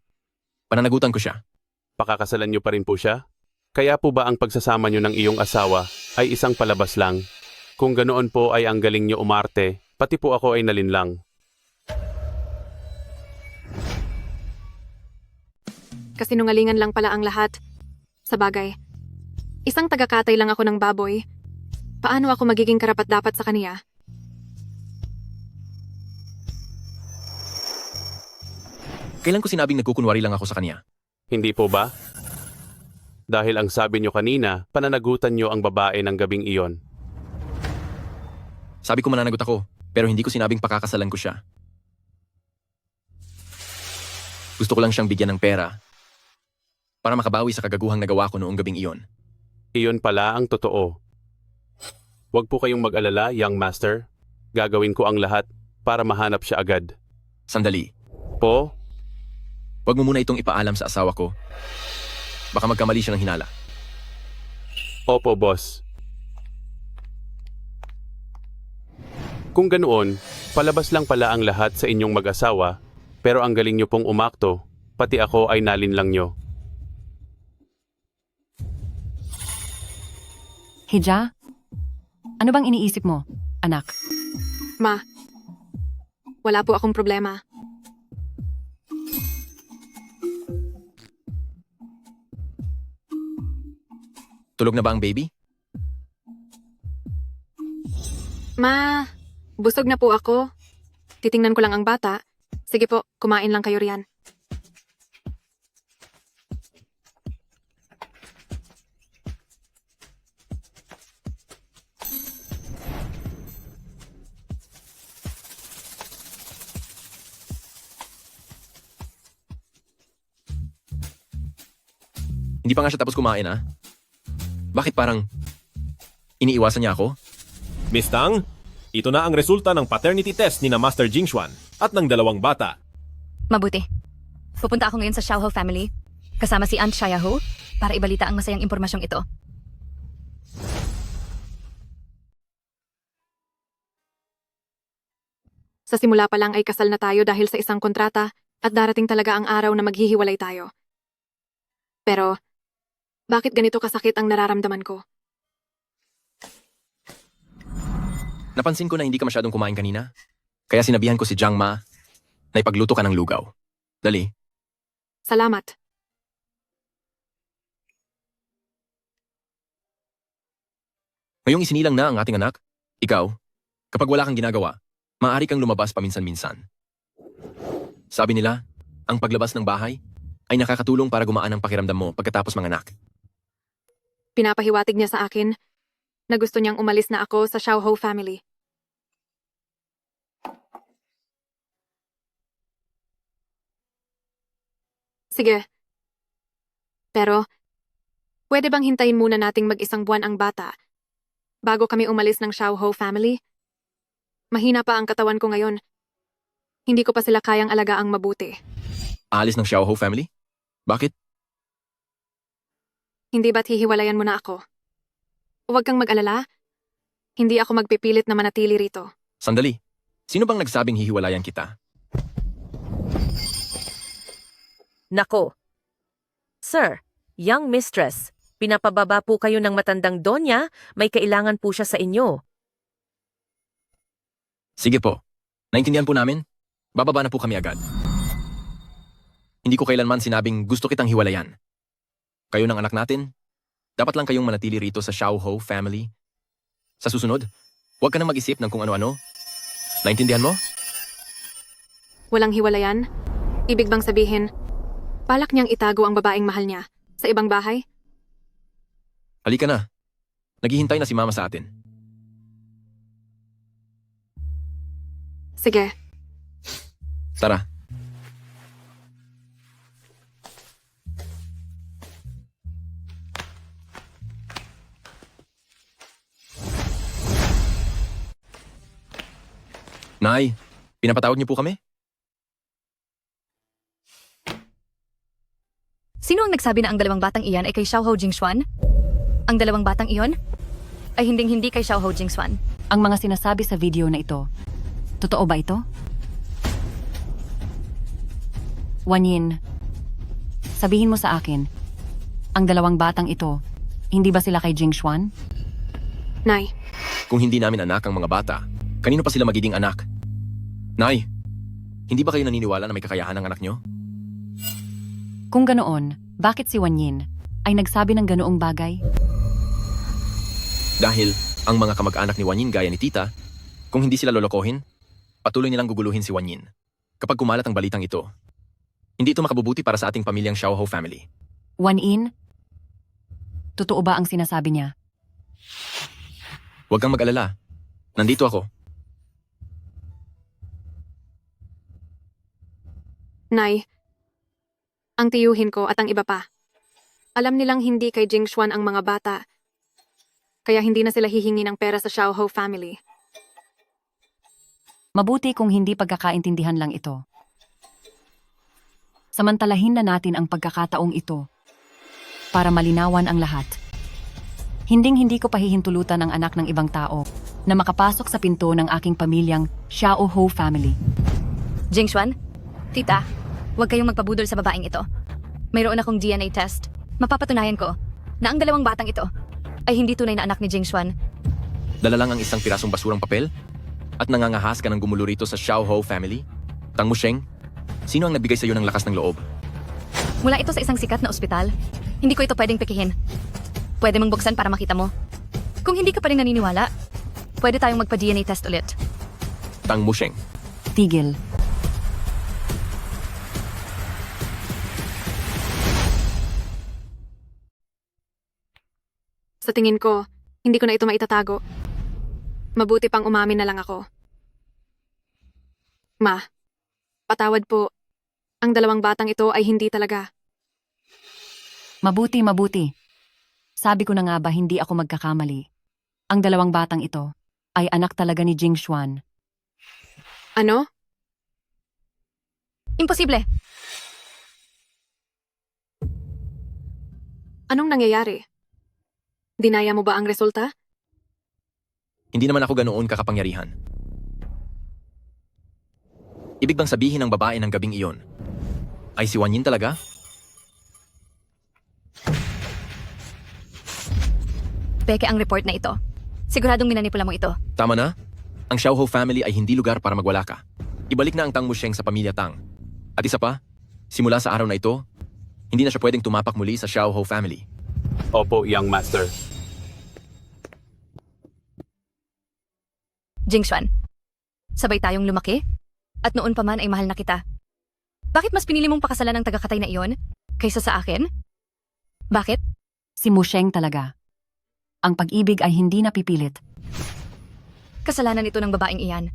pananagutan ko siya. Pakakasalan nyo pa rin po siya? Kaya po ba ang pagsasama nyo ng iyong asawa ay isang palabas lang? Kung ganoon po ay ang galing nyo umarte, pati po ako ay nalinlang. Kasinungalingan lang pala ang lahat. Sa bagay, isang tagakatay lang ako ng baboy. Paano ako magiging karapat-dapat sa kaniya? Kailan ko sinabing nagkukunwari lang ako sa kanya? Hindi po ba? Dahil ang sabi nyo kanina, pananagutan nyo ang babae ng gabing iyon. Sabi ko mananagot ako, pero hindi ko sinabing pakakasalan ko siya. Gusto ko lang siyang bigyan ng pera para makabawi sa kagaguhang nagawa ko noong gabing iyon. Iyon pala ang totoo. Huwag po kayong mag-alala, Young Master. Gagawin ko ang lahat para mahanap siya agad. Sandali. Po? Huwag mo muna itong ipaalam sa asawa ko. Baka magkamali siya ng hinala. Opo, boss. Kung ganoon, palabas lang pala ang lahat sa inyong mag-asawa, pero ang galing nyo pong umakto, pati ako ay nalinlang nyo. Hija, ano bang iniisip mo, anak? Ma, wala po akong problema. Tulog na ba ang baby? Ma, busog na po ako. Titingnan ko lang ang bata. Sige po, kumain lang kayo riyan. Hindi pa nga siya tapos kumain, ah. Bakit parang iniiwasan niya ako? Miss Tang, ito na ang resulta ng paternity test ni na Master Jingxuan at ng dalawang bata. Mabuti. Pupunta ako ngayon sa Xiaohou family, kasama si Aunt Xiaohou, para ibalita ang masayang impormasyong ito. Sa simula pa lang ay kasal na tayo dahil sa isang kontrata at darating talaga ang araw na maghihiwalay tayo. Pero, bakit ganito kasakit ang nararamdaman ko? Napansin ko na hindi ka masyadong kumain kanina. Kaya sinabihan ko si Jiang Ma na ipagluto ka ng lugaw. Dali. Salamat. Ngayong isinilang na ang ating anak, ikaw, kapag wala kang ginagawa, maaari kang lumabas paminsan-minsan. Sabi nila, ang paglabas ng bahay ay nakakatulong para gumaan ang pakiramdam mo pagkatapos manganak. Pinapahiwatig niya sa akin na gusto niyang umalis na ako sa Xiaohou family. Sige. Pero, pwede bang hintayin muna nating mag-isang buwan ang bata bago kami umalis ng Xiaohou family? Mahina pa ang katawan ko ngayon. Hindi ko pa sila kayang alagaang mabuti. Aalis ng Xiaohou family? Bakit? Hindi ba't hihiwalayan mo na ako? Huwag kang mag-alala. Hindi ako magpipilit na manatili rito. Sandali. Sino bang nagsabing hihiwalayan kita? Nako. Sir, young mistress, pinapababa po kayo ng matandang donya, may kailangan po siya sa inyo. Sige po. Naintindihan po namin. Bababa na po kami agad. Hindi ko kailanman sinabing gusto kitang hiwalayan. Kayo ng anak natin, dapat lang kayong manatili rito sa Xiaohou family. Sa susunod, huwag ka nang mag-isip ng kung ano-ano. Naintindihan mo? Walang hiwalayan? Ibig bang sabihin, balak niyang itago ang babaeng mahal niya sa ibang bahay? Halika na. Naghihintay na si Mama sa atin. Sige. Tara. Nay, pinapatawag niyo po kami? Sino ang nagsabi na ang dalawang batang iyan ay kay Xiaohou Jingxuan? Ang dalawang batang iyon ay hinding-hindi kay Xiaohou Jingxuan. Ang mga sinasabi sa video na ito, totoo ba ito? Wanyin, sabihin mo sa akin, ang dalawang batang ito, hindi ba sila kay Jingxuan? Nay. Kung hindi namin anak ang mga bata, kanino pa sila magiging anak? Nay, hindi ba kayo naniniwala na may kakayahan ang anak nyo? Kung ganoon, bakit si Wanyin ay nagsabi ng ganoong bagay? Dahil ang mga kamag-anak ni Wanyin gaya ni Tita, kung hindi sila lolokohin, patuloy nilang guguluhin si Wanyin. Kapag kumalat ang balitang ito, hindi ito makabubuti para sa ating pamilyang Xiaohou family. Wanyin, totoo ba ang sinasabi niya? Huwag kang mag-alala. Nandito ako. Nay, ang tiyuhin ko at ang iba pa. Alam nilang hindi kay Jingxuan ang mga bata, kaya hindi na sila hihingi ng pera sa Xiaohou family. Mabuti kung hindi pagkakaintindihan lang ito. Samantalahin na natin ang pagkakataong ito para malinawan ang lahat. Hinding-hindi ko pahihintulutan ang anak ng ibang tao na makapasok sa pinto ng aking pamilyang Xiaohou family. Jingxuan, Tita, huwag kayong magpabudol sa babaeng ito. Mayroon akong DNA test. Mapapatunayan ko na ang dalawang batang ito ay hindi tunay na anak ni Jingxuan. Dala lang ang isang pirasong basurang papel at nangangahas ka ng gumulo rito sa Xiaohou family? Tang Musheng, sino ang nagbigay sa iyo ng lakas ng loob? Mula ito sa isang sikat na ospital. Hindi ko ito pwedeng pekihin. Pwede mong buksan para makita mo. Kung hindi ka pa rin naniniwala, pwede tayong magpa-DNA test ulit. Tang Musheng. Tigil. Sa tingin ko, hindi ko na ito maitatago. Mabuti pang umamin na lang ako. Ma, patawad po. Ang dalawang batang ito ay hindi talaga. Mabuti, mabuti. Sabi ko na nga ba hindi ako magkakamali. Ang dalawang batang ito ay anak talaga ni Jingxuan. Ano? Imposible. Anong nangyayari? Dinaya mo ba ang resulta? Hindi naman ako ganoon kakapangyarihan. Ibig bang sabihin ng babae ng gabing iyon ay si Wanyin talaga? Peke ang report na ito. Siguradong minanipula mo ito. Tama na. Ang Xiaohou family ay hindi lugar para magwala ka. Ibalik na ang Tang Musheng sa pamilya Tang. At isa pa, simula sa araw na ito, hindi na siya pwedeng tumapak muli sa Xiaohou family. Opo, young master. Jingxuan, sabay tayong lumaki? At noon pa man ay mahal na kita. Bakit mas pinili mong pakasalan ng tagakatay na iyon kaysa sa akin? Bakit? Si Musheng talaga. Ang pag-ibig ay hindi napipilit. Kasalanan ito ng babaeng iyan.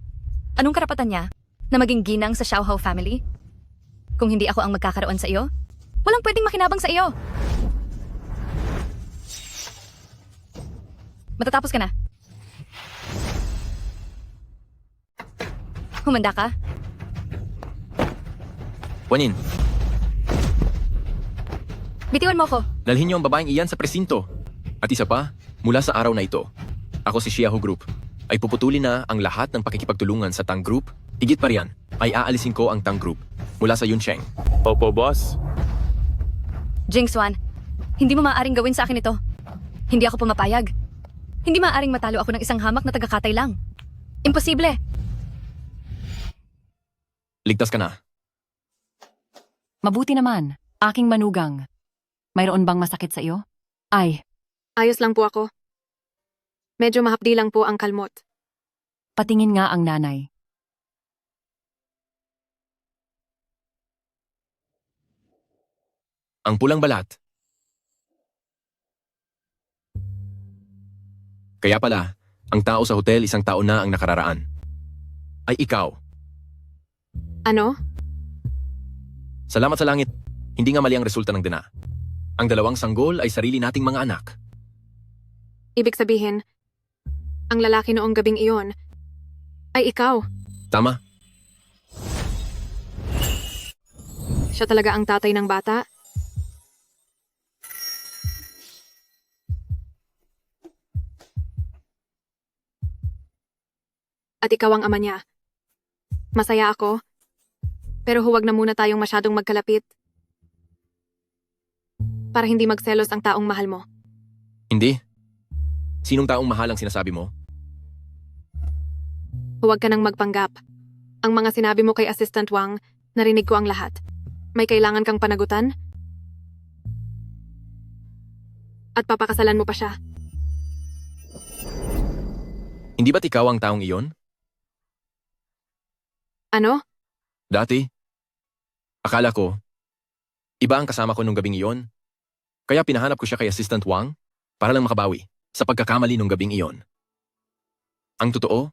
Anong karapatan niya na maging ginang sa Xiaohou family? Kung hindi ako ang magkakaroon sa iyo, walang pwedeng makinabang sa iyo. Matatapos ka na. Humanda ka? Wanyin, Bitiwan mo ko. dalhin niyo ang babaeng iyan sa presinto. At isa pa, mula sa araw na ito, ako si Xiaohou Group ay puputulin na ang lahat ng pakikipagtulungan sa Tang Group. Higit pa riyan, ay aalisin ko ang Tang Group mula sa Yuncheng. Opo, boss. Jingxuan, hindi mo maaaring gawin sa akin ito. Hindi ako pumapayag. Hindi maaaring matalo ako ng isang hamak na tagakatay lang. Imposible. Ligtas ka na. Mabuti naman, aking manugang. Mayroon bang masakit sa iyo? Ay, Ayos lang po ako. Medyo mahapdi lang po ang kalmot. patingin nga ang nanay. Ang pulang balat. Kaya pala, ang tao sa hotel isang taon na ang nakararaan. Ay ikaw. Ano? Salamat sa langit. Hindi nga mali ang resulta ng dina. Ang dalawang sanggol ay sarili nating mga anak. Ibig sabihin, ang lalaki noong gabing iyon ay ikaw. Tama. Siya talaga ang tatay ng bata? At ikaw ang ama niya. Masaya ako. Pero huwag na muna tayong masyadong magkalapit. Para hindi magselos ang taong mahal mo. Hindi. Sinong taong mahal ang sinasabi mo? Huwag ka nang magpanggap. Ang mga sinabi mo kay Assistant Wang, narinig ko ang lahat. May kailangan kang panagutan? At papakasalan mo pa siya. Hindi ba't ikaw ang taong iyon? Ano? Dati? Akala ko, iba ang kasama ko nung gabing iyon. Kaya pinahanap ko siya kay Assistant Wang para lang makabawi sa pagkakamali nung gabing iyon. Ang totoo,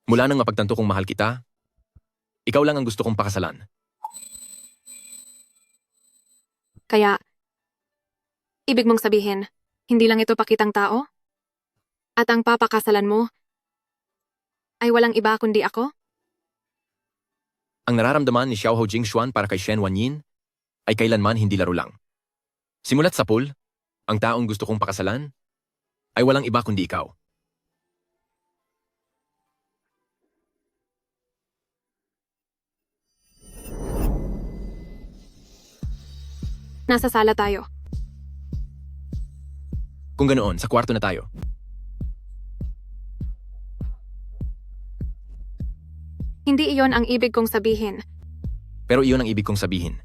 mula nang mapagtanto kong mahal kita, ikaw lang ang gusto kong pakasalan. Kaya, ibig mong sabihin, hindi lang ito pakitang tao? At ang papakasalan mo ay walang iba kundi ako? Ang nararamdaman ni Xiaohou Jingshuan para kay Shen Wanyin ay kailanman hindi laro lang. Simulat sa pool, ang taong gusto kong pakasalan ay walang iba kundi ikaw. Nasa sala tayo. Kung ganoon, sa kwarto na tayo. Hindi iyon ang ibig kong sabihin. Pero iyon ang ibig kong sabihin.